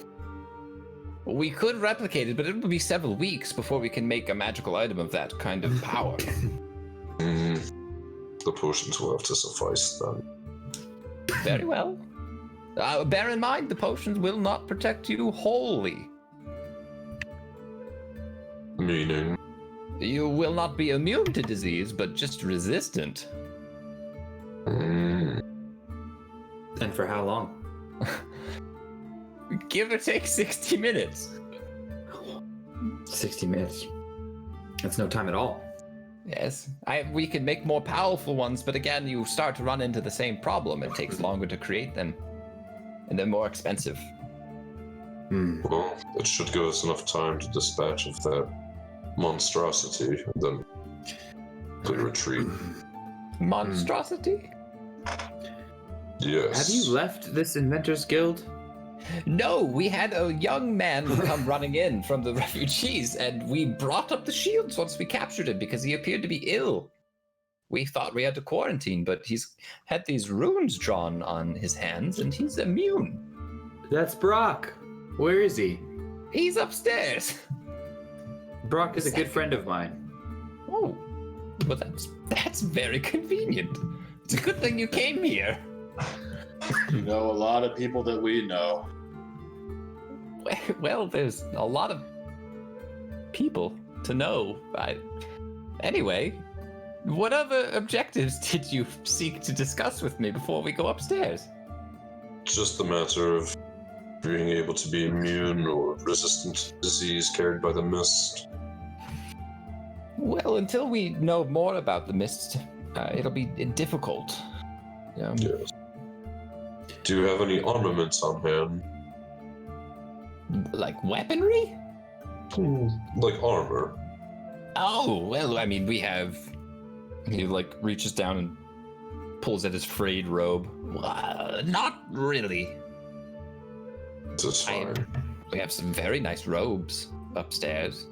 We could replicate it, but it would be several weeks before we can make a magical item of that kind of power. The potions will have to suffice then. Very well. Bear in mind, the potions will not protect you wholly. Meaning? You will not be immune to disease, but just resistant. Mm, And for how long? Give or take 60 minutes. 60 minutes. That's no time at all. Yes, we could make more powerful ones, but again, you start to run into the same problem. It takes longer to create them, and they're more expensive. well, it should give us enough time to dispatch of that monstrosity, and then we retreat. Monstrosity? Yes. Have you left this Inventors Guild? No, we had a young man come running in from the refugees, and we brought up the shields once we captured him because he appeared to be ill. We thought we had to quarantine, but he's had these runes drawn on his hands, and he's immune. That's Brock. Where is he? He's upstairs. Brock is a good friend of mine. Oh, well, that's very convenient. It's a good thing you came here. You know a lot of people that we know. Well, there's a lot of people to know. Anyway, what other objectives did you seek to discuss with me before we go upstairs? Just the matter of being able to be immune or resistant to disease carried by the mist. Well, until we know more about the mist, it'll be difficult. Yes. Do you have any armaments on hand? Like weaponry? Like armor? Oh, well, I mean, we have... He, reaches down and pulls at his frayed robe. Not really. That's fine. We have some very nice robes upstairs.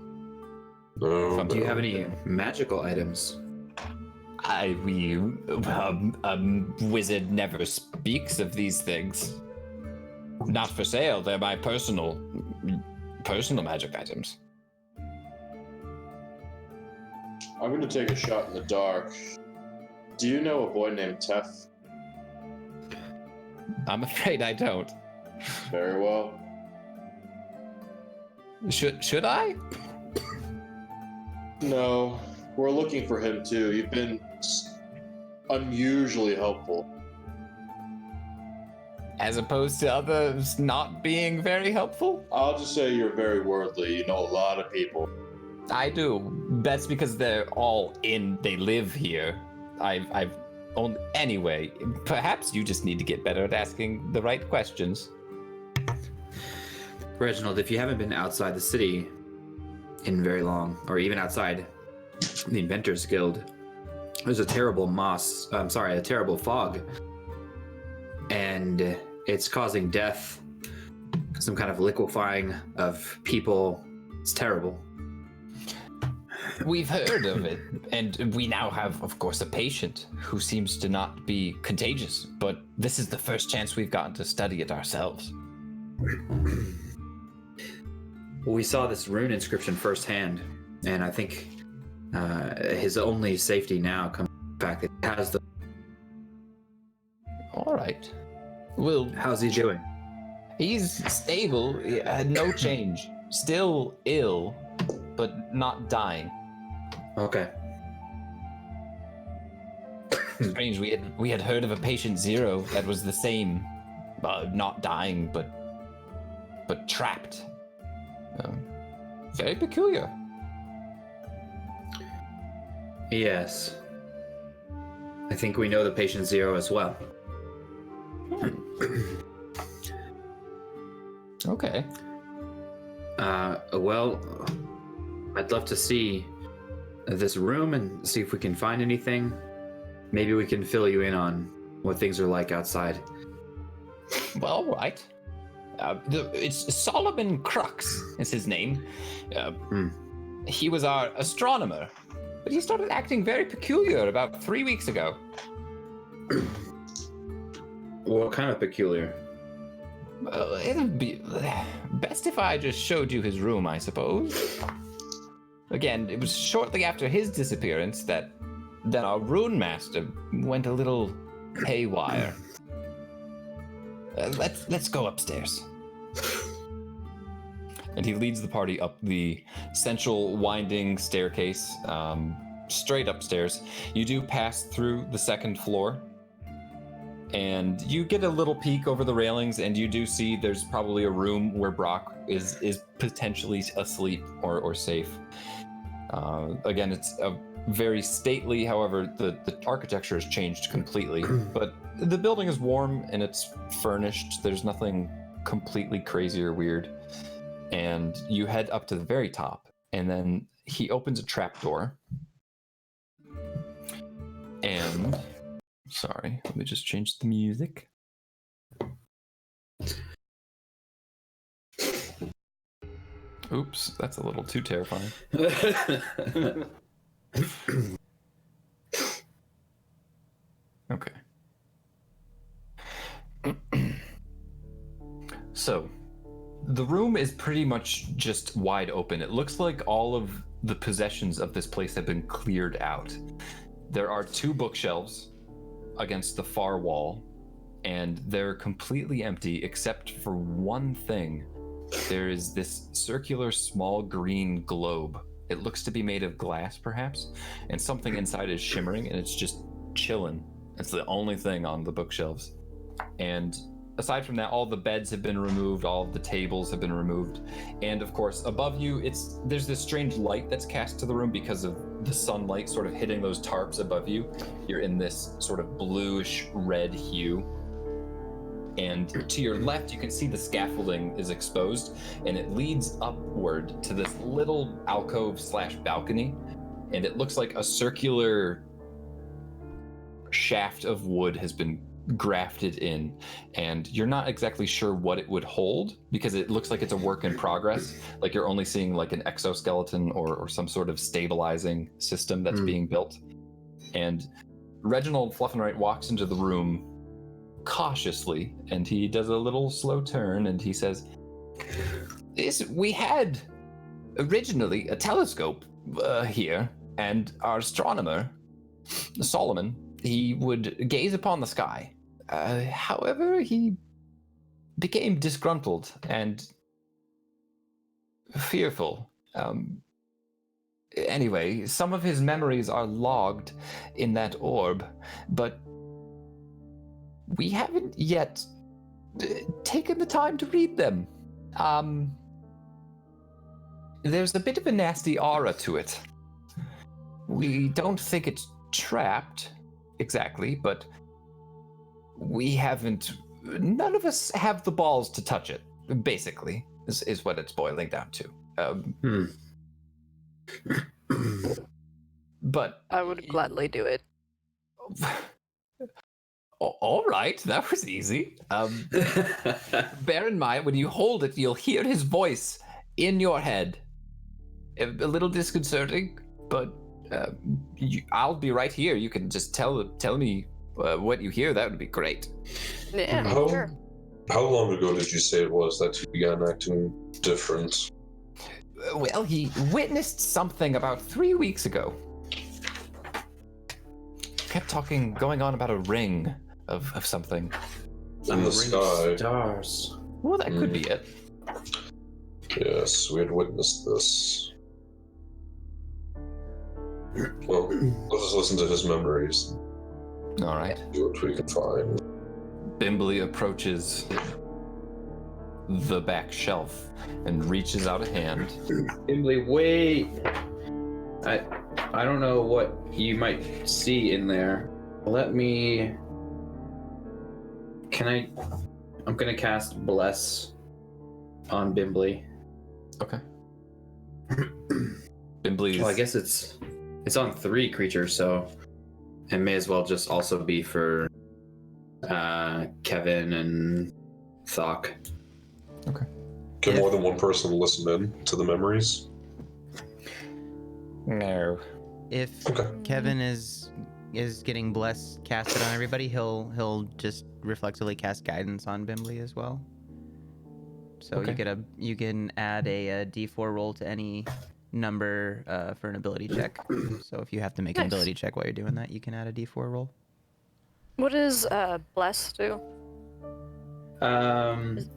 No, Do you no. have any magical items? A wizard never speaks of these things. Not for sale. They're my personal magic items. I'm gonna take a shot in the dark. Do you know a boy named Tef? I'm afraid I don't. Very well. Should I? No, we're looking for him too. You've been unusually helpful. As opposed to others not being very helpful? I'll just say you're very worldly. You know a lot of people. I do. That's because they're all they live here. I've only, anyway, perhaps you just need to get better at asking the right questions. Reginald, if you haven't been outside the city in very long, or even outside the Inventors Guild, there's a terrible a terrible fog. And it's causing death, some kind of liquefying of people. It's terrible. We've heard of it, and we now have, of course, a patient who seems to not be contagious, but this is the first chance we've gotten to study it ourselves. Well, we saw this rune inscription firsthand, and I think his only safety now comes from the fact that he has the... All right. Well, How's he doing? he's stable, no change. Still ill, but not dying. Okay. Strange, we had heard of a patient 0 that was the same, not dying, but trapped. Very peculiar. Yes. I think we know the patient 0 as well. Okay. Well, I'd love to see this room and see if we can find anything. Maybe we can fill you in on what things are like outside. Well, all right. It's Solomon Crux is his name. He was our astronomer, but he started acting very peculiar about 3 weeks ago. What kind of peculiar? It'd be best if I just showed you his room, I suppose. Again, it was shortly after his disappearance that our rune master went a little haywire. Let's go upstairs. And he leads the party up the central winding staircase, straight upstairs. You do pass through the second floor, and you get a little peek over the railings, and you do see there's probably a room where Brock is potentially asleep or safe. Again, it's a very stately, however, the architecture has changed completely, but the building is warm and it's furnished. There's nothing completely crazy or weird. And you head up to the very top, and then he opens a trapdoor. And sorry, let me just change the music. Oops, that's a little too terrifying. Okay. So, the room is pretty much just wide open. It looks like all of the possessions of this place have been cleared out. There are 2 bookshelves against the far wall, and they're completely empty except for one thing. There is this circular small green globe. It looks to be made of glass, perhaps, and something inside is shimmering, and it's just chilling. It's the only thing on the bookshelves. And aside from that, all the beds have been removed, all of the tables have been removed, and of course, above you, there's this strange light that's cast to the room because of the sunlight sort of hitting those tarps above you. You're in this sort of bluish red hue. And to your left, you can see the scaffolding is exposed, and it leads upward to this little alcove/balcony, and it looks like a circular shaft of wood has been grafted in, and you're not exactly sure what it would hold because it looks like it's a work in progress. Like you're only seeing like an exoskeleton or some sort of stabilizing system that's being built. And Reginald Fluffinright walks into the room cautiously, and he does a little slow turn, and he says, we had originally a telescope here, and our astronomer, Solomon, he would gaze upon the sky. However, he became disgruntled and fearful. Anyway, some of his memories are logged in that orb, but we haven't yet taken the time to read them. There's a bit of a nasty aura to it. We don't think it's trapped exactly, but none of us have the balls to touch it, basically, is what it's boiling down to. But I would gladly do it. all right, that was easy. Bear in mind, when you hold it, you'll hear his voice in your head. A little disconcerting, but I'll be right here. You can just tell me what you hear. That would be great. Yeah, sure. How long ago did you say it was that he began acting different? Well, he witnessed something about 3 weeks ago. Kept going on about a ring of something. In the sky. Stars. Well, that could be it. Yes, we had witnessed this. Well, let's listen to his memories. All right. See what we can find. Bimbly approaches the back shelf and reaches out a hand. Bimbly, wait. I don't know what you might see in there. I'm gonna cast Bless on Bimbly. Okay. Bimbly. Well, I guess it's on 3 creatures, so it may as well just also be for Kevin and Thok. Okay. Can more than one person listen in to the memories? No. If Kevin is getting bless casted on everybody, he'll just reflexively cast guidance on Bimbly as well. So Okay. you can add a D4 roll to any number for an ability check. So if you have to make an Nice. ability check while you're doing that, you can add a D4 roll. What does bless do?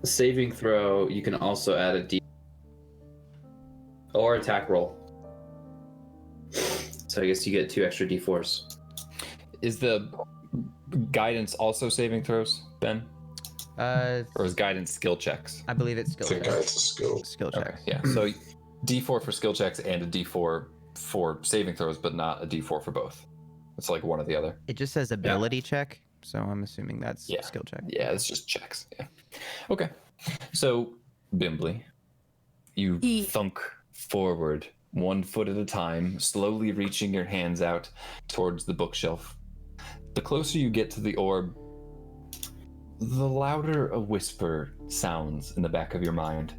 Saving throw, you can also add a D or attack roll. So I guess you get 2 extra D4s. Is the guidance also saving throws, Ben? Or is guidance skill checks? I believe it's I skill think check. it's a skill. Skill Okay, check. yeah. So D4 for skill checks and a D4 for saving throws, but not a D4 for both. It's like one or the other. It just says ability check, so I'm assuming that's Yeah. skill check. Yeah, it's just checks. Yeah. Okay. So, Bimbly, you thunk forward 1 foot at a time, slowly reaching your hands out towards the bookshelf. The closer you get to the orb, the louder a whisper sounds in the back of your mind.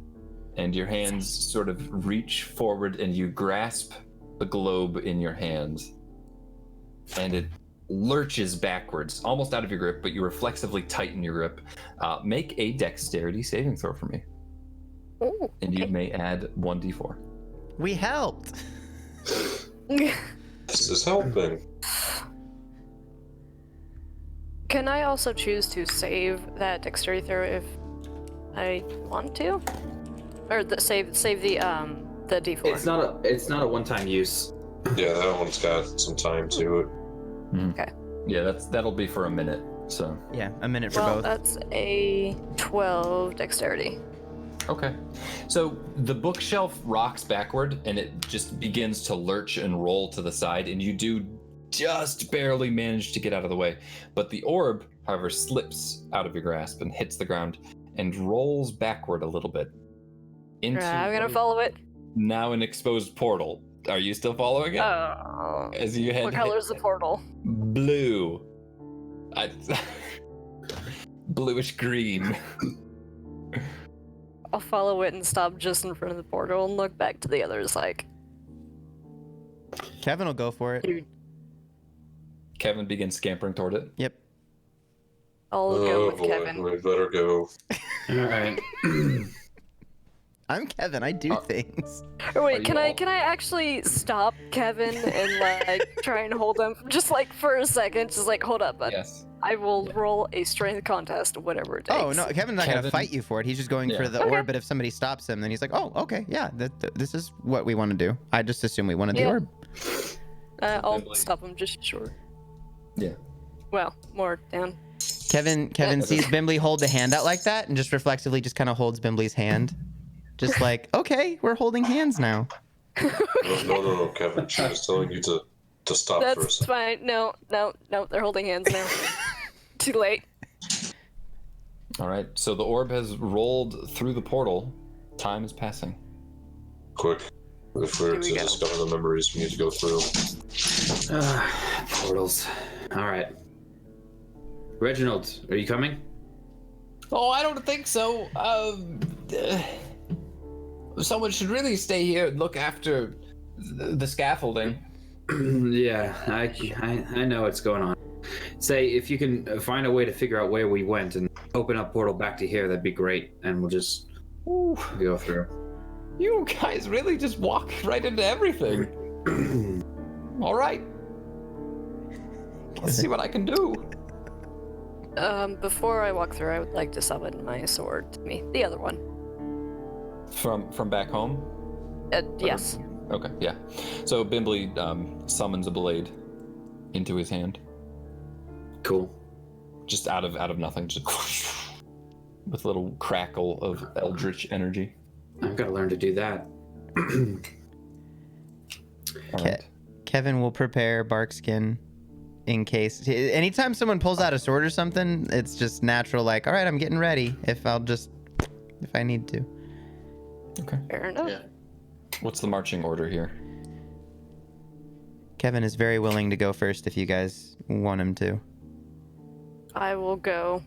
And your hands sort of reach forward and you grasp the globe in your hands. And it lurches backwards, almost out of your grip, but you reflexively tighten your grip. Make a dexterity saving throw for me. Ooh, And you may add 1d4. We helped. This is helping. Can I also choose to save that dexterity throw if I want to, or save the D4? It's not a one-time use. Yeah, that one's got some time to it. Okay. Yeah, that'll be for a minute. So Yeah, a minute for Well, both. that's a 12 dexterity. okay. So the bookshelf rocks backward and it just begins to lurch and roll to the side, and you do just barely manage to get out of the way. But the orb, however, slips out of your grasp and hits the ground and rolls backward a little bit. Into I'm gonna what is follow it. now an exposed portal. Are you still following it? Oh. As you head What color is the portal? blue. Bluish green. I'll follow it and stop just in front of the portal and look back to the others like, Kevin will go for it. dude, Kevin begins scampering toward it. Yep. I'll go with Kevin. We better go. All right. I'm Kevin. I do things. Or wait, Are can you I all- can I actually stop Kevin and like try and hold him just like for a second? Just like hold up, bud. Yes. I will roll a strength contest, whatever it takes. Oh no, Kevin's not gonna Kevin- fight you for it. He's just going for Yeah. the Okay. orb. But if somebody stops him, then he's like, oh, okay, yeah, this is what we want to do. I just assume we wanted the Yeah. orb. I'll Bimbly. stop him just short. Yeah. Well, more down. Kevin sees Bimbly hold the hand out like that, and just reflexively just kind of holds Bimbly's hand, just like, okay, we're holding hands now. No, Kevin. She was telling you to stop for a That's second. fine. No, they're holding hands now. Too late. All right. So the orb has rolled through the portal. Time is passing. Quick. If we're Here we to go. discover the memories we need to go through. Portals. All right. Reginald, are you coming? Oh, I don't think so. Someone should really stay here and look after the scaffolding. Yeah, I know what's going on. Say, if you can find a way to figure out where we went and open up portal back to here, that'd be great, and we'll just Ooh, go through. you guys really just walk right into everything. All right. Let's see what I can do. Before I walk through, I would like to summon my sword to me. The other one. From back home? Yes. Okay, yeah. So Bimbly summons a blade into his hand. Cool. Just out of nothing. Just with a little crackle of eldritch energy. I've got to learn to do that. All Ke- right. Kevin will prepare Barkskin in case. Anytime someone pulls out a sword or something, it's just natural. Like, all right, I'm getting ready. If I need to. Okay. Fair enough. Yeah. What's the marching order here? Kevin is very willing to go first if you guys want him to. I will go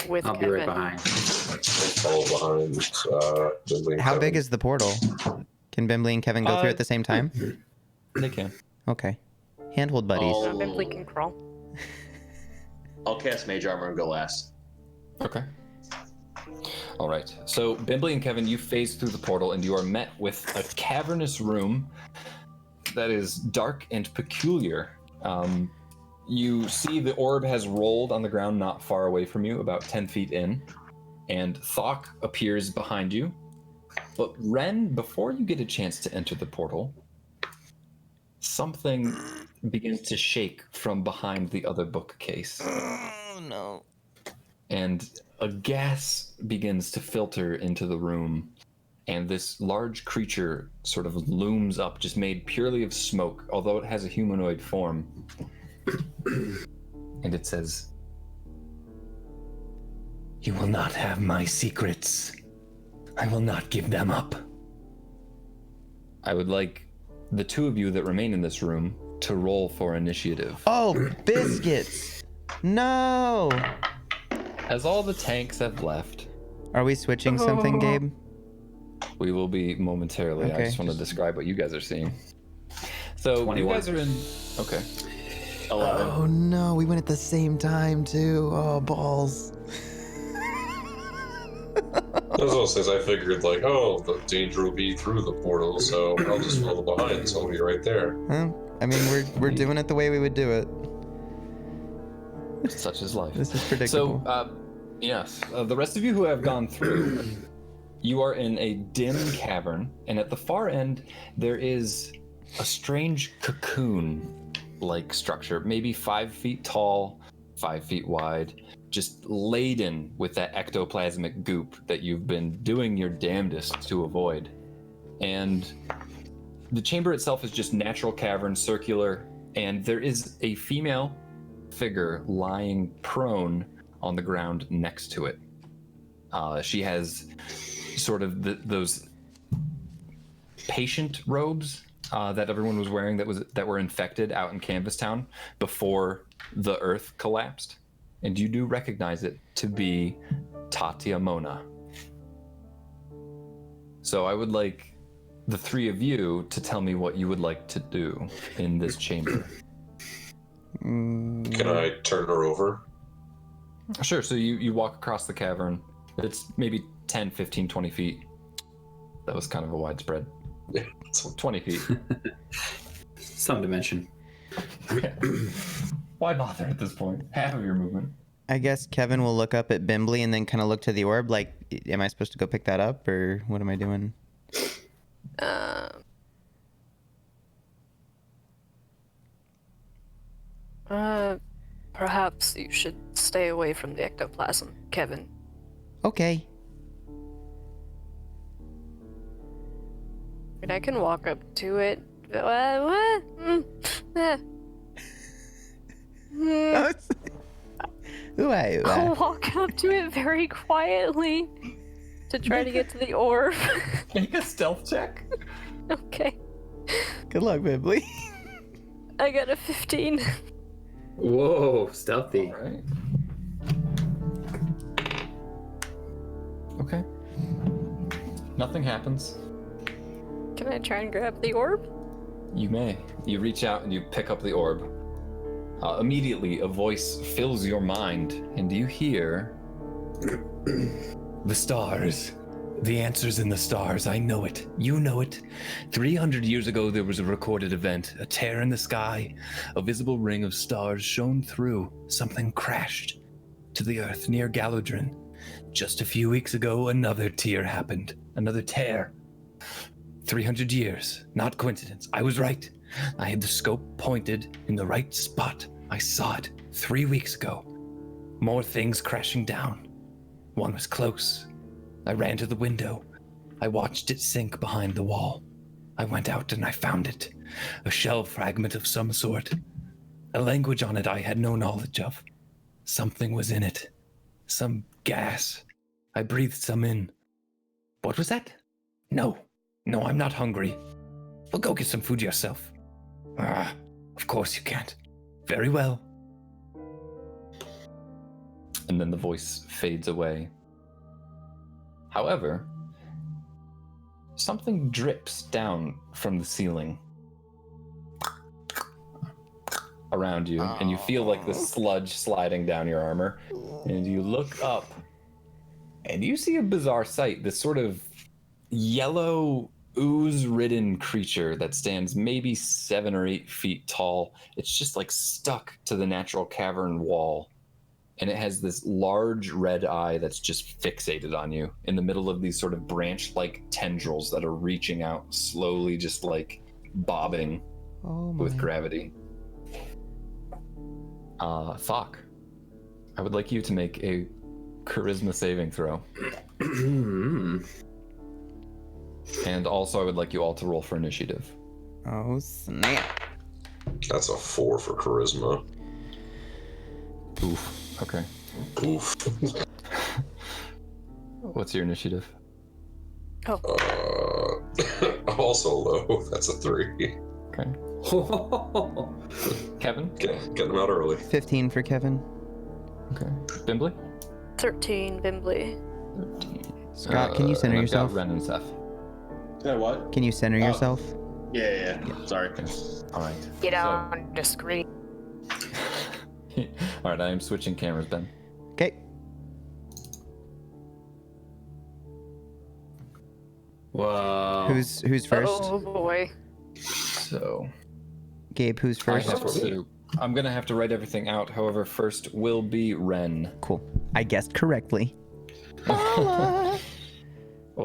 with I'll be Kevin. right behind. I'll follow behind. Bimbly and How Kevin. big is the portal? Can Bimbly and Kevin go through at the same time? They can. Okay. Handhold buddies. Oh. Bimbly can crawl. I'll cast Mage Armor and go last. Okay. All right. So Bimbly and Kevin, you phase through the portal and you are met with a cavernous room that is dark and peculiar. You see the orb has rolled on the ground not far away from you, about 10 feet in, and Thok appears behind you. But Ren, before you get a chance to enter the portal, something begins to shake from behind the other bookcase. Oh no. And a gas begins to filter into the room, and this large creature sort of looms up, just made purely of smoke, although it has a humanoid form. And it says, You will not have my secrets. I will not give them up. I would like the two of you that remain in this room to roll for initiative. Oh, biscuits. No. As all the tanks have left, Are we switching something, Gabe? we will be momentarily. I Okay. just want to describe what you guys are seeing. So 21. you guys are in. Okay. 11. Oh no, we went at the same time too. Oh, balls. As well says, I figured like, oh, the danger will be through the portal, so I'll just follow behind. So I'll be right there. I mean, we're doing it the way we would do it. Such is life. This is predictable. So, yes, the rest of you who have gone through, you are in a dim cavern, and at the far end, there is a strange cocoon-like structure, maybe 5 feet tall, 5 feet wide, just laden with that ectoplasmic goop that you've been doing your damnedest to avoid. And the chamber itself is just natural cavern, circular, and there is a female figure lying prone on the ground next to it. She has sort of those patient robes that everyone was wearing that were infected out in Canvas Town before the Earth collapsed, and you do recognize it to be Tatia Mona. So I would like the three of you to tell me what you would like to do in this chamber. Can I turn her over? Sure, so you walk across the cavern. It's maybe 10, 15, 20 feet. That was kind of a widespread. Yeah. 20 feet. Some dimension. Why bother at this point? Half of your movement. I guess Kevin will look up at Bimbly and then kind of look to the orb. Like, am I supposed to go pick that up, or what am I doing? Perhaps you should stay away from the ectoplasm, Kevin. Okay. And I can walk up to it. What? I'll walk up to it very quietly to try to get to the orb. Make a stealth check. Okay. Good luck, Bimbly. I got a 15. Whoa, stealthy. All right. Okay. Nothing happens. Can I try and grab the orb? You may. You reach out and you pick up the orb. Immediately, a voice fills your mind, and you hear... The stars. The answer's in the stars. I know it. You know it. 300 years ago, there was a recorded event, a tear in the sky. A visible ring of stars shone through. Something crashed to the earth near Galodrin. Just a few weeks ago, another tear happened. Another tear. 300 years. Not coincidence. I was right. I had the scope pointed in the right spot. I saw it 3 weeks ago. More things crashing down. One was close. I ran to the window. I watched it sink behind the wall. I went out and I found it. A shell fragment of some sort. A language on it I had no knowledge of. Something was in it. Some gas. I breathed some in. What was that? No, I'm not hungry. Well, go get some food yourself. Of course you can't. Very well. And then the voice fades away. However, something drips down from the ceiling around you, and you feel like the sludge sliding down your armor. And you look up, and you see a bizarre sight. This sort of yellow, ooze-ridden creature that stands maybe 7 or 8 feet tall. It's just like stuck to the natural cavern wall. And it has this large red eye that's just fixated on you in the middle of these sort of branch-like tendrils that are reaching out slowly, just like bobbing with gravity. Thok, I would like you to make a charisma saving throw. And also I would like you all to roll for initiative. Oh, snap. That's a 4 for charisma. Oof. Okay. Oof. What's your initiative? Also low. That's a 3. Okay. Kevin? Get him out early. 15 for Kevin. Okay. Bimbly? 13, Bimbly. 13. Scott, can you center and I've yourself? got Ren and Seth. Yeah, what? Can you center yourself? Yeah. Sorry. All right. Get on the screen. All right, I am switching cameras, Ben. Okay. Whoa. Who's first? Oh boy. So Gabe, who's first? I'm gonna have to write everything out. However, first will be Ren. Cool. I guessed correctly. Well,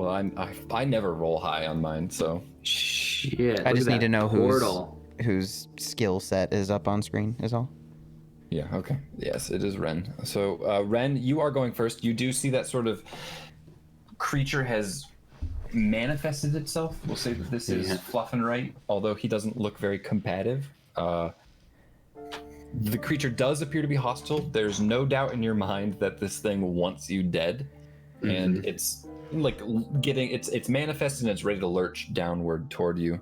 I never roll high on mine, so Shit. I look just at need to that know portal. whose skill set is up on screen, is all. yeah, okay. Yes, it is Ren. So Ren, you are going first. You do see that sort of creature has manifested itself. We'll say that this is Fluff and Right, although he doesn't look very combative. The creature does appear to be hostile. There's no doubt in your mind that this thing wants you dead, and it's like it's manifested and it's ready to lurch downward toward you.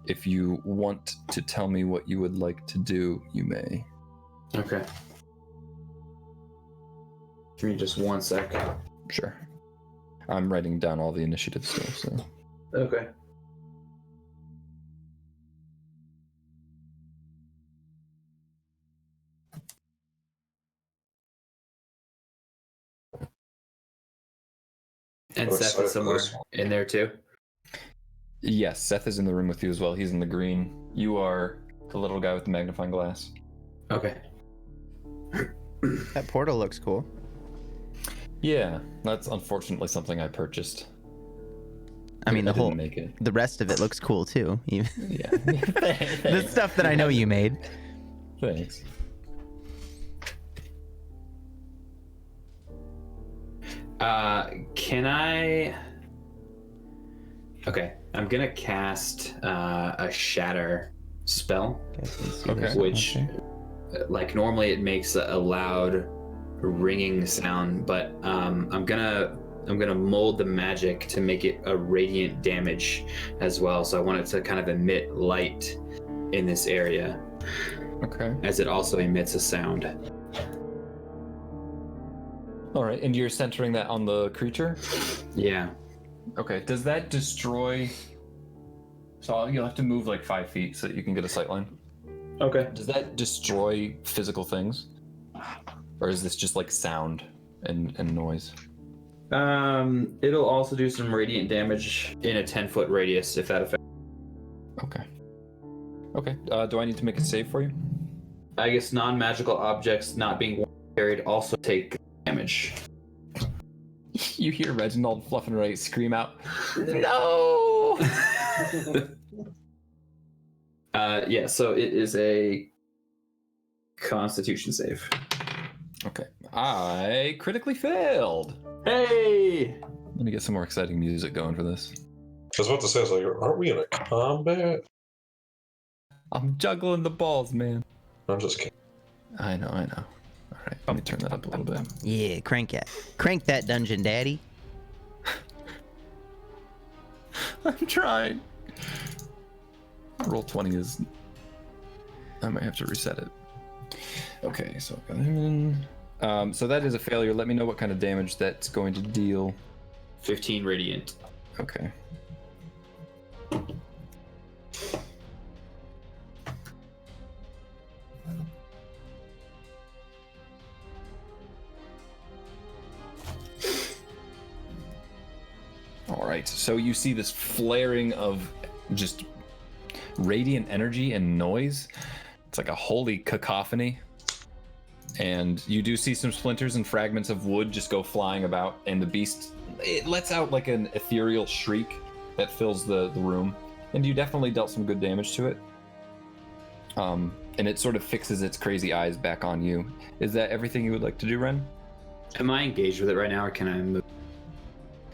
If you want to tell me what you would like to do, you may. Okay. Give me just 1 sec. Sure. I'm writing down all the initiative stuff, so. Okay. And Seth is somewhere in there too? Yes, Seth is in the room with you as well. He's in the green. You are the little guy with the magnifying glass. Okay. That portal looks cool. Yeah, that's unfortunately something I purchased. I mean, I the didn't whole, make it. the rest of it looks cool too. Even Yeah. the stuff that I know you made. Thanks. Can I? Okay, I'm gonna cast a shatter spell, Okay. which, like, normally it makes a loud ringing sound, but I'm gonna mold the magic to make it a radiant damage as well. So I want it to kind of emit light in this area, Okay. as it also emits a sound. All right, and you're centering that on the creature? Yeah. Okay. Does that destroy? So you'll have to move like 5 feet so that you can get a sight line. Okay. Does that destroy physical things, or is this just like sound and noise? It'll also do some radiant damage in a 10-foot radius if that affects. Okay. Okay. Do I need to make a save for you? I guess non-magical objects not being carried also take damage. You hear Reginald Fluff and Right scream out, "No!" Yeah, so it is a Constitution save. Okay. I critically failed. Hey! Let me get some more exciting music going for this. I was about to say, I was like, aren't we in a combat? I'm juggling the balls, man. I'm just kidding. I know. All right, let me turn that up a little bit. Yeah, crank that dungeon, daddy. I'm trying. Roll 20 is... I might have to reset it. Okay, so I got him in. So that is a failure. Let me know what kind of damage that's going to deal. 15 radiant. Okay. All right, so you see this flaring of just radiant energy and noise. It's like a holy cacophony. And you do see some splinters and fragments of wood just go flying about, and the beast, it lets out like an ethereal shriek that fills the room. And you definitely dealt some good damage to it. And it sort of fixes its crazy eyes back on you. Is that everything you would like to do, Ren? Am I engaged with it right now, or can I move?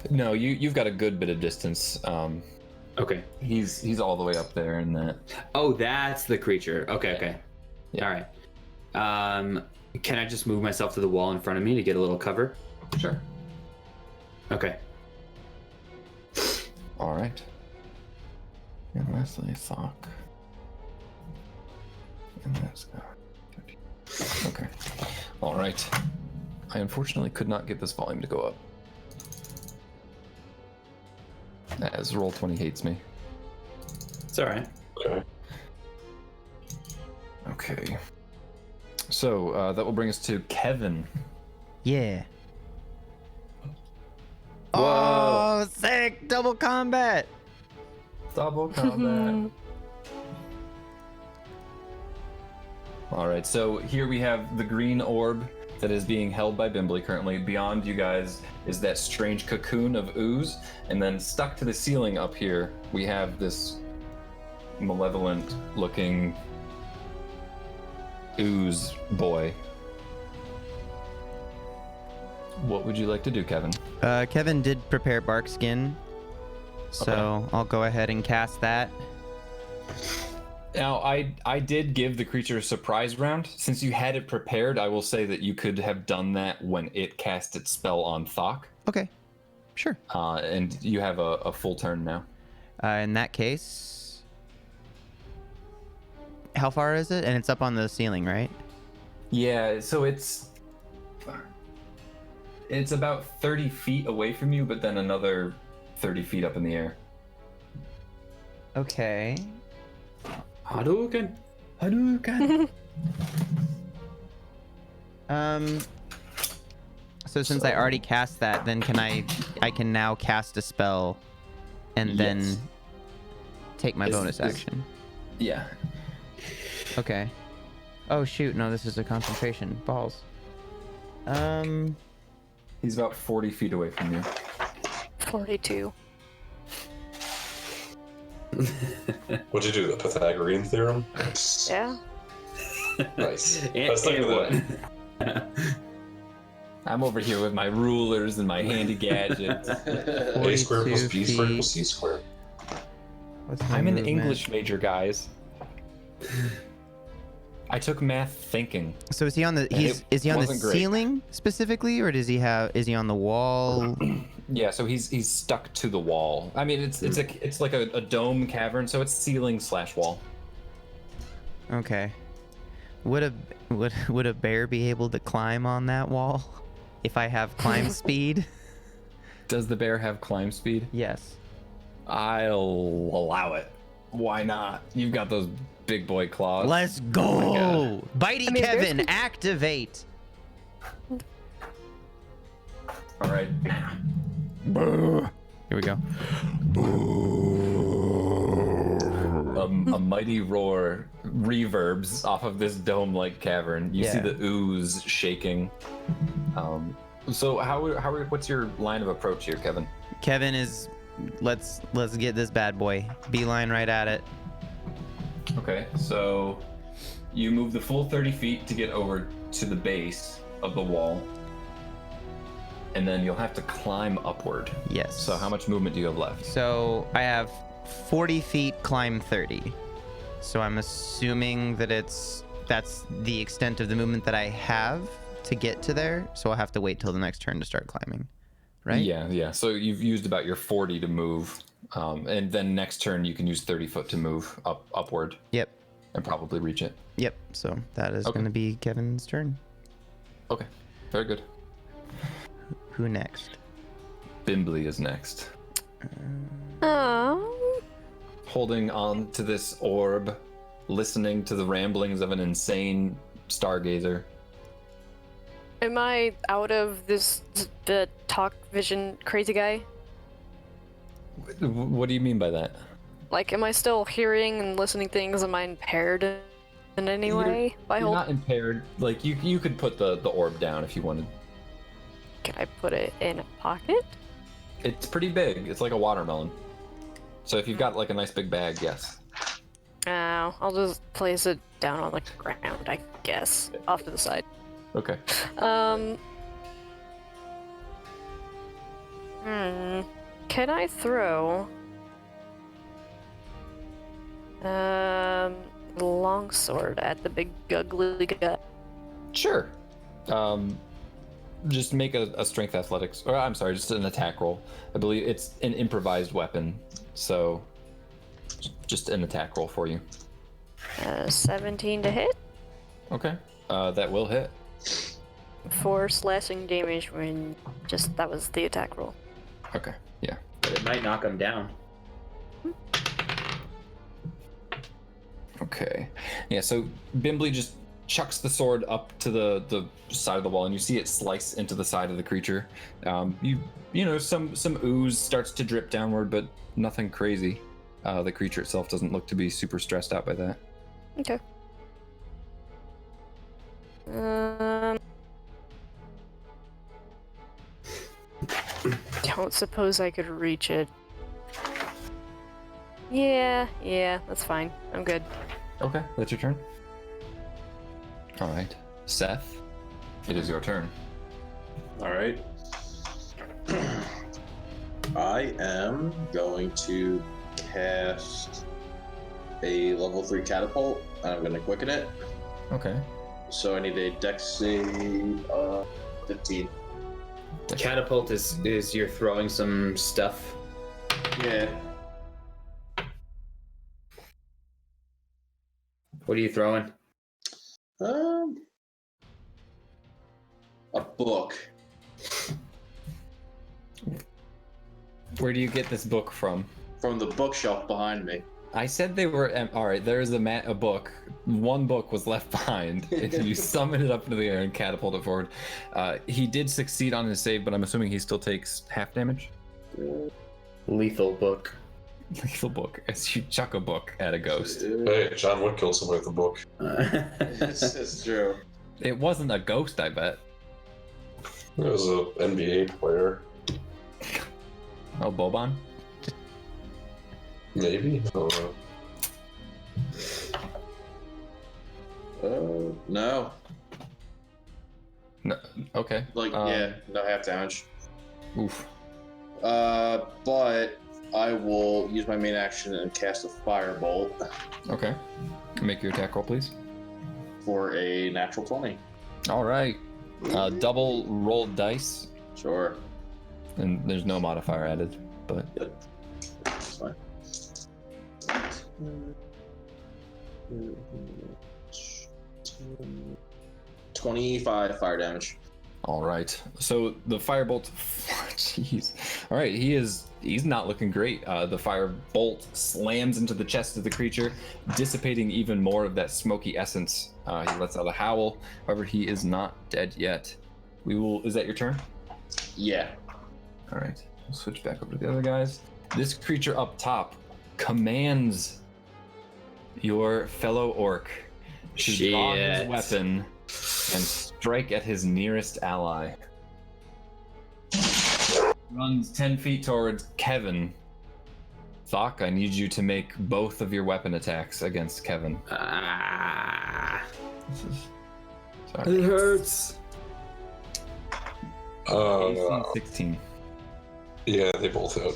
No, you've got a good bit of distance. Okay. He's all the way up there in that. Oh, that's the creature. Okay. Yeah. All right. Can I just move myself to the wall in front of me to get a little cover? Sure. Okay. All right. And lastly, Thok. And that's okay. All right. I unfortunately could not get this volume to go up, as Roll20 hates me. It's all right. Okay. Okay. So that will bring us to Kevin. Yeah. Whoa. Oh, sick! Double combat. Double combat. All right, so here we have the green orb that is being held by Bimbly currently. Beyond you guys is that strange cocoon of ooze, and then stuck to the ceiling up here, we have this malevolent-looking ooze boy. What would you like to do, Kevin? Kevin did prepare bark skin, so I'll go ahead and cast that. Now, I did give the creature a surprise round. Since you had it prepared, I will say that you could have done that when it cast its spell on Thok. Okay, sure. And you have a full turn now. In that case, how far is it? And it's up on the ceiling, right? Yeah, so it's about 30 feet away from you, but then another 30 feet up in the air. Okay. Hadouken. So since I already cast that, then I can now cast a spell and then take my bonus action. Yeah. Okay. Oh shoot! No, this is a concentration. Balls. He's about 40 feet away from you. 42. What'd you do? The Pythagorean theorem? Yeah. Nice. And Let's think of that. what? I'm over here with my rulers and my handy gadgets. A squared plus 42 B squared feet. equals C squared. What's my I'm an movement? English major, guys. I took math thinking. So is he on the? And Is he on the wasn't great. ceiling specifically, or does he have? Is he on the wall? Yeah, so he's stuck to the wall. I mean, it's like a dome cavern, so it's ceiling / wall. Okay. Would a bear be able to climb on that wall? If I have climb speed? Does the bear have climb speed? Yes. I'll allow it. Why not? You've got those big boy claws. Let's go! Bitey I mean, Kevin, there's- activate! All right. Here we go. A mighty roar reverbs off of this dome-like cavern. You see Yeah. the ooze shaking. So what's your line of approach here, Kevin? Kevin is. Let's get this bad boy. Beeline right at it. Okay, so you move the full 30 feet to get over to the base of the wall, and then you'll have to climb upward. Yes. So how much movement do you have left? So I have 40 feet, climb 30. So I'm assuming that that's the extent of the movement that I have to get to there. So I'll have to wait till the next turn to start climbing, right? Yeah. So you've used about your 40 to move, and then next turn you can use 30 foot to move upward. Yep. And probably reach it. Yep. So that is Okay. going to be Kevin's turn. Okay, very good. Who next? Bimbly is next. Oh. Holding on to this orb, listening to the ramblings of an insane stargazer. Am I out of the talk vision crazy guy? What do you mean by that? Like, am I still hearing and listening things? Am I impaired in any way? By You're hold- not impaired. Like you could put the orb down if you wanted. Can I put it in a pocket? It's pretty big. It's like a watermelon. So if you've got like a nice big bag, yes. Oh, I'll just place it down on the ground, I guess, off to the side. Okay. Can I throw longsword at the big guggly guy? Sure. Just make a strength athletics, or I'm sorry, just an attack roll. I believe it's an improvised weapon, so just an attack roll for you. 17 to hit. Okay. That will hit. 4 slashing damage when that was the attack roll. Okay. Yeah. But it might knock him down. Okay. Yeah, so Bimbly just chucks the sword up to the side of the wall, and you see it slice into the side of the creature. You know, some ooze starts to drip downward, but nothing crazy. The creature itself doesn't look to be super stressed out by that. Okay. Don't suppose I could reach it. Yeah, that's fine. I'm good. Okay, that's your turn. All right, Seth, it is your turn. All right. I am going to cast a level 3 catapult. I'm going to quicken it. Okay. So I need a dex save 15. Catapult is you're throwing some stuff. Yeah. What are you throwing? A book. Where do you get this book from? From the bookshelf behind me. I said they were all right. There's a book. One book was left behind. And you summon it up into the air and catapult it forward. He did succeed on his save, but I'm assuming he still takes half damage. Lethal book. lethal book as you chuck a book at a ghost. Hey, John Wick killed someone with a book. It's true. It wasn't a ghost, I bet. It was a NBA player. Oh, Boban? Maybe? I don't know. No. No. Okay. Yeah, no half damage. Oof. But I will use my main action and cast a firebolt Okay. Make your attack roll, please. for a natural 20. All right. Double rolled dice, Sure. and there's no modifier added, but That's fine. 25 fire damage. all right. So the firebolt, jeez. All right, he's not looking great. The firebolt slams into the chest of the creature, dissipating even more of that smoky essence. He lets out a howl. However, he is not dead yet. Is that your turn? Yeah. All right, we'll switch back over to the other guys. This creature up top commands your fellow orc to draw his Shit. weapon and strike at his nearest ally. Runs 10 feet towards Kevin. Thok, I need you to make both of your weapon attacks against Kevin. Sorry. It hurts. AC 16. Yeah, they both hit.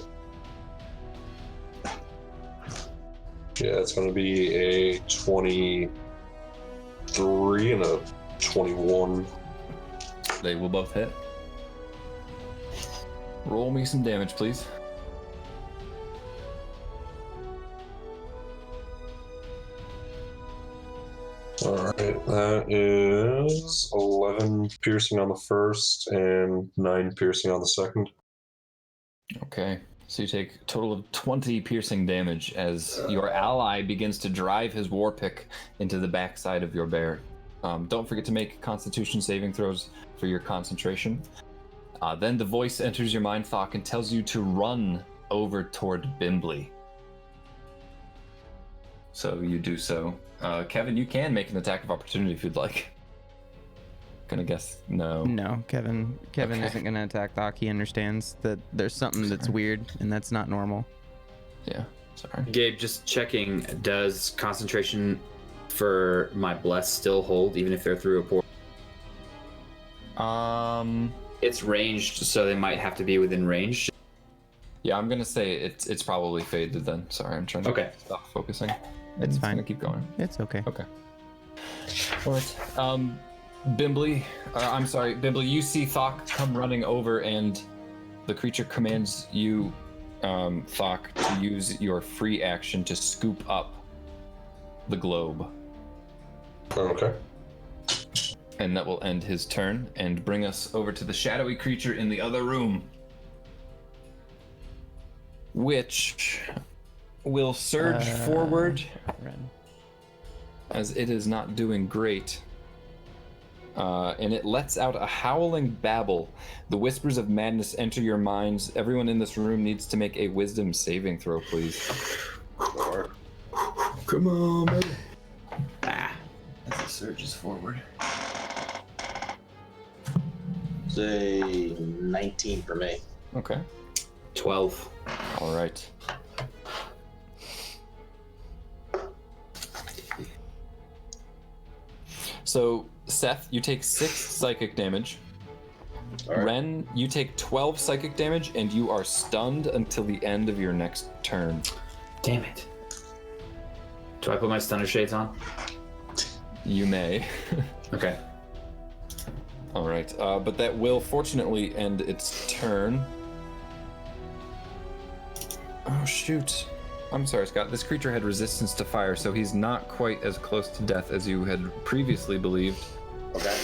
Yeah, it's going to be a 23 and a 21. They will both hit. Roll me some damage, please. Alright, that is 11 piercing on the first and 9 piercing on the second. Okay, so you take a total of 20 piercing damage as your ally begins to drive his war pick into the backside of your bear. Don't forget to make Constitution saving throws for your concentration. Then the voice enters your mind, Thok, and tells you to run over toward Bimbly. So you do so. Kevin, you can make an attack of opportunity if you'd like. Gonna guess no. No, Kevin Okay. isn't gonna attack Thok. He understands that there's something that's weird and that's not normal. Yeah, sorry. Gabe, just checking, does concentration for my bless still hold even if they're through a portal? It's ranged, so they might have to be within range. Yeah, I'm gonna say it's probably faded then. Sorry, I'm trying to Okay. stop focusing. It's fine. Gonna keep going. It's okay. Okay. All right. Bimbly, you see Thok come running over, and the creature commands you, Thok, to use your free action to scoop up the globe. Okay. And that will end his turn and bring us over to the shadowy creature in the other room, which will surge forward Run. as it is not doing great. And it lets out a howling babble. The whispers of madness enter your minds. Everyone in this room needs to make a wisdom saving throw, please. Come on, baby. As it surges forward. Say 19 for me. Okay. 12. All right. So, Seth, you take 6 psychic damage. All right. Ren, you take 12 psychic damage, and you are stunned until the end of your next turn. Damn it. Do I put my stunner shades on? You may. Okay. All right, but that will fortunately end its turn. Oh, shoot. I'm sorry, Scott. This creature had resistance to fire, so he's not quite as close to death as you had previously believed. Okay.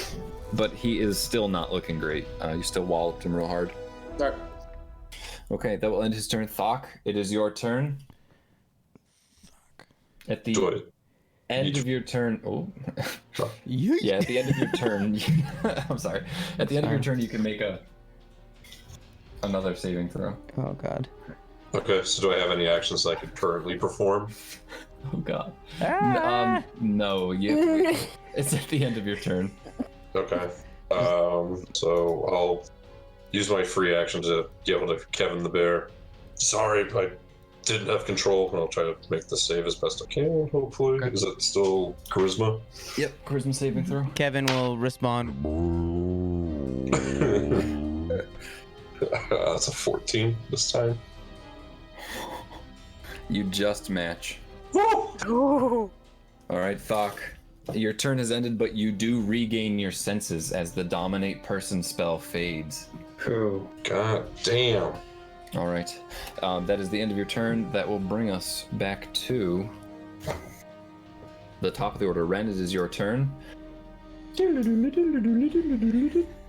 But he is still not looking great. You still walloped him real hard. All right. Okay, that will end his turn. Thok, it is your turn. At the Do it. end of your turn... Oh. You? Yeah, at the end of your turn... I'm sorry. At the end of your turn, you can make another saving throw. Oh God. Okay, so do I have any actions I could currently perform? Oh god. No, it's at the end of your turn. Okay. So I'll use my free action to yell to Kevin the bear. Sorry, I didn't have control, and I'll try to make the save as best I can, hopefully. Okay. Is it still charisma? Yep, charisma saving throw. Kevin will respond. That's a 14 this time. You just match. Ooh. Alright, Thok. Your turn has ended, but you do regain your senses as the dominate person spell fades. Oh. God damn. Alright. That is the end of your turn. That will bring us back to the top of the order. Ren, it is your turn.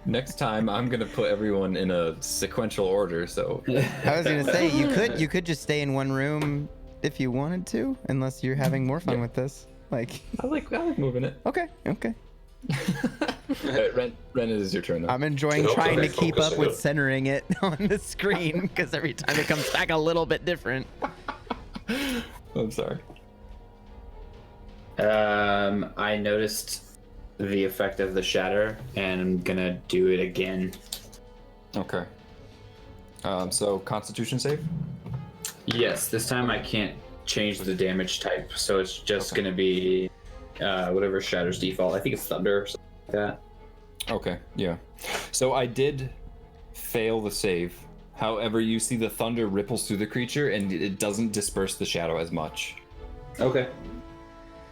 Next time, I'm gonna put everyone in a sequential order, so... I was gonna say, you could just stay in one room if you wanted to, unless you're having more fun with this. Like, I like moving it. okay. Ren, it is your turn, though. I'm enjoying Okay, trying to keep up focusing with it. centering it on the screen, because every time it comes back a little bit different. I'm sorry. I noticed the effect of the shatter, and I'm gonna do it again. Okay. So, Constitution save? Yes, this time I can't change the damage type, so it's just gonna be whatever Shatter's default. I think it's Thunder or something like that. Okay, yeah. So I did fail the save. However, you see the thunder ripples through the creature and it doesn't disperse the shadow as much. Okay.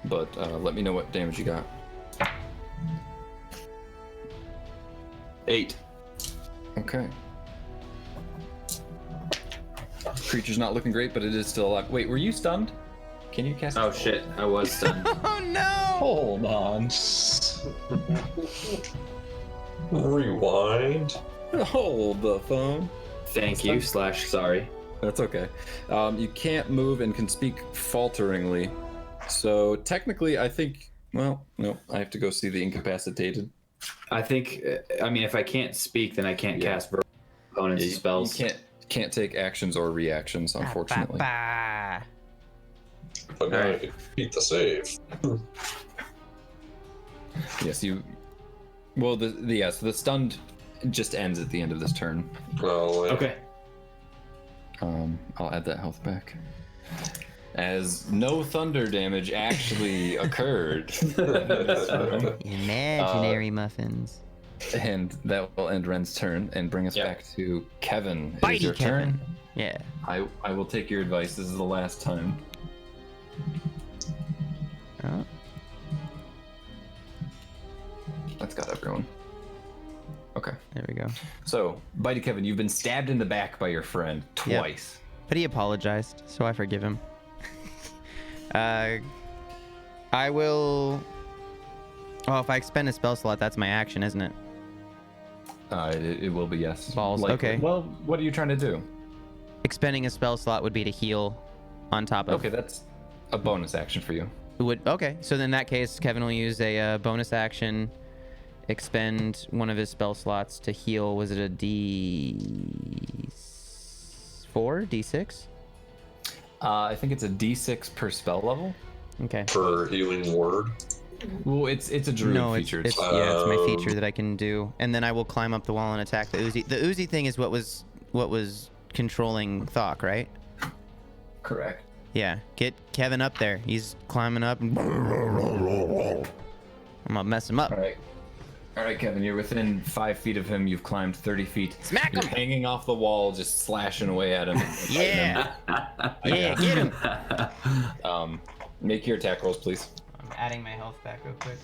But let me know what damage you got. 8. Okay. Creature's not looking great, but it is still alive. Wait, were you stunned? Can you cast? Oh shit, I was stunned. Oh no! Hold on. Rewind. Hold the phone. Thank you, / sorry. That's okay. You can't move and can speak falteringly. So technically, I think. Well, no, I have to go see the incapacitated. I think, I mean, if I can't speak, then I can't cast verbal components and spells. You can't take actions or reactions, unfortunately. Ba-ba. But now I Alright. can beat the save. Yes, you. Well, so the stunned just ends at the end of this turn. Well, Okay. I'll add that health back. As no thunder damage actually occurred. Imaginary muffins. And that will end Ren's turn and bring us Yep. back to Kevin. It is Bitey your Kevin. turn. Yeah. I will take your advice. This is the last time. Oh. That's got everyone. Okay. There we go. So, Bitey Kevin, you've been stabbed in the back by your friend Yep. twice. But he apologized, so I forgive him. I will. Oh, if I expend a spell slot, that's my action, isn't it? It will be yes. Balls, okay. Well, what are you trying to do? Expending a spell slot would be to heal on top of. Okay, that's a bonus action for you. Okay, so then in that case, Kevin will use a bonus action, expend one of his spell slots to heal. Was it a D4, D6? I think it's a D6 per spell level. Okay. for healing word. Well, it's a druid No, feature. it's my feature that I can do, and then I will climb up the wall and attack the Uzi. The Uzi thing is what was controlling Thok, right? correct. Yeah, get Kevin up there. He's climbing up, and I'm gonna mess him up. All right, Kevin, you're within 5 feet of him. You've climbed 30 feet. Smack You're him! hanging off the wall, just slashing away at him. Yeah, yeah, get him. Make your attack rolls, please. I'm adding my health back real quick.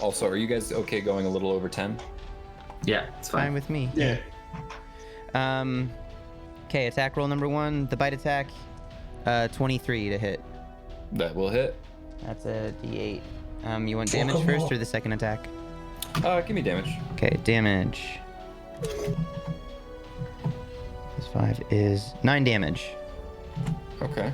Also, are you guys okay going a little over 10? Yeah, it's Fine fine. with me. Yeah. Okay, attack roll number 1, the bite attack, 23 to hit. That will hit. That's a D8. You want damage first or the second attack? Give me damage. Okay, damage. This 5 is 9 damage. Okay.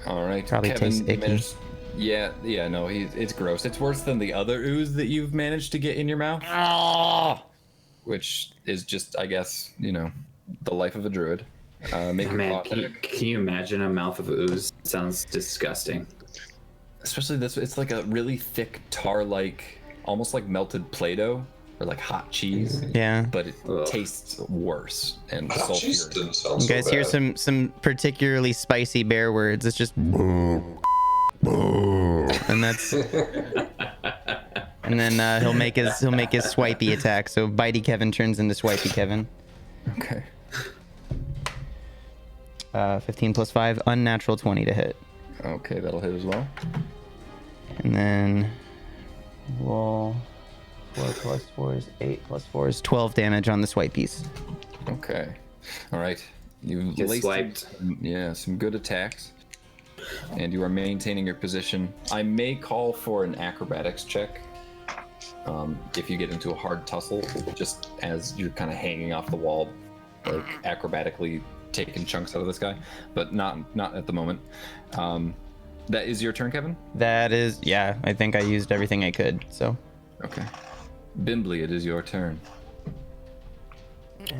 All right. Probably Kevin, tastes you icky. managed- Yeah, no, it's gross. It's worse than the other ooze that you've managed to get in your mouth. which is just, I guess, the life of a druid. Make your Man, claw can attack. you imagine a mouth of ooze? Sounds disgusting. Especially this, it's like a really thick tar-like, almost like melted Play-Doh or like hot cheese, Yeah. but it Ugh. tastes worse and Cheese sulfurous. didn't sound You so guys hear bad. some particularly spicy bear words. It's just and that's and then he'll make his swipey attack. So bitey Kevin turns into swipey Kevin. Okay. 15 plus 5, unnatural 20 to hit. Okay, that'll hit as well. And then roll 4 plus 4 is 8 plus 4 is 12 damage on the swipe piece. Okay. All right. You Get laced swiped. some good attacks, and you are maintaining your position. I may call for an acrobatics check if you get into a hard tussle, just as you're kind of hanging off the wall, like acrobatically taking chunks out of this guy, but not at the moment. That is your turn, Kevin? That is, yeah, I think I used everything I could, so. Okay. Bimbly, it is your turn.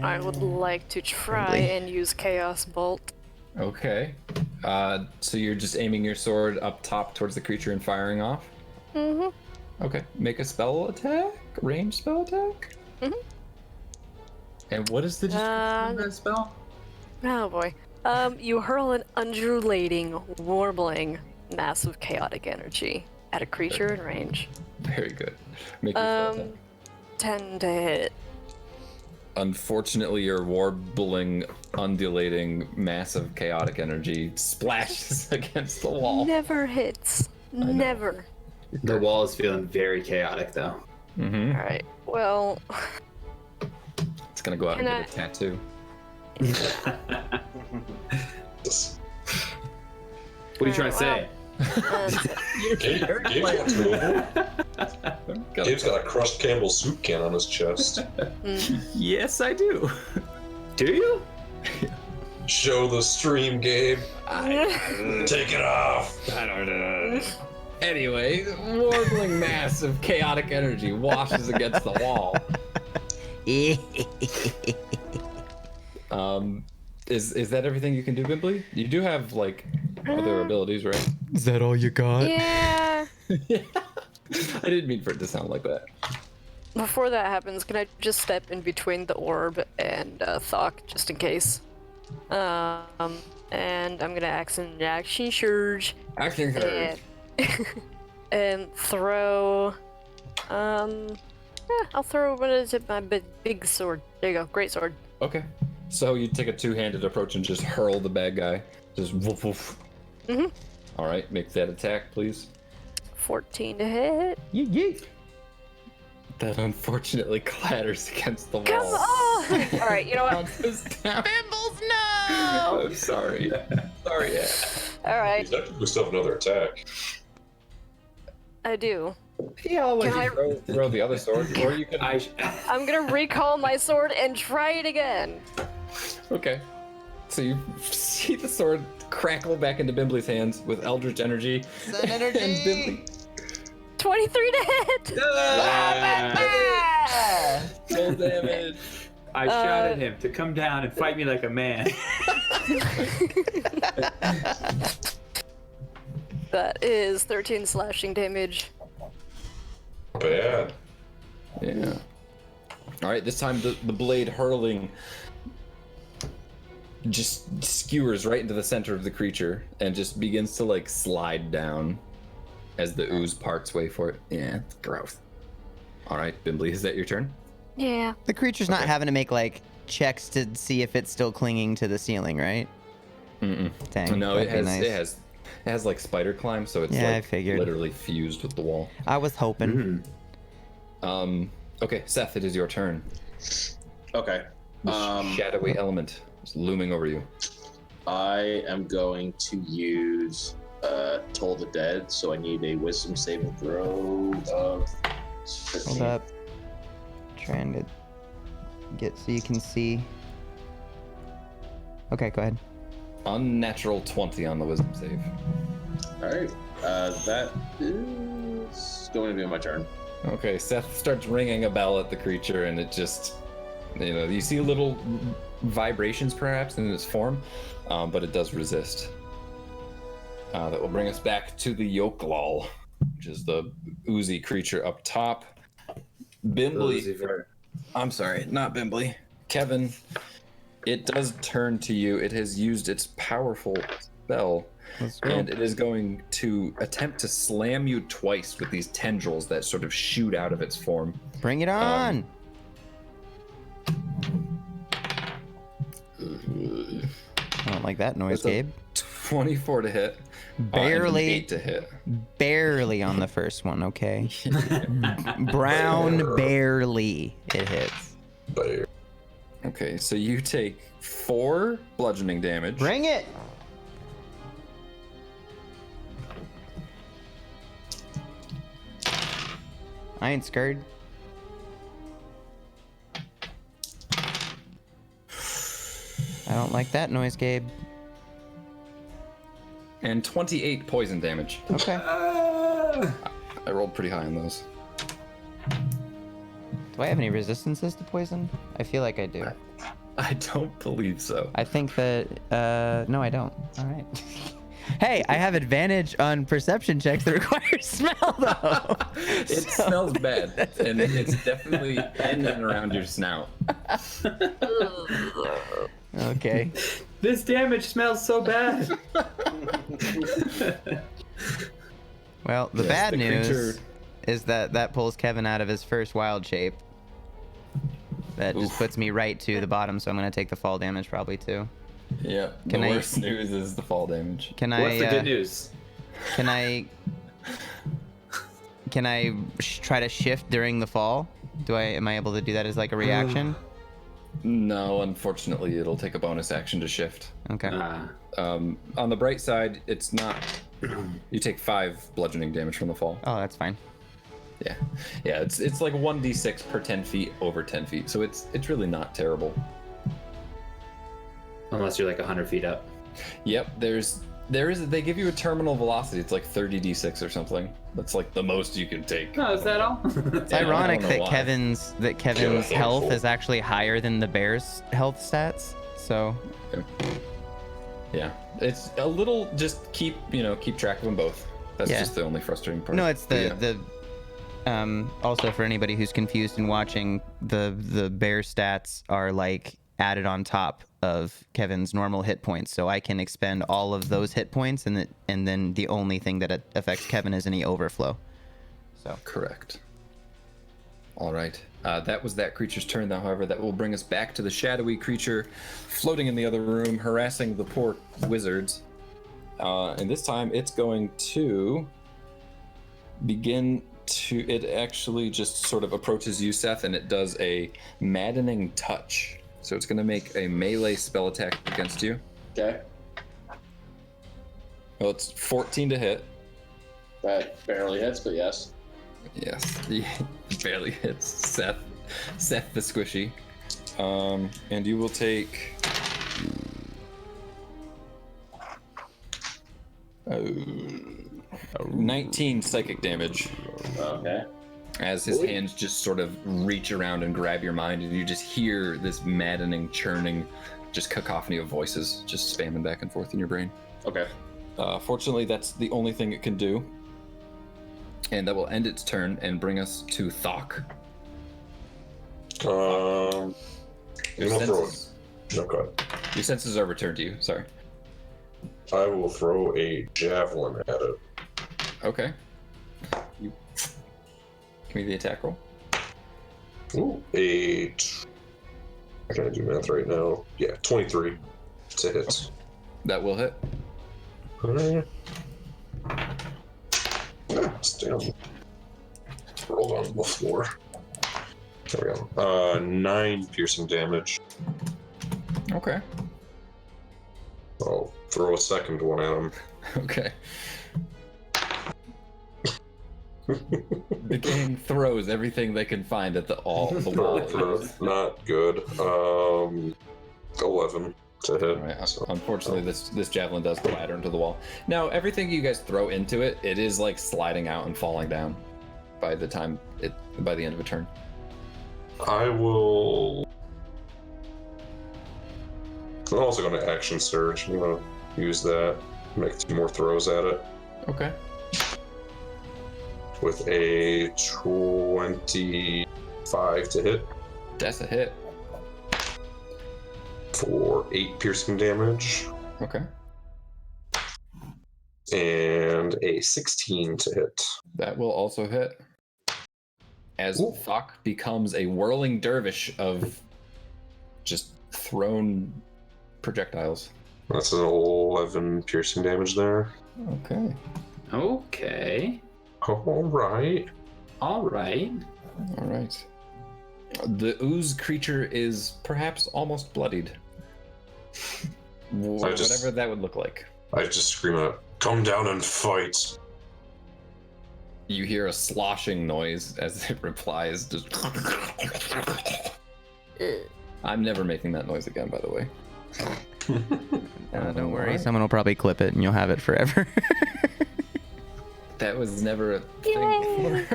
I would like to try Friendly. and use Chaos Bolt. Okay. So you're just aiming your sword up top towards the creature and firing off? Mm-hmm. Okay. Make a spell attack? Range spell attack? Mhm. And what is the description of that spell? Oh boy. You hurl an undulating, warbling mass of chaotic energy at a creature in range. Very good. Make your spell attack. 10 to hit. Unfortunately, your warbling, undulating, massive chaotic energy splashes against the wall. Never hits. Never. The wall is feeling very chaotic, though. Mm-hmm. Alright, well, It's gonna go out and Can get a tattoo. What are you trying to say? Gabe's got a crushed Campbell's soup can on his chest. Yes, I do. Do you? Show the stream, Gabe. Take it off. I don't know. Anyway, warbling mass of chaotic energy washes against the wall. Is that everything you can do, Bimbly? You do have like other abilities, right? Is that all you got? yeah. I didn't mean for it to sound like that. Before that happens, can I just step in between the orb and Thok, just in case? And I'm gonna action surge Action surge. and throw. I'll throw what is it? My big sword. There you go, great sword. Okay. So you take a two-handed approach and just hurl the bad guy. Just woof woof. Mhm. All right, make that attack, please. 14 to hit. Yeet. That unfortunately clatters against the wall. Come on! All right, you know what? Bounces down. Bimbles, no! I'm sorry. Sorry, yeah. All right, He's actually we still have another attack. I do. Yeah, I'll let Can you throw the other sword, or you can. I'm gonna recall my sword and try it again. Okay. So you see the sword crackle back into Bimbly's hands with eldritch energy. Sun energy. And Bimbly 23 to hit. full damage. I shouted him to come down and fight me like a man. That is 13 slashing damage. Bad. Yeah. All right. This time the blade hurling just skewers right into the center of the creature and just begins to like slide down as the ooze parts way for it. Yeah, it's gross. All right, Bimbly, is that your turn? Yeah. The creature's not having to make like checks to see if it's still clinging to the ceiling, right? Mm-mm. Dang. No, that'd be nice. it has like spider climb, so it's Yeah, I like figured. literally fused with the wall. I was hoping. Okay, Seth, it is your turn. Okay. The shadowy element is looming over you. I am going to use Toll the Dead, so I need a wisdom saving throw of 15. Hold up. Trying to get so you can see. Okay, go ahead. Unnatural 20 on the wisdom save. Alright. That is going to be my turn. Okay, Seth starts ringing a bell at the creature, and it just You see little vibrations perhaps in its form, but it does resist. That will bring us back to the Yoklal, which is the oozy creature up top. Bimbly. I'm sorry, not Bimbly. Kevin, it does turn to you. It has used its powerful spell, and it is going to attempt to slam you twice with these tendrils that sort of shoot out of its form. Bring it on! I don't like that noise, Gabe. 24 to hit. Barely. 8 to hit. Barely on the first one, okay? Brown, barely it hits. Okay, so you take 4 bludgeoning damage. Bring it! I ain't scared. I don't like that noise, Gabe. And 28 poison damage. Okay. I rolled pretty high on those. Do I have any resistances to poison? I feel like I do. I don't believe so. I think that, no, I don't. All right. Hey, I have advantage on perception checks that require smell, though. It smells bad, and it's definitely in and around your snout. Okay. This damage smells so bad. Well, the bad news is that pulls Kevin out of his first wild shape. That just puts me right to the bottom, so I'm going to take the fall damage probably too. Yeah. The worst news is the fall damage. What's the good news? Can I try to shift during the fall? Am I able to do that as like a reaction? No, unfortunately, it'll take a bonus action to shift. Okay. On the bright side, it's not. You take 5 bludgeoning damage from the fall. Oh, that's fine. Yeah, it's like 1d6 per 10 feet over 10 feet, so it's really not terrible. Unless you're like 100 feet up. Yep, they give you a terminal velocity. It's like 30d6 or something. That's like the most you can take. Oh, is that all? It's ironic that Kevin's health is actually higher than the bear's health stats. So. Yeah, it's a little. Just keep track of them both. That's just the only frustrating part. No, it's also for anybody who's confused and watching, the bear stats are like added on top of Kevin's normal hit points, so I can expend all of those hit points, and then the only thing that affects Kevin is any overflow. So correct. All right, that was that creature's turn. Now, however, that will bring us back to the shadowy creature floating in the other room, harassing the poor wizards. And this time, it's going to begin to. It actually just sort of approaches you, Seth, and it does a maddening touch. So it's going to make a melee spell attack against you. Okay. Well, it's 14 to hit. That barely hits, but yes. Yes, it barely hits Seth the squishy. And you will take 19 psychic damage. Okay. As his hands just sort of reach around and grab your mind, and you just hear this maddening, churning, just cacophony of voices just spamming back and forth in your brain. Okay. Fortunately, that's the only thing it can do. And that will end its turn and bring us to Thok. Your senses are returned to you, sorry. I will throw a javelin at it. Okay. Give me the attack roll. Ooh, 8. I can't do math right now. Yeah, 23 to hit. That will hit. Damn. Rolled on the floor. There we go. 9 piercing damage. Okay. I'll throw a second one at him. Okay. The game throws everything they can find at the wall. Not good. 11 to hit. Right. So, unfortunately, this javelin does clatter into the wall. Now, everything you guys throw into it, it is like sliding out and falling down by the end of a turn. I will I'm also going to action surge. I'm going to use that. Make 2 more throws at it. Okay. With a 25 to hit. That's a hit. For 8 piercing damage. Okay. And a 16 to hit. That will also hit. As Thok becomes a whirling dervish of just thrown projectiles. That's an 11 piercing damage there. Okay. Okay. All right. All right. All right. The ooze creature is perhaps almost bloodied. Whatever that would look like. I just scream out, "Come down and fight!" You hear a sloshing noise as it replies. Just... I'm never making that noise again, by the way. Don't worry, someone will probably clip it and you'll have it forever. That was never a thing before.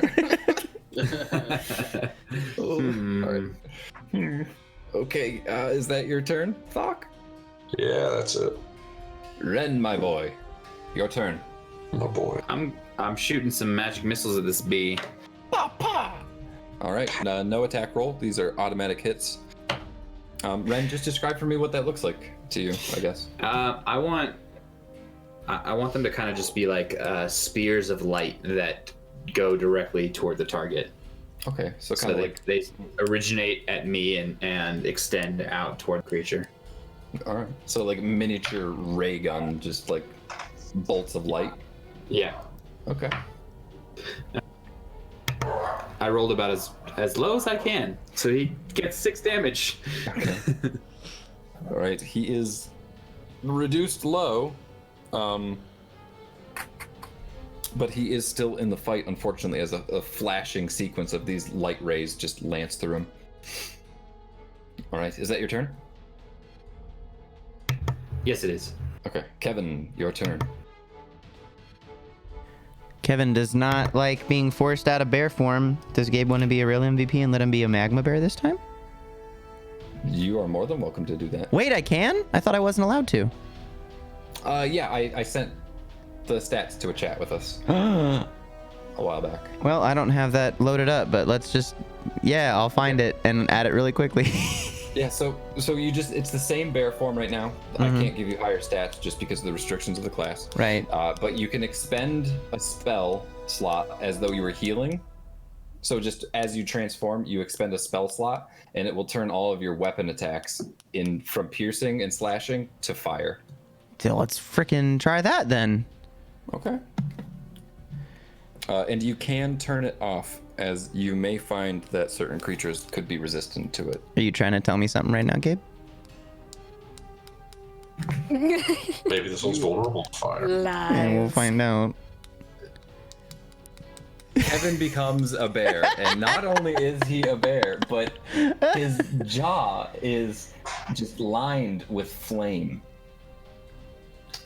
All right. Okay, is that your turn, Thok? Yeah, that's it. Ren, my boy, your turn. My boy. I'm shooting some magic missiles at this bee. All right, no attack roll. These are automatic hits. Ren, just describe for me what that looks like to you, I guess. I want them to kind of just be like spears of light that go directly toward the target. Okay, so kind of like they originate at me and extend out toward the creature. all right, so like miniature ray gun, just like bolts of light. Yeah. Okay. I rolled about as low as I can, so he gets 6 damage. Okay. All right, he is reduced low, but he is still in the fight, unfortunately, as a flashing sequence of these light rays just lance through him. All right, is that your turn? Yes, it is. Okay, Kevin, your turn. Kevin does not like being forced out of bear form. Does Gabe want to be a real MVP and let him be a magma bear this time? You are more than welcome to do that. Wait, I can? I thought I wasn't allowed to. Yeah, I sent the stats to a chat with us a while back. Well, I don't have that loaded up, but let's just... Yeah, I'll find it and add it really quickly. Yeah, so you just, it's the same bear form right now. I can't give you higher stats just because of the restrictions of the class. Right. But you can expend a spell slot as though you were healing. So just as you transform, you expend a spell slot, and it will turn all of your weapon attacks from piercing and slashing to fire. So let's frickin' try that then. Okay. And you can turn it off, as you may find that certain creatures could be resistant to it. Are you trying to tell me something right now, Gabe? Maybe this one's vulnerable to fire. And we'll find out. Kevin becomes a bear, and not only is he a bear, but his jaw is just lined with flame.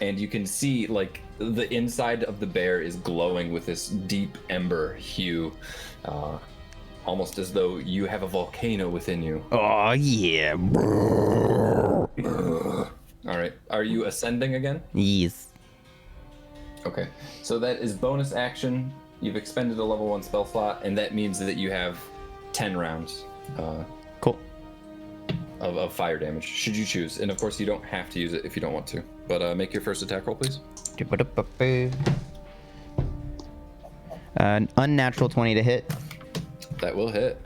And you can see, like, the inside of the bear is glowing with this deep ember hue, almost as though you have a volcano within you. Oh, yeah. All right, are you ascending again? Yes. Okay, so that is bonus action. You've expended a level 1 spell slot, and that means that you have 10 rounds. Cool. Of fire damage, should you choose. And of course, you don't have to use it if you don't want to. But make your first attack roll, please. Unnatural 20 to hit. That will hit.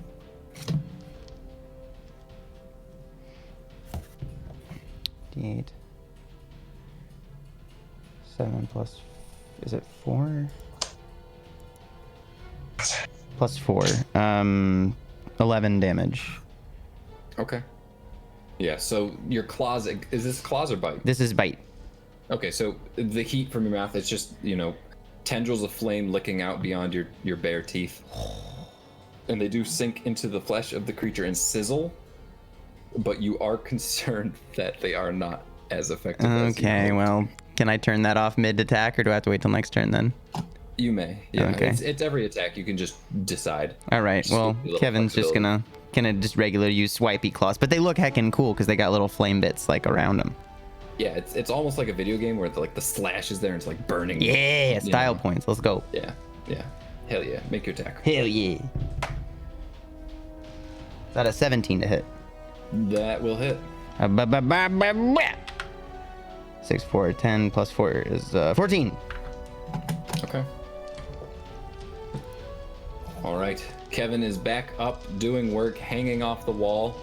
D8. 7 plus... Is it 4? Plus 4. 11 damage. Okay. Yeah, so your claws, is this claws or bite? This is bite. Okay, so the heat from your mouth, it's just, tendrils of flame licking out beyond your bare teeth. And they do sink into the flesh of the creature and sizzle, but you are concerned that they are not as effective as you Okay, hoped. well, can I turn that off mid-attack, or do I have to wait till next turn then? You may. Yeah, Okay. it's every attack. You can just decide. All right, Just well, a little Kevin's just flexibility. gonna Can I just regular use swipey claws? But they look heckin' cool because they got little flame bits like around them. Yeah, it's almost like a video game where the slash is there and it's like burning. Yeah, style points. Let's go. Yeah. Hell yeah. Make your attack. Hell yeah. Is that a 17 to hit? That will hit. 6, 4, 10 plus 4 is 14. Okay. All right. Kevin is back up doing work, hanging off the wall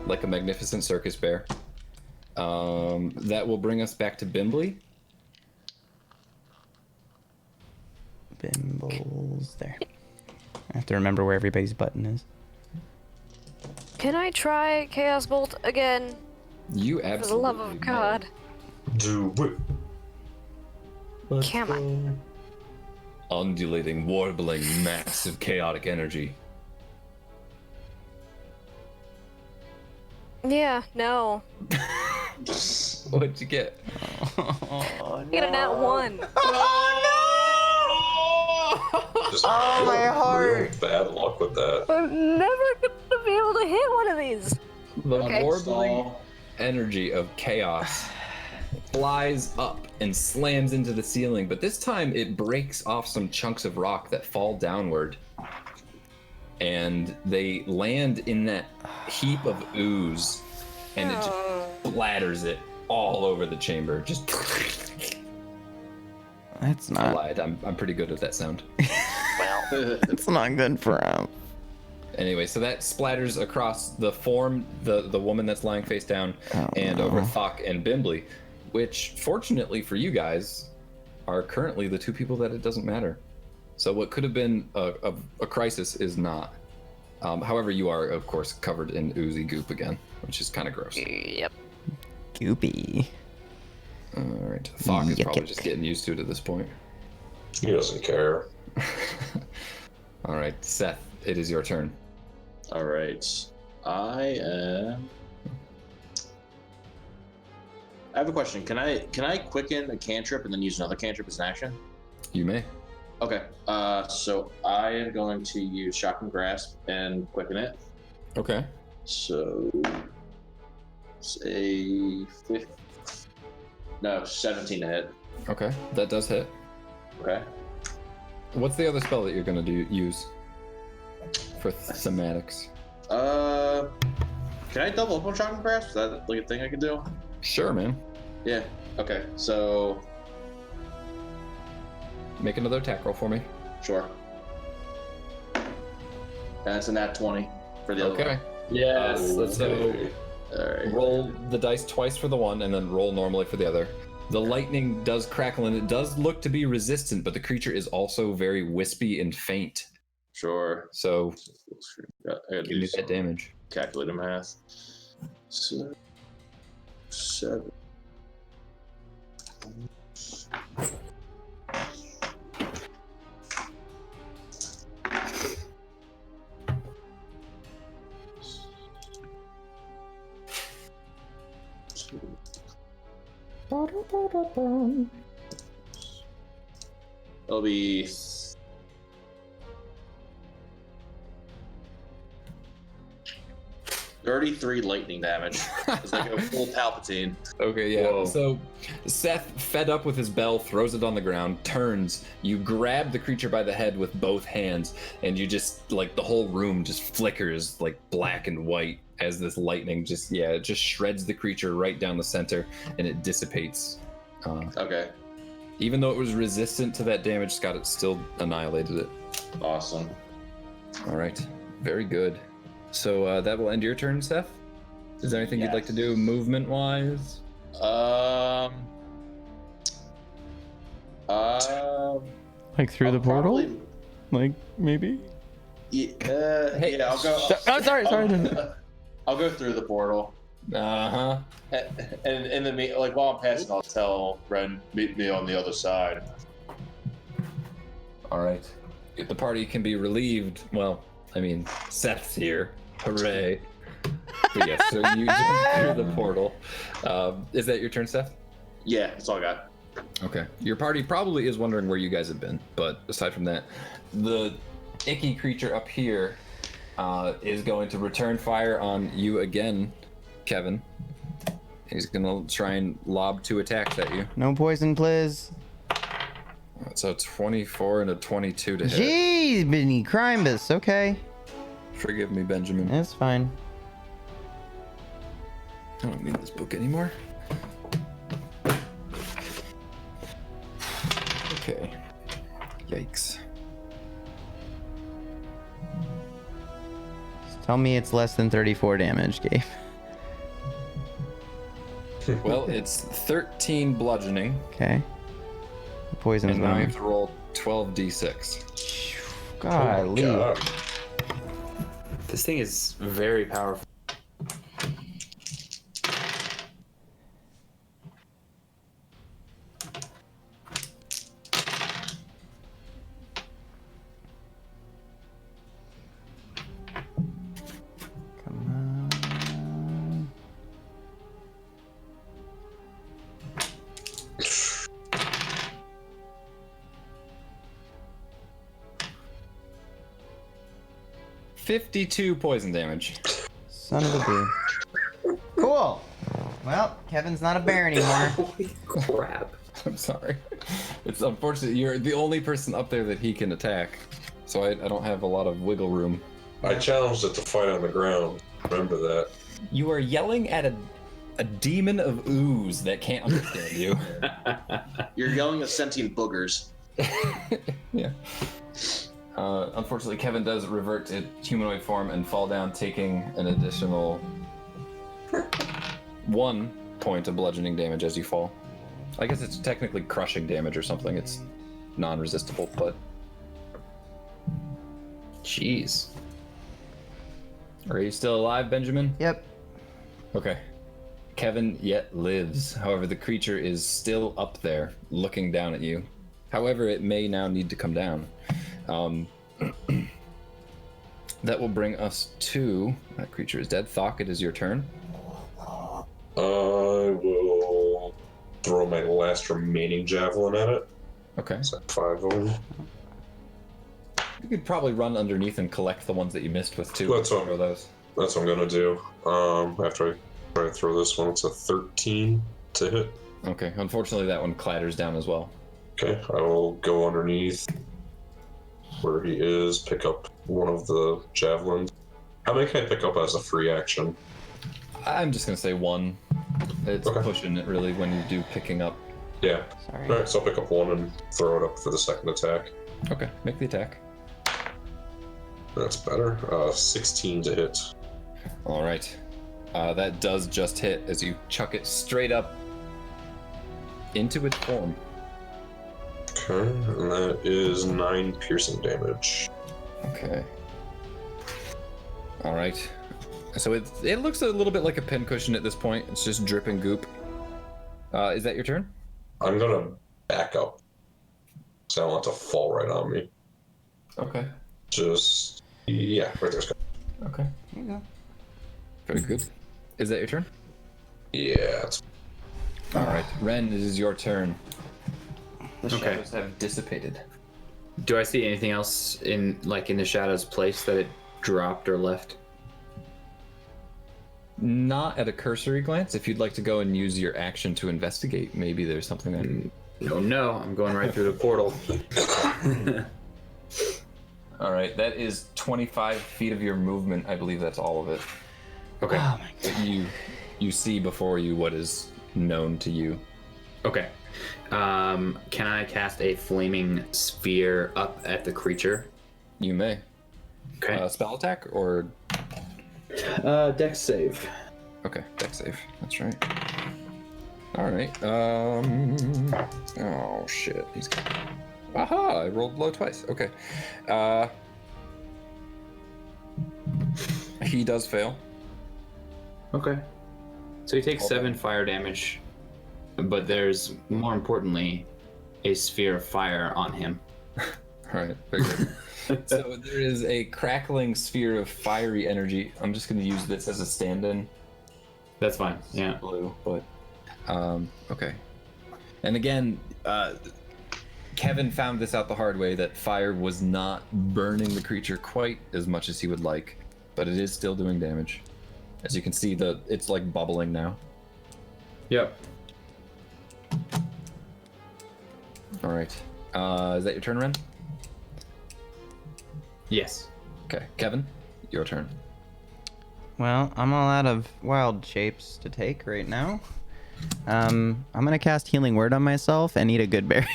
like a magnificent circus bear. That will bring us back to Bimbly. Bimble's there. I have to remember where everybody's button is. Can I try Chaos Bolt again? You For the absolutely love of God. Do it. Come on. Undulating, warbling, massive chaotic energy. Yeah, no. What'd you get? Get a nat 1. Just my heart. Bad luck with that. I'm never gonna be able to hit one of these. The Okay. warbling energy of chaos flies up and slams into the ceiling, but this time it breaks off some chunks of rock that fall downward. And they land in that heap of ooze, and it just splatters it all over the chamber. Just That's I not. lied. I'm pretty good at that sound. It's not good for him. Anyway, so that splatters across the form, the woman that's lying face down, and over Thok and Bimbly, which, fortunately for you guys, are currently the two people that it doesn't matter. So what could have been a crisis is not. However, you are, of course, covered in oozy goop again, which is kind of gross. Yep. Goopy. All right, Thok is probably Yuck. just getting used to it at this point. He doesn't care. All right, Seth, it is your turn. All right. I have a question. Can I quicken a cantrip and then use another cantrip as an action? You may. Okay. So I am going to use Shocking Grasp and quicken it. Okay. So it's a 17 to hit. Okay, that does hit. Okay. What's the other spell that you're gonna use for thematics? Can I double up on Shocking Grasp? Is that like a thing I can do? Sure, man. Yeah. Okay. So Make another attack roll for me. sure. And it's a nat 20 for the other Okay. one. Yes, let's go. All right. Roll the dice twice for the one, and then roll normally for the other. The lightning does crackle, and it does look to be resistant, but the creature is also very wispy and faint. Sure. So I gotta give me do that damage. calculator math. So, 7. It'll be 33 lightning damage. It's like a full Palpatine. Okay, yeah. Whoa. So Seth, fed up with his bell, throws it on the ground, turns. You grab the creature by the head with both hands, and you just, like, the whole room just flickers, like, black and white as this lightning just, it just shreds the creature right down the center, and it dissipates. Okay, Even though it was resistant to that damage, Scott, it still annihilated it. awesome. All right. Very good. So that will end your turn, Seth? Is there anything you'd like to do movement-wise? Like through the portal? Probably, Like maybe? yeah, I'll go. Oh, sorry. I'll go through the portal. Uh-huh. And in the like while I'm passing, I'll tell Ren, meet me on the other side. All right. If the party can be relieved, well, I mean, Seth's here. Hooray. But yes, so you jump through the portal. Is that your turn, Seth? Yeah, that's all I got. Okay. Your party probably is wondering where you guys have been, but aside from that, the icky creature up here is going to return fire on you again, Kevin. He's gonna try and lob 2 attacks at you. No poison, please. So 24 and a 22 to hit. Jeez, Benny Crimbus. Okay. Forgive me, Benjamin. That's fine. I don't need this book anymore. Okay. Yikes. Just tell me it's less than 34 damage, Gabe. Well, it's 13 bludgeoning. Okay. The poison's And now you gone. have to roll 12d6. Golly. God. This thing is very powerful. Come on. $52 poison damage. Son of a bee. Cool. Well, Kevin's not a bear anymore. Holy crap. I'm sorry. It's unfortunate. You're the only person up there that he can attack. So I don't have a lot of wiggle room. I challenged it to fight on the ground. Remember that. You are yelling at a demon of ooze that can't understand you. You're yelling at sentient boogers. Yeah. Unfortunately, Kevin does revert to humanoid form and fall down, taking an additional 1 point of bludgeoning damage as you fall. I guess it's technically crushing damage or something. It's non-resistible, but... Jeez. Are you still alive, Benjamin? Yep. Okay. Kevin yet lives. However, the creature is still up there, looking down at you. However, it may now need to come down. That will bring us to... That creature is dead. Thok, it is your turn. I will throw my last remaining javelin at it. Okay. It's like 5 of them. You could probably run underneath and collect the ones that you missed with, too. That's what- Throw those. That's what I'm gonna do. After I try to throw this one, it's a 13 to hit. Okay. Unfortunately, that one clatters down as well. Okay, I will go underneath where he is, pick up one of the javelins. How many can I pick up as a free action? I'm just going to say 1. It's Okay. pushing it, really, when you do picking up. Yeah. Sorry. Alright, so I'll pick up 1 and throw it up for the second attack. Okay. Make the attack. That's better. 16 to hit. All right. That does just hit as you chuck it straight up into its form. Okay, and that is 9 piercing damage. Okay. All right. So it looks a little bit like a pincushion at this point. It's just dripping goop. Is that your turn? I'm gonna back up, so I don't want it to fall right on me. Okay. Just, yeah, right there's. Okay. There you go. Very good. Is that your turn? Yeah, it's All right. Ren, it is your turn. The Okay. shadows have dissipated. Do I see anything else in the shadow's place that it dropped or left? Not at a cursory glance. If you'd like to go and use your action to investigate, maybe there's something there. No, I'm going right through the portal. All right, that is 25 feet of your movement. I believe that's all of it. Okay. Oh my But you see before you what is known to you. Okay. Can I cast a flaming sphere up at the creature? You may. Okay. Spell attack or Dex save. okay, dex save. That's right. All right. Oh shit. He's. Aha! I rolled low twice. Okay. He does fail. Okay. So he takes 7 fire damage, but there's, more importantly, a sphere of fire on him. All right. Very good. So there is a crackling sphere of fiery energy. I'm just going to use this as a stand-in. That's fine. Yeah. Blue, but okay. And again, Kevin found this out the hard way, that fire was not burning the creature quite as much as he would like. but it is still doing damage. As you can see, it's like bubbling now. Yep. All right. Is that your turn, Ren? Yes. Okay, Kevin, your turn. Well, I'm all out of wild shapes to take right now. I'm gonna cast Healing Word on myself and eat a good berry.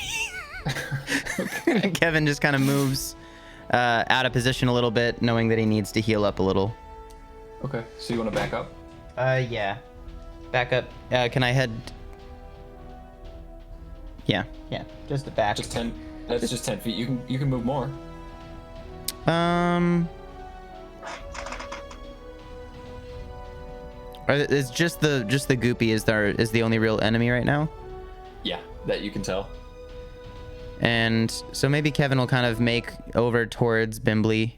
Kevin just kind of moves out of position a little bit, knowing that he needs to heal up a little. Okay, so you want to back up? Yeah. Back up. Can I head? Yeah, just a back. Just 10. That's just 10 feet. You can move more. Is just the goopy is the only real enemy right now? Yeah, that you can tell. And so maybe Kevin will kind of make over towards Bimbly,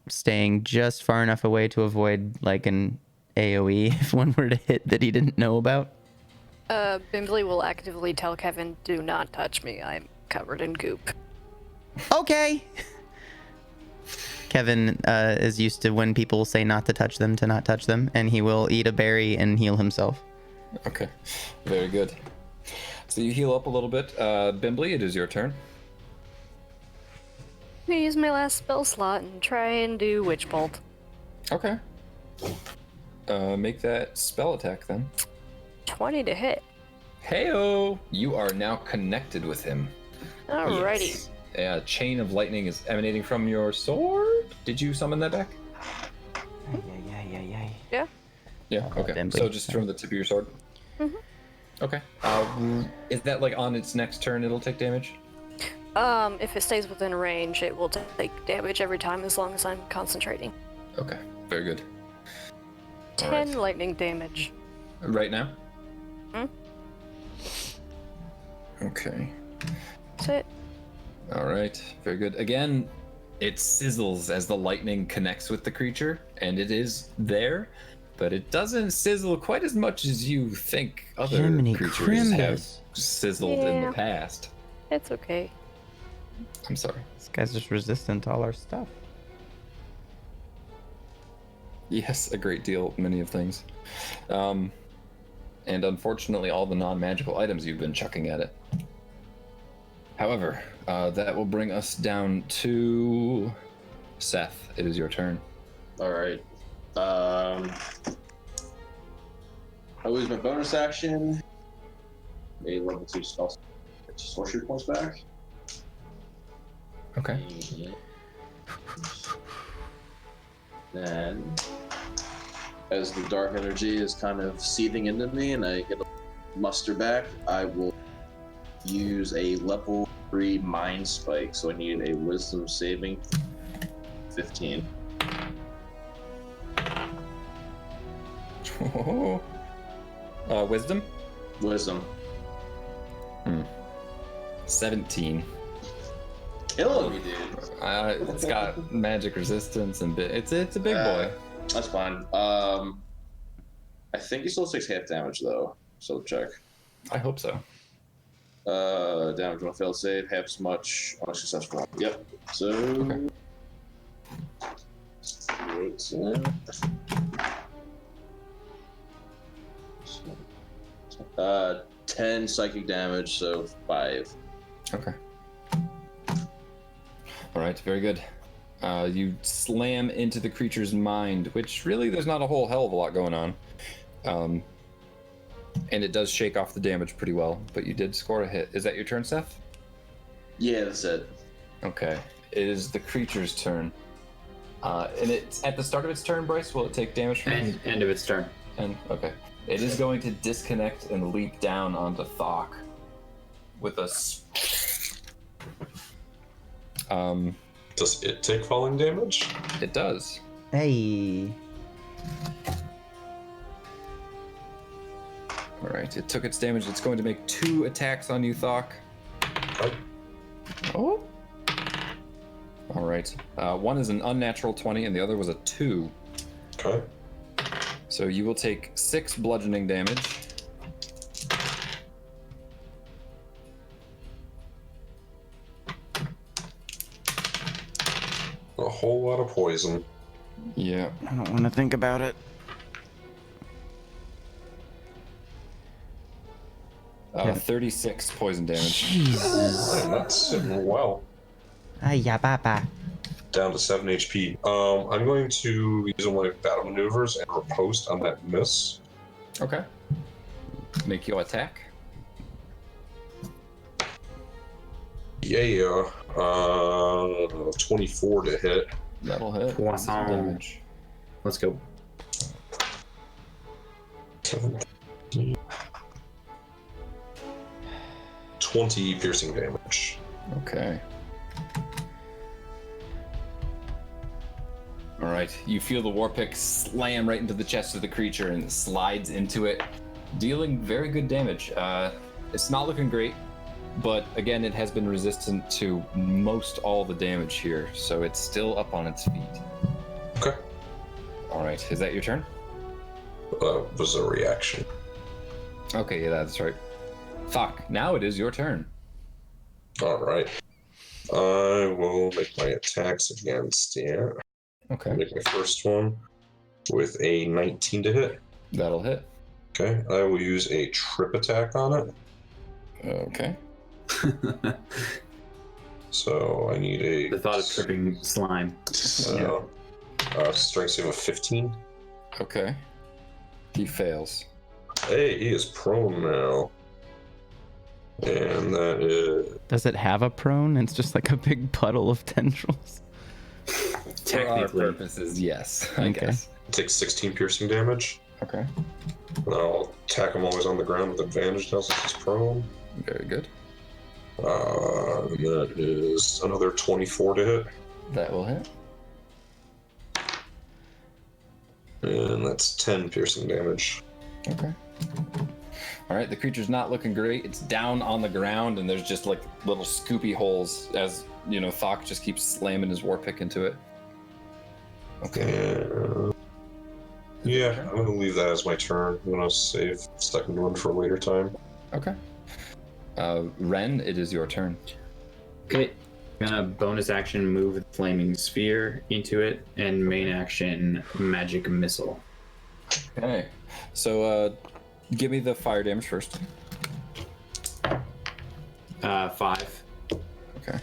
staying just far enough away to avoid like an AoE if one were to hit that he didn't know about. Bimbly will actively tell Kevin, do not touch me, I'm covered in goop. Okay. Kevin is used to when people say not to touch them, to not touch them, and he will eat a berry and heal himself. Okay, very good. So you heal up a little bit. Bimbly, it is your turn. I'm gonna use my last spell slot and try and do Witch Bolt. Okay. Make that spell attack then. 20 to hit. Heyo! You are now connected with him. Alrighty. Yes. A chain of lightning is emanating from your sword. Did you summon that back? Yeah. Yeah, okay. Bimbly. So just from the tip of your sword? Mhm. Okay. Is that like on its next turn it'll take damage? If it stays within range, it will take damage every time as long as I'm concentrating. Okay, very good. 10 Alright. lightning damage. Right now? Hmm? Okay. That's it. All right, very good. Again, it sizzles as the lightning connects with the creature, and it is there, but it doesn't sizzle quite as much as you think other Jiminy creatures have Crimbus. sizzled in Yeah. the past. It's okay. I'm sorry. This guy's just resistant to all our stuff. Yes, a great deal, many of things. And unfortunately, all the non-magical items you've been chucking at it. However, that will bring us down to Seth. It is your turn. All right. I lose my bonus action. A level 2 spell. Sorcery points back. Okay. Then, as the dark energy is kind of seething into me and I get a muster back, I will use a level 3 mind spike. So I need a wisdom saving 15. Wisdom? Wisdom. 17. Killing me, dude. It's got magic resistance and it's a big boy. That's fine. I think he still takes half damage though. So check. I hope so. Damage on a failed save, half as much on a successful one. Yep. So. Okay. 10 psychic damage, so 5. Okay. All right, very good. You slam into the creature's mind, which really there's not a whole hell of a lot going on. And it does shake off the damage pretty well, but you did score a hit. Is that your turn, Seth? Yeah, that's it. Okay. It is the creature's turn. And it's at the start of its turn, Bryce, will it take damage from this? End of its turn. And okay. It is going to disconnect and leap down onto Thok with a Does it take falling damage? It does. Hey. All right, it took its damage. It's going to make 2 attacks on you, Thok. Oh. All right. One is an unnatural 20, and the other was a 2. Okay. So you will take 6 bludgeoning damage. A whole lot of poison. Yeah. I don't want to think about it. 36 poison damage. Jesus. Man, that's sitting well. Ay, ya, papa. Down to 7 HP. I'm going to use one of my battle maneuvers and riposte on that miss. Okay. Make your attack. Yeah. 24 to hit. That'll hit. Wow. Some damage. Let's go. 20 piercing damage. Okay. All right. You feel the war pick slam right into the chest of the creature and it slides into it, dealing very good damage. It's not looking great, but again, it has been resistant to most all the damage here, so it's still up on its feet. Okay. All right. Is that your turn? Was a reaction. Okay, yeah, that's right. Fuck. Now it is your turn. All right. I will make my attacks against. Yeah. Okay. Make my first one with a 19 to hit. That'll hit. Okay. I will use a trip attack on it. Okay. So I need a. The thought of tripping slime. So, strength save of 15. Okay. He fails. Hey, he is prone now. And that is. Does it have a prone? It's just like a big puddle of tendrils. For our Technically. purposes, yes. I Okay. guess. Takes 16 piercing damage. Okay. And I'll attack him while he's on the ground with advantage now since he's prone. Very good. And that is another 24 to hit. That will hit. And that's 10 piercing damage. Okay. All right, the creature's not looking great. It's down on the ground, and there's just like little scoopy holes as, you know, Thok just keeps slamming his war pick into it. Okay. And yeah, I'm going to leave that as my turn. I'm going to save second one for a later time. Okay. Ren, it is your turn. Okay. Gonna bonus action move the flaming sphere into it, and main action magic missile. Okay. So, give me the fire damage first. 5. Okay.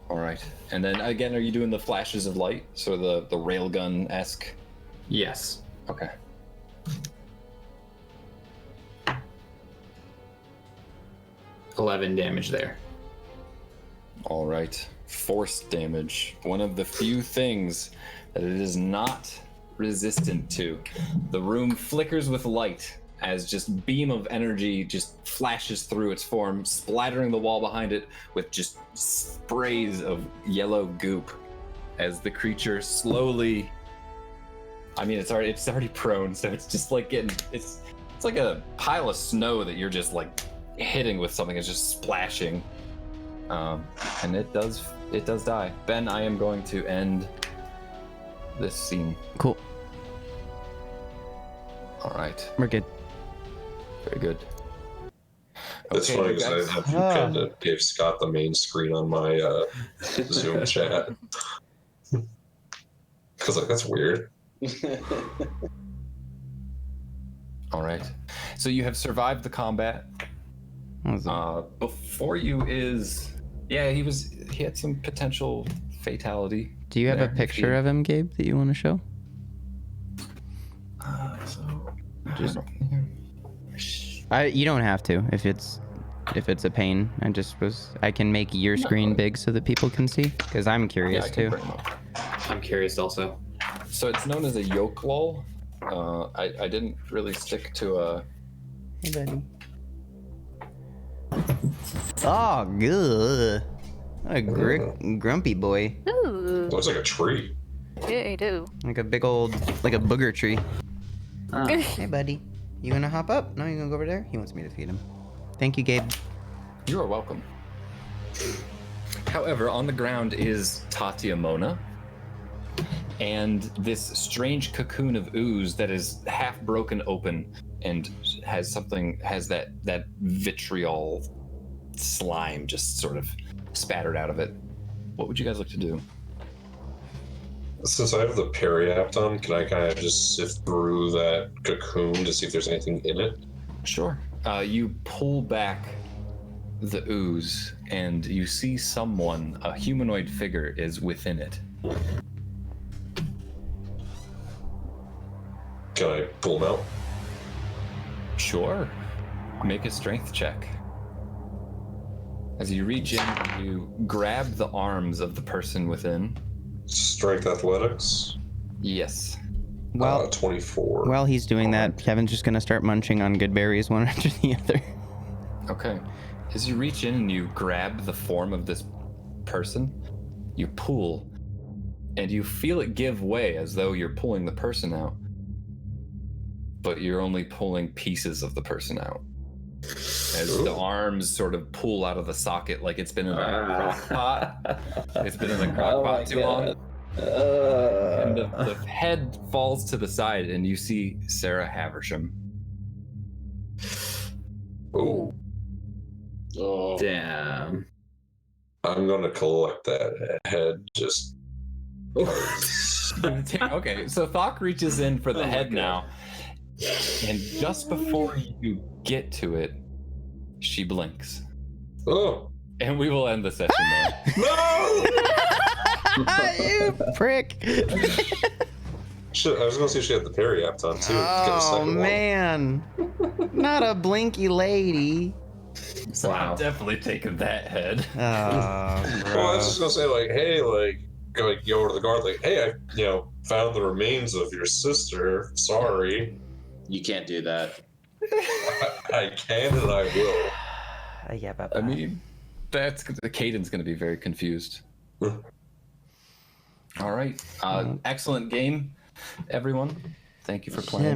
All right. And then again, are you doing the flashes of light? So the railgun-esque? Yes. Okay. $11 damage there. All right. Force damage. One of the few things that it is not resistant to. The room flickers with light as just beam of energy just flashes through its form, splattering the wall behind it with just sprays of yellow goop as the creature slowly. I mean, it's already prone, so it's just like getting it's like a pile of snow that you're just like hitting with something. It's just splashing, and it does die. Ben, I am going to end this scene. Cool. All right, We're good. very good. It's Okay, funny you because guys- I have you pinned it. Gave Scott the main screen on my Zoom chat. Because like that's weird. All right, so you have survived the combat. Before you is he had some potential fatality. Do you have a there. picture of him, Gabe, that you want to show? Just You don't have to if it's a pain. I can make your screen big so that people can see, because I'm curious too. I'm curious also. So it's known as a yoke lull. I didn't really stick to a. Hey, buddy. Oh, good. What a grumpy boy. Ooh. Looks like a tree. Yeah, you do. Like a big old, like a booger tree. Hey, buddy. You gonna hop up? No, you gonna go over there? He wants me to feed him. Thank you, Gabe. You are welcome. However, on the ground is Tatiamona, and this strange cocoon of ooze that is half broken open and has that vitriol slime just sort of spattered out of it. what would you guys like to do? Since I have the periapt on, can I kind of just sift through that cocoon to see if there's anything in it? Sure. You pull back the ooze, and you see someone, a humanoid figure, is within it. Can I pull him out? Sure. Make a strength check. As you reach in, you grab the arms of the person within. Strength athletics? Yes. Well, 24. while he's doing that, Alright. Kevin's just gonna start munching on good berries one after the other. Okay. As you reach in and you grab the form of this person, you pull, and you feel it give way as though you're pulling the person out. But you're only pulling pieces of the person out. As the arms sort of pull out of the socket like it's been in a crock pot. It's been in the crock pot too long. And the head falls to the side, and you see Sarah Haversham. Ooh. Oh, Damn. I'm gonna collect that head just. Okay, so Thok reaches in for the Oh my head God. now, and just before you get to it, she blinks. Oh! And we will end the session there. No! You prick! Shit, I was gonna say she had the periapt on too. Get a Oh second one. man, not a blinky lady. So Wow. I'm definitely taking that head. Oh, Well, I was just gonna say, like, hey, go over to the guard, like, hey, I, found the remains of your sister. Sorry. you can't do that. I can and I will. yeah, I mean, that's Caden's going to be very confused. All right, excellent game, everyone. Thank you for playing.